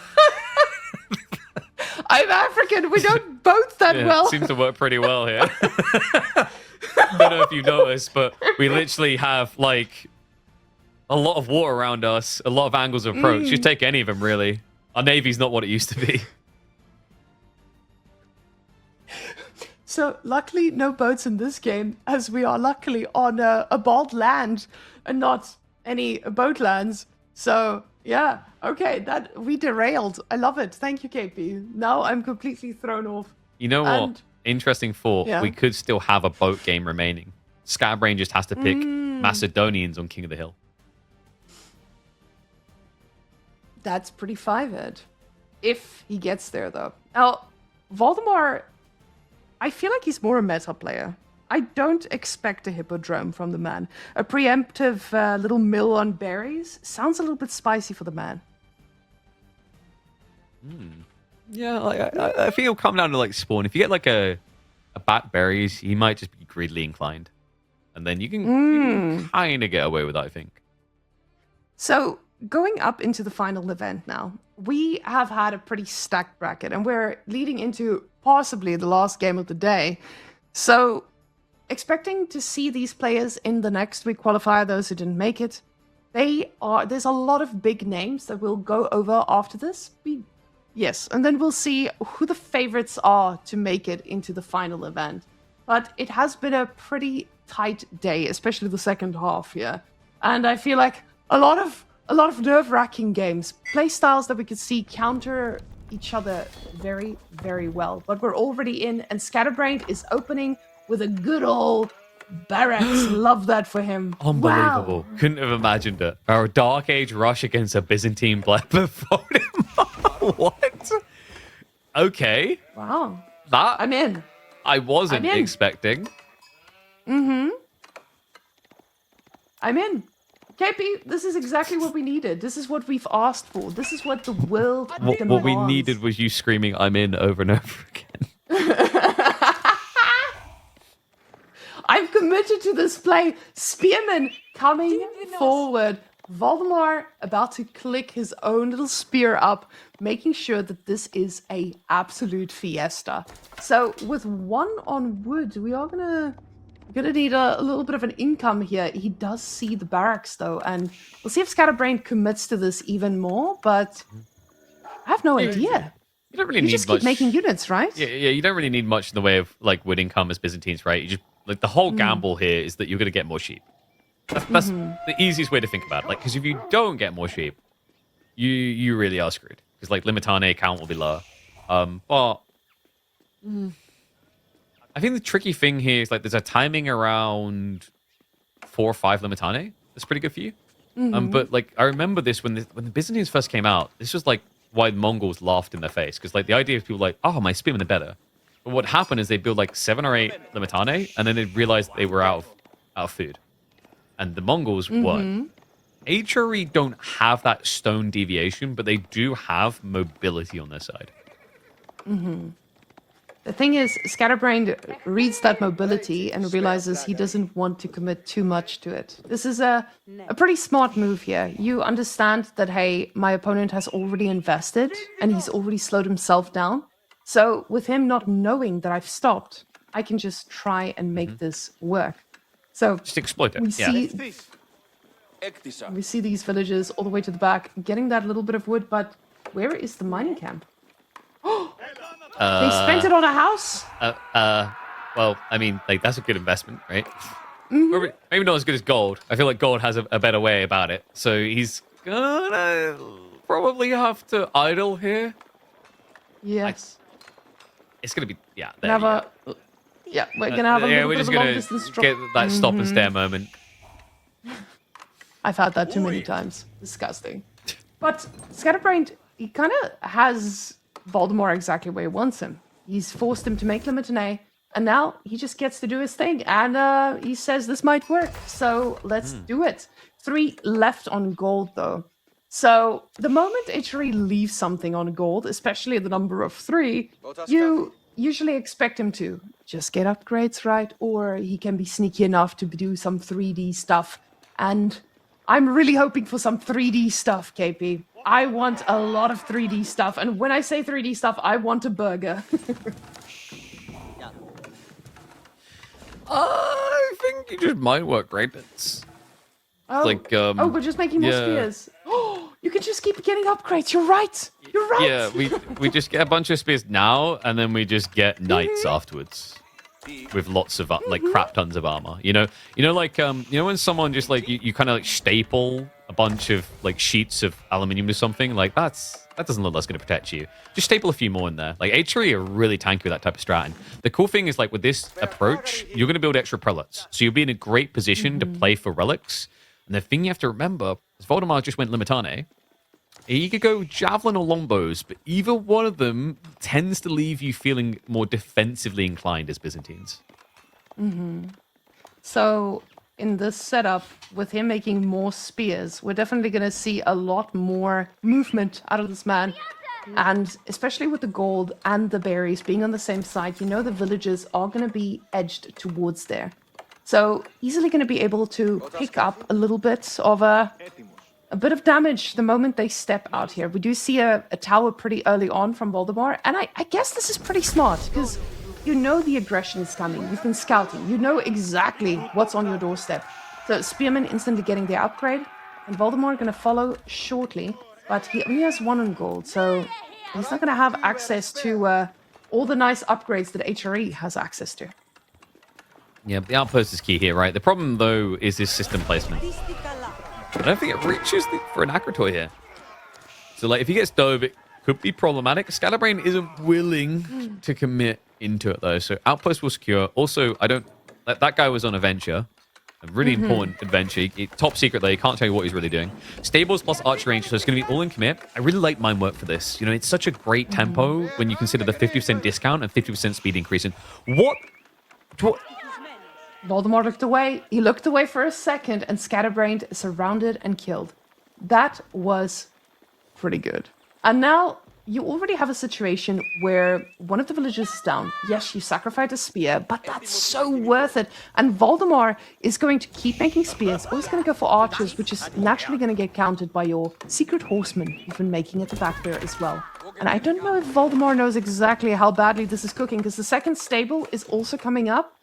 I'm African. We don't boat that well. Seems to work pretty well here. I don't know if you noticed, but we literally have, like... a lot of water around us, a lot of angles of approach. Just take any of them, really. Our navy's not what it used to be. So, luckily, no boats in this game, as we are luckily on a bald land and not any boat lands. So, yeah, okay, that we derailed. I love it. Thank you, KP. Now I'm completely thrown off. You know what? Interesting thought. Yeah. We could still have a boat game remaining. Scatterbrained just has to pick Macedonians on King of the Hill. That's pretty 5-ed. If he gets there, though. Now, Valdemar, I feel like he's more a meta player. I don't expect a Hippodrome from the man. A preemptive little mill on berries sounds a little bit spicy for the man. Yeah, I think it'll come down to like spawn. If you get like a bat berries, he might just be greedily inclined. And then you can kind of get away with that, I think. So... going up into the final event now, we have had a pretty stacked bracket, and we're leading into possibly the last game of the day. So, expecting to see these players in the next week qualifier, those who didn't make it, there's a lot of big names that we'll go over after this. Yes, and then we'll see who the favorites are to make it into the final event. But it has been a pretty tight day, especially the second half here. And I feel like a lot of nerve-wracking games, playstyles that we could see counter each other very, very well. But we're already in, and Scatterbrained is opening with a good old barracks. Love that for him. Unbelievable. Wow. Couldn't have imagined it. Our Dark Age rush against a Byzantine Blepper Valdemar. What? Okay. Wow. That I'm in. I wasn't I'm in. expecting. I'm in. KP, this is exactly what we needed. This is what we've asked for. This is what the world demands. What we needed was you screaming, I'm in, over and over again. I'm committed to this play. Spearman coming forward. Valdemar about to click his own little spear up, making sure that this is a absolute fiesta. So with 1 on wood, we are gonna need a little bit of an income here. He does see the barracks though, and we'll see if Scatterbrained commits to this even more, but I have no idea. You don't really You need just much. keep making units, right? Yeah, you don't really need much in the way of like wood income as Byzantines, right? You just like the whole gamble here is that you're going to get more sheep. That's the easiest way to think about it. Like, because if you don't get more sheep, you really are screwed. Because like Limitane count will be lower. But I think the tricky thing here is like there's a timing around 4 or 5 Limitane. That's pretty good for you. But like I remember this when the Byzantines first came out. This was like why the Mongols laughed in their face because like the idea of people like, oh, my spearmen are better. But what happened is they built like 7 or 8 Limitane, and then they realized they were out of food. And the Mongols won. HRE don't have that stone deviation, but they do have mobility on their side. The thing is, Scatterbrained reads that mobility and realizes he doesn't want to commit too much to it. This is a pretty smart move here. You understand that, hey, my opponent has already invested and he's already slowed himself down. So with him not knowing that I've stopped, I can just try and make this work. So Just exploit it. we see these villagers all the way to the back, getting that little bit of wood, but where is the mining camp? They spent it on a house? Well, I mean, like that's a good investment, right? Maybe not as good as gold. I feel like gold has a better way about it. So he's gonna probably have to idle here. Yes. It's gonna be there you go. We're gonna have a little we're bit just of a long gonna distance drop. get that stop and stare moment. I've had that too many times. Disgusting. But Scatterbrained, he kind of has Valdemar exactly where he wants him. He's forced him to make Limitane, and now he just gets to do his thing. And he says this might work, so let's do it. 3 left on gold, though. So the moment HRE leaves something on gold, especially the number of 3, you usually expect him to just get upgrades right, or he can be sneaky enough to do some 3D stuff. And I'm really hoping for some 3D stuff, KP. I want a lot of 3D stuff, and when I say 3D stuff, I want a burger. I think you just might work great. It's like we're just making more spears. Oh, you can just keep getting upgrades. You're right. You're right. Yeah, we just get a bunch of spears now, and then we just get knights afterwards with lots of like crap tons of armor. You know, like when someone just like you kind of like staple a bunch of like sheets of aluminium to something, like that doesn't look like that's going to protect you. Just staple a few more in there. Like HRE are really tanky with that type of strat. And the cool thing is like with this approach, you're going to build extra prelates, so you'll be in a great position to play for relics. And the thing you have to remember is Valdemar just went Limitane. He could go Javelin or Longbows, but either one of them tends to leave you feeling more defensively inclined as Byzantines. So in this setup, with him making more spears, we're definitely going to see a lot more movement out of this man. And especially with the gold and the berries being on the same side, you know the villages are going to be edged towards there. So easily going to be able to pick up a little bit of a bit of damage the moment they step out here. We do see a tower pretty early on from Valdemar, and I guess this is pretty smart, because you know the aggression is coming. You've been scouting. You know exactly what's on your doorstep. So Spearman instantly getting the upgrade, and Valdemar going to follow shortly, but he only has 1 on gold, so he's not going to have access to all the nice upgrades that HRE has access to. Yeah, the outpost is key here, right? The problem, though, is this system placement. I don't think it reaches for an Akratoy here. So, like, if he gets dove, Could be problematic. Scatterbrained isn't willing to commit into it, though. So outpost will secure. Also, I don't... That guy was on a venture. A really important adventure. Top secret, though. You can't tell you what he's really doing. Stables plus archer range, so it's going to be all in commit. I really like mine work for this. You know, it's such a great tempo when you consider the 50% discount and 50% speed increase. And what... Valdemar looked away. He looked away for a second, and Scatterbrained is surrounded and killed. That was pretty good. And now you already have a situation where one of the villagers is down. Yes, you sacrificed a spear, but that's so worth it. And Valdemar is going to keep making spears, or he's going to go for archers, which is naturally going to get countered by your secret horsemen you've been making at the back there as well. And I don't know if Valdemar knows exactly how badly this is cooking, because the second stable is also coming up.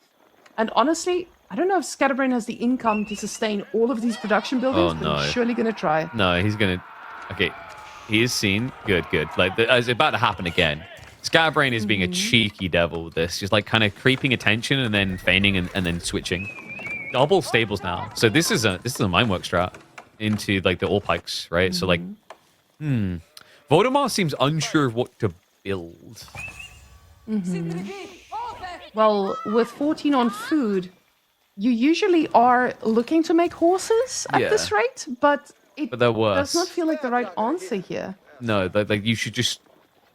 And honestly, I don't know if Scatterbrained has the income to sustain all of these production buildings, but he's surely going to try. No, he's going to... Okay. He is seen. Good. Like, it's about to happen again. Scatterbrained is being a cheeky devil with this. Just, like, kind of creeping attention and then feigning and then switching. Double stables now. So this is a minework strat into, like, the all pikes, right? So, like, Valdemar seems unsure of what to build. Well, with 14 on food, you usually are looking to make horses at this rate, but... It they're worse. does not feel like the right answer here. No, like you should just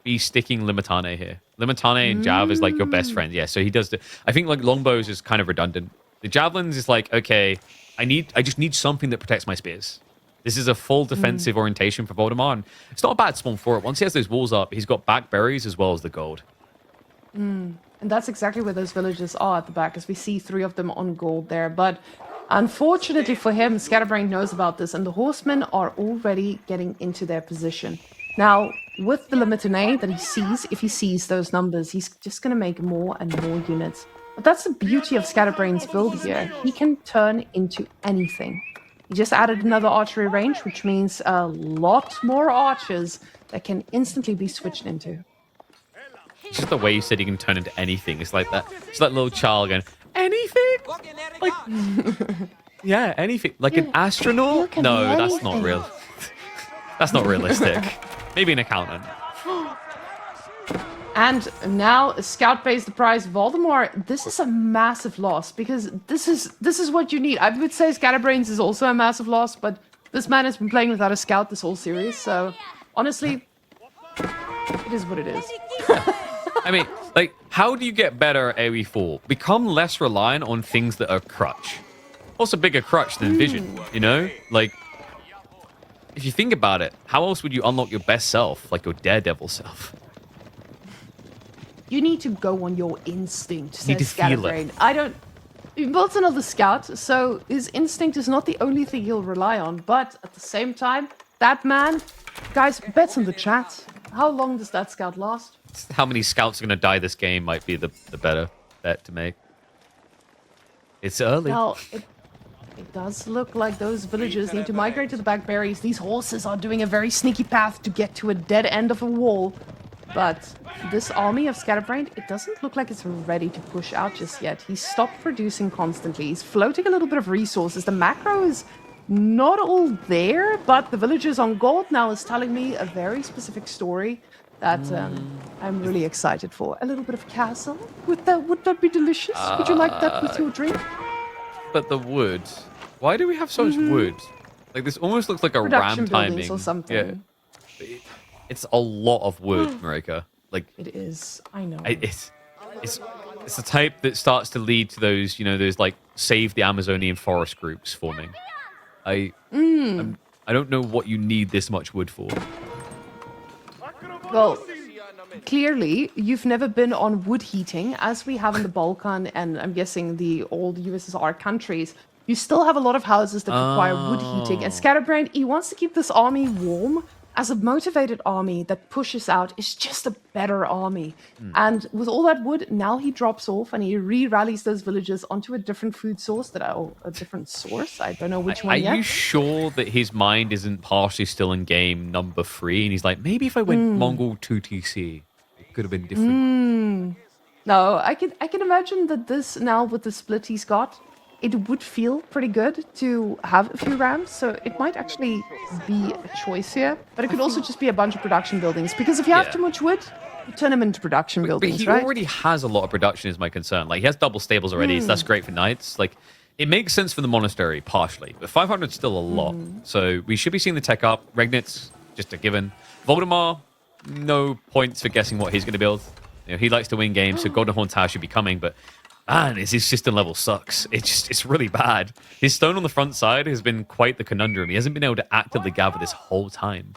be sticking Limitane here. Limitane and Jav is like your best friend. Yeah, so he does I think like longbows is kind of redundant. The javelins is like, okay, I just need something that protects my spears. This is a full defensive orientation for Valdemar, and it's not a bad spawn for it. Once he has those walls up, he's got back berries as well as the gold. And that's exactly where those villagers are at the back, as we see 3 of them on gold there. But unfortunately for him, Scatterbrained knows about this, and the horsemen are already getting into their position. Now, with the Limitane that he sees, if he sees those numbers, he's just going to make more and more units. But that's the beauty of Scatterbrained's build here. He can turn into anything. He just added another archery range, which means a lot more archers that can instantly be switched into. It's just the way you said he can turn into anything. It's like that. It's that little child going, anything? Like, yeah, anything. Like an astronaut? No, that's not real. That's not realistic. Maybe an accountant. And now a scout pays the price. Valdemar, this is a massive loss, because this is what you need. I would say Scatterbrained is also a massive loss, but this man has been playing without a scout this whole series, so honestly, it is what it is. I mean, like, how do you get better at AoE4? Become less reliant on things that are crutch. Also bigger crutch than vision, you know? Like, if you think about it, how else would you unlock your best self, like your daredevil self? You need to go on your instinct, says You need to feel Scatterbrained. it. He built another scout, so his instinct is not the only thing he'll rely on, but at the same time, that man... Guys, bets in the chat. How long does that scout last? How many scouts are going to die this game might be the better bet to make. It's early. Well, it does look like those villagers need to migrate to the back berries. These horses are doing a very sneaky path to get to a dead end of a wall. But this army of Scatterbrained, it doesn't look like it's ready to push out just yet. He's stopped producing constantly. He's floating a little bit of resources. The macro is not all there, but the villagers on gold now is telling me a very specific story that I'm really excited for. A little bit of castle. Would that be delicious? Would you like that with your drink? But the wood. Why do we have so much wood? Like, this almost looks like a Production ram buildings timing. or something. Yeah. It's a lot of wood, Marika. Like, It is. I know. it's the type that starts to lead to those, you know, those like save the Amazonian forest groups forming. I don't know what you need this much wood for. Well, clearly, you've never been on wood heating, as we have in the Balkan and I'm guessing the old USSR countries. You still have a lot of houses that require wood heating. And Scatterbrained, he wants to keep this army warm. As a motivated army that pushes out is just a better army. And with all that wood, now he drops off and he re-rallies those villagers onto a different food source a different source. I don't know which one yet. Are you sure that his mind isn't partially still in game number 3? And he's like, maybe if I went Mongol 2TC, it could have been different. No, I can imagine that this now with the split he's got, it would feel pretty good to have a few rams, so it might actually be a choice here. But it could also just be a bunch of production buildings, because if you have Yeah. too much wood, you turn them into production But buildings, he right? already has a lot of production is my concern. Like, he has double stables already, so that's great for knights. Like, it makes sense for the monastery, partially. But 500 is still a lot. So we should be seeing the tech up. Regnitz, just a given. Valdemar, no points for guessing what he's going to build. You know, he likes to win games, so Golden Horn Tower should be coming. But, man, his system level sucks. It's really bad. His stone on the front side has been quite the conundrum. He hasn't been able to actively gather this whole time.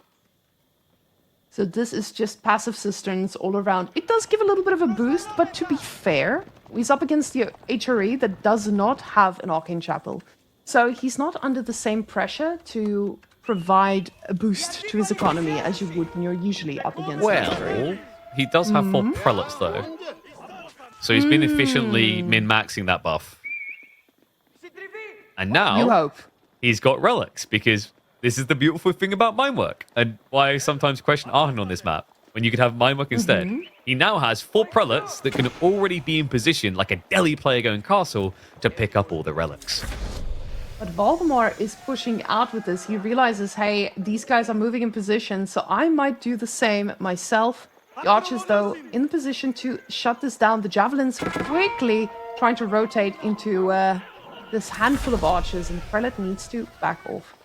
So this is just passive cisterns all around. It does give a little bit of a boost, but to be fair, he's up against the HRE that does not have an Arcane Chapel. So he's not under the same pressure to provide a boost to his economy as you would when you're usually up against the HRE. Well, he does have 4 prelates, though. So he's been efficiently min-maxing that buff. And now You hope. he's got relics, because this is the beautiful thing about Minework, and why I sometimes question Arhan on this map, when you could have Minework instead. He now has 4 prelates that can already be in position, like a Delhi player going castle, to pick up all the relics. But Valdemar is pushing out with this. He realizes, hey, these guys are moving in position, so I might do the same myself. The archers, though, in the position to shut this down. The javelins quickly trying to rotate into this handful of archers, and Prelate needs to back off.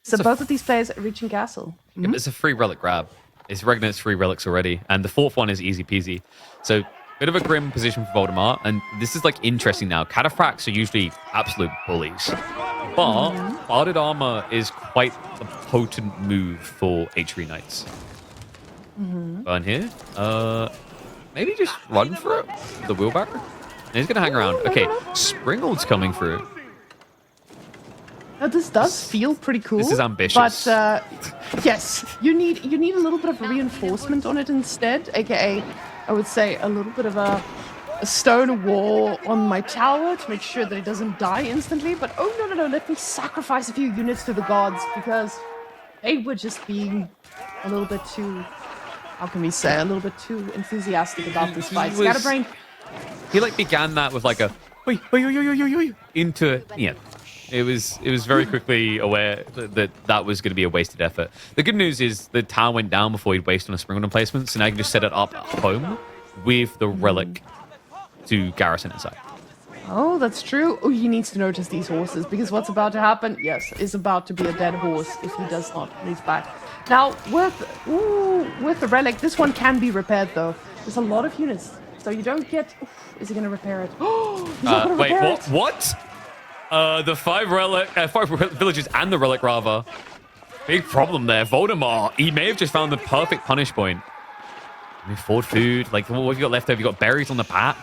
So both of these players are reaching castle. Yeah, but it's a free relic grab. It's Regnit's 3 relics already, and the 4th one is easy peasy. So, bit of a grim position for Valdemar, and this is like interesting now. Cataphracts are usually absolute bullies, but Barded Armor is quite a potent move for HRE Knights. Burn here. Maybe just run for it with the wheelbarrow. And he's gonna hang around. Okay, Springald's coming through. Now, this does feel pretty cool. This is ambitious. But yes, you need a little bit of reinforcement on it instead, aka I would say a little bit of a stone wall on my tower to make sure that it doesn't die instantly. But oh no, let me sacrifice a few units to the gods, because they were just being a little bit too, how can we say, a little bit too enthusiastic about this fight. Scatterbrained. He like began that with like a oi, oi, oi, oi, oi, oi, into It was very quickly aware that was going to be a wasted effort. The good news is the tower went down before he'd wasted on a spring emplacement, so now you can just set it up at home with the relic to garrison inside. Oh, that's true. Oh, he needs to notice these horses, because what's about to happen, yes, is about to be a dead horse if he does not move back. Now, with the relic, this one can be repaired, though. There's a lot of units, so you don't get... Oof, is he going to repair it? Oh, he's not going to Wait, repair what? it. What? The 5 villages and the relic, rather. Big problem there. Valdemar, he may have just found the perfect punish point. I mean, forward food, like, what have you got left over? You got berries on the back.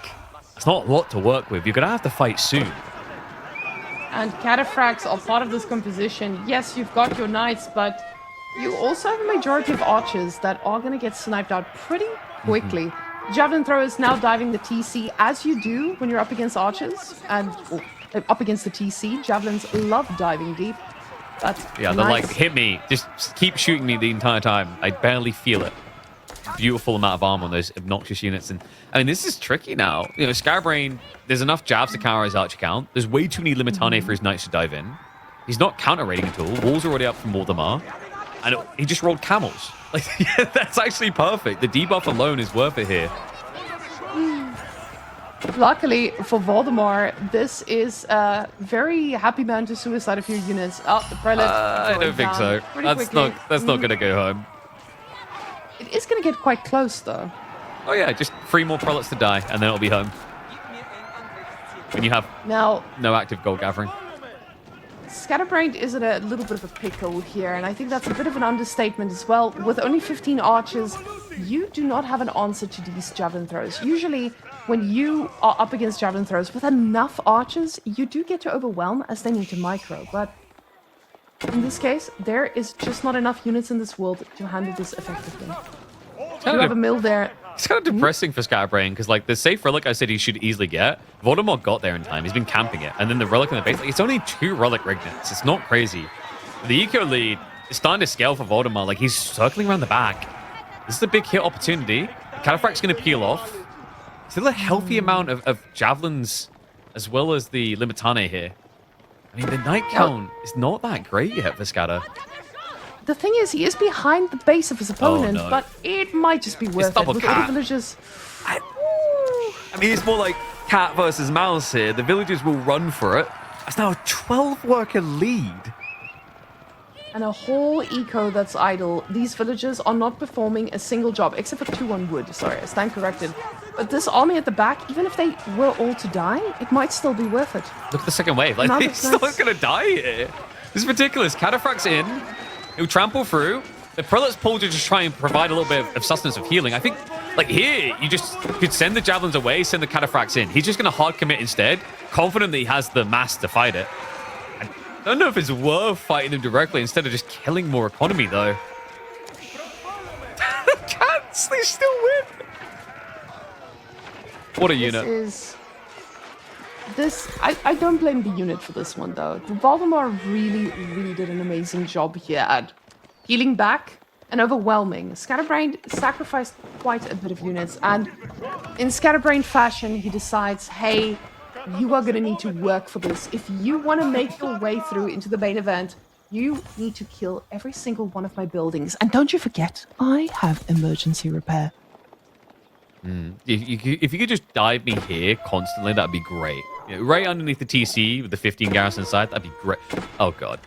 That's not a lot to work with. You're going to have to fight soon. And cataphracts are part of this composition. Yes, you've got your knights, but you also have a majority of archers that are going to get sniped out pretty quickly. Javelin throwers now diving the TC, as you do when you're up against archers, and up against the TC. Javelins love diving deep. But Yeah, they're like, hit me. Just keep shooting me the entire time. I barely feel it. Beautiful amount of armor on those obnoxious units. And I mean, this is tricky now. You know, Scatterbrained, there's enough jabs to counter his archer count. There's way too many limitane for his knights to dive in. He's not counter raiding at all. Walls are already up from Valdemar. And he just rolled camels. Like, yeah, that's actually perfect. The debuff alone is worth it here. Luckily for Valdemar, this is a very happy man to suicide a few units. Oh, the prelate. I don't think so. That's not going to go home. It is going to get quite close, though. Oh yeah, just 3 more prelates to die, and then it'll be home. When you have Now, no active gold gathering. Scatterbrained is in a little bit of a pickle here, and I think that's a bit of an understatement as well. With only 15 archers, you do not have an answer to these javelin throws. Usually, when you are up against javelin throws with enough archers, you do get to overwhelm as they need to micro, but in this case, there is just not enough units in this world to handle this effectively. You have a mill there. It's kind of depressing for Scatterbrained, because like the safe relic I said he should easily get, Valdemar got there in time. He's been camping it, and then the relic in the base, like, it's only 2 relic Rignets. It's not crazy. The eco lead is starting to scale for Valdemar. Like, he's circling around the back. This is a big hit opportunity. The Cataphract's going to peel off. Still a healthy amount of javelins as well as the Limitane here. I mean, the knight count is not that great yet for Scatter. The thing is, he is behind the base of his opponent, no. but it might just be worth it double with all cat. the villagers. I mean, it's more like cat versus mouse here. The villagers will run for it. That's now a 12-worker lead. And a whole eco that's idle. These villagers are not performing a single job, except for 2 on wood. Sorry, I stand corrected. But this army at the back, even if they were all to die, it might still be worth it. Look at the second wave. Like, Now they're that's still nice. going to die here. This is ridiculous. Cataphract's in. He'll trample through. The prelate's pulled to just try and provide a little bit of sustenance of healing. I think, like, here, you just could send the javelins away, send the cataphracts in. He's just going to hard commit instead, confident that he has the mass to fight it. I don't know if it's worth fighting them directly instead of just killing more economy, though. Cats, they still win. What a unit. I don't blame the unit for this one, though. The Valdemar really did an amazing job here at healing back and overwhelming. Scatterbrained sacrificed quite a bit of units, and in Scatterbrained fashion, he decides, hey, you are going to need to work for this. If you want to make your way through into the main event, you need to kill every single one of my buildings. And don't you forget, I have emergency repair. If you could just dive me here constantly, that'd be great. You know, right underneath the TC with the 15 garrison side, that'd be great. Oh, God.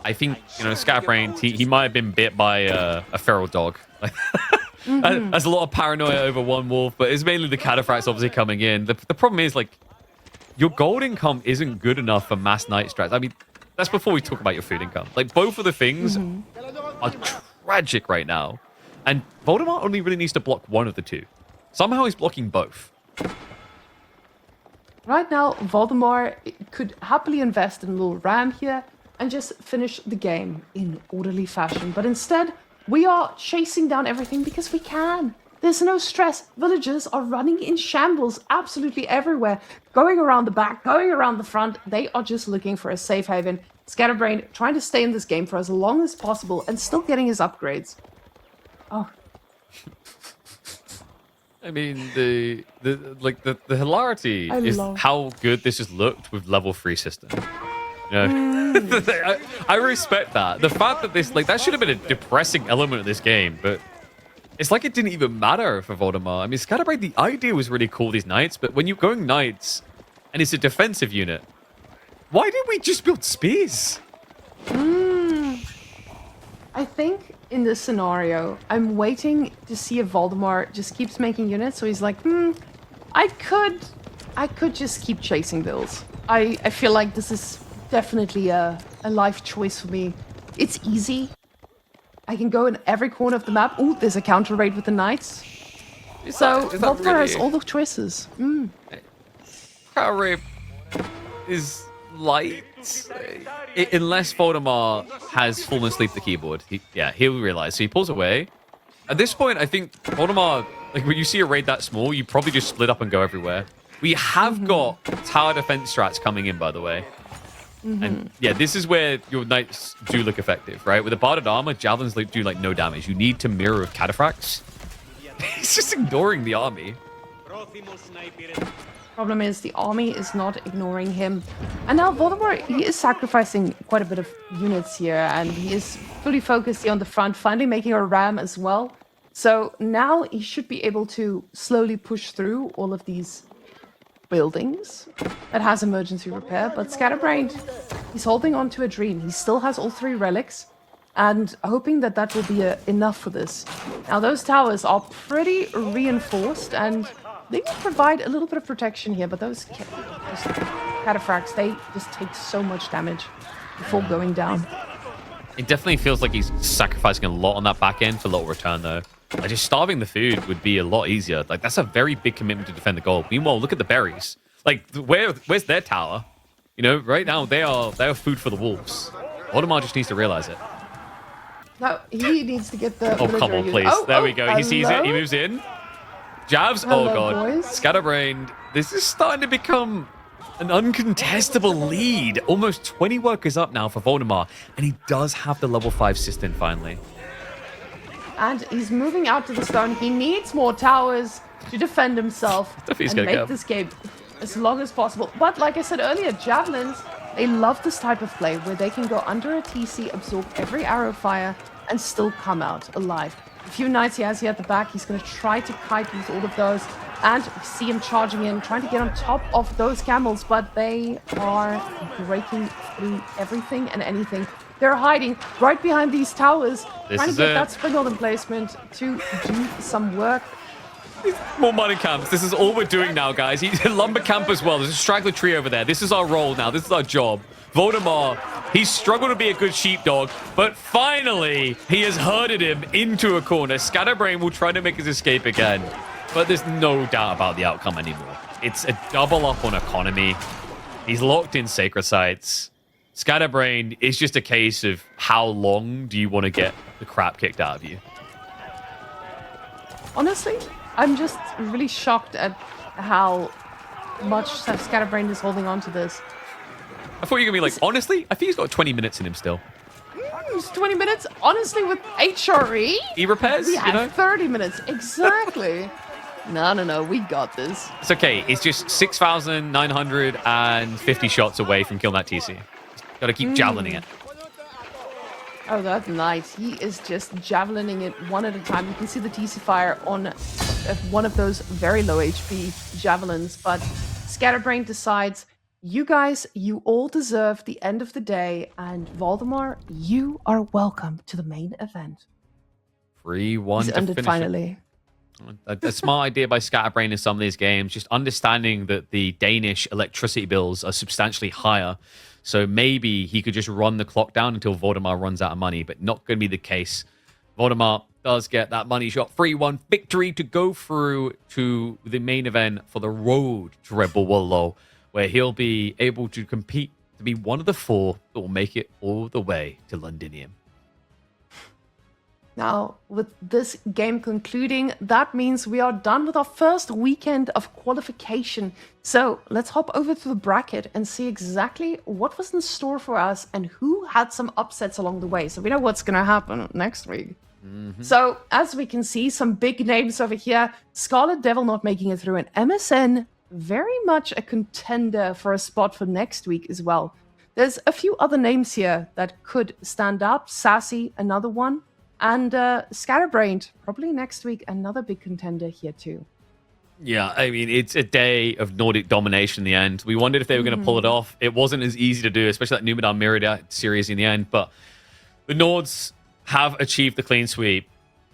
I think, Scatterbrained, he might have been bit by a feral dog. There's a lot of paranoia over one wolf, but it's mainly the cataphracts obviously coming in. The problem is, like, your gold income isn't good enough for mass night strats. I mean, that's before we talk about your food income. Like, both of the things are tragic right now. And Valdemar only really needs to block one of the two. Somehow he's blocking both. Right now, Valdemar could happily invest in a little ram here and just finish the game in orderly fashion. But instead, we are chasing down everything because we can. There's no stress. Villagers are running in shambles absolutely everywhere, going around the back, going around the front. They are just looking for a safe haven. Scatterbrained trying to stay in this game for as long as possible and still getting his upgrades. Oh. I mean, the hilarity is how good this has looked with level 3 system. You know? I respect that. The fact that that should have been a depressing element of this game, but it's like it didn't even matter for Valdemar. I mean, Scatterbrained, the idea was really cool, these knights, but when you're going knights and it's a defensive unit, why didn't we just build spears? I think in this scenario, I'm waiting to see if Valdemar just keeps making units. So he's like, I could just keep chasing bills. I feel like this is definitely a life choice for me. It's easy. I can go in every corner of the map. Ooh, there's a counter raid with the knights. So Valdemar has all the choices. Counter raid is light. Unless Valdemar has fallen asleep at the keyboard. He'll realize. So he pulls away. At this point, I think Valdemar, like when you see a raid that small, you probably just split up and go everywhere. We have got tower defense strats coming in, by the way. And yeah, this is where your knights do look effective, right? With the barded armor, javelins do like no damage. You need to mirror with cataphracts. He's just ignoring the army. Problem is, the army is not ignoring him. And now Valdemar, he is sacrificing quite a bit of units here, and he is fully focused here on the front, finally making a ram as well. So now he should be able to slowly push through all of these buildings that has emergency repair. But Scatterbrained, he's holding on to a dream. He still has all 3 relics, and hoping that that will be enough for this. Now, those towers are pretty reinforced, and they will provide a little bit of protection here, but those cataphracts, they just take so much damage before going down. It definitely feels like he's sacrificing a lot on that back end for little return, though. Like, just starving the food would be a lot easier. Like, that's a very big commitment to defend the gold. Meanwhile, look at the berries. Like, where's their tower? You know, right now, they are food for the wolves. Valdemar just needs to realize it. No, he needs to get the... Oh, come on, please. There we go. He sees it. He moves in. Jabs. Hello, oh, God. boys. Scatterbrained. This is starting to become an uncontestable lead. Almost 20 workers up now for Valdemar. And he does have the level 5 cistern finally. And he's moving out to the stone. He needs more towers to defend himself He's and gonna make go. this game as long as possible. But like I said earlier, Javelins, they love this type of play where they can go under a TC, absorb every arrow fire, and still come out alive. A few knights he has here at the back. He's going to try to kite with all of those. And we see him charging in, trying to get on top of those camels, but they are breaking through everything and anything. They're hiding right behind these towers, trying to get that springald emplacement to do some work. More mining camps. This is all we're doing now, guys. He's a lumber camp as well. There's a straggler tree over there. This is our role now. This is our job. Valdemar, he's struggled to be a good sheepdog, but finally, he has herded him into a corner. Scatterbrained will try to make his escape again, but there's no doubt about the outcome anymore. It's a double up on economy. He's locked in sacred sites. Scatterbrained is just a case of how long do you want to get the crap kicked out of you? Honestly, I'm just really shocked at how much Scatterbrained is holding on to this. I thought you were going to be like, honestly, I think he's got 20 minutes in him still. It's 20 minutes? Honestly, with HRE? He repairs, We you have know? 30 30 minutes. Exactly. No. We got this. It's okay. It's just 6,950 shots away from killing that TC. Got to keep javelining it. Oh, that's nice. He is just javelining it one at a time. You can see the TC fire on one of those very low HP javelins, but Scatterbrained decides, you guys, you all deserve the end of the day, and Valdemar, you are welcome to the main event. 3-1 He's to ended finish finally. A smart idea by Scatterbrained in some of these games, just understanding that the Danish electricity bills are substantially higher. So maybe he could just run the clock down until Valdemar runs out of money, but not going to be the case. Valdemar does get that money shot. 3-1 victory to go through to the main event for the road to Red Bull Wololo, where he'll be able to compete to be one of the 4 that will make it all the way to Londinium. Now, with this game concluding, that means we are done with our first weekend of qualification. So let's hop over to the bracket and see exactly what was in store for us and who had some upsets along the way. So we know what's going to happen next week. So, as we can see, some big names over here. Scarlet Devil not making it through, and MSN very much a contender for a spot for next week as well. There's a few other names here that could stand out. Sassy, another one. And Scatterbrained, probably next week, another big contender here too. Yeah, I mean, it's a day of Nordic domination in the end. We wondered if they were going to pull it off. It wasn't as easy to do, especially that Numenor Mirror series in the end. But the Nords have achieved the clean sweep.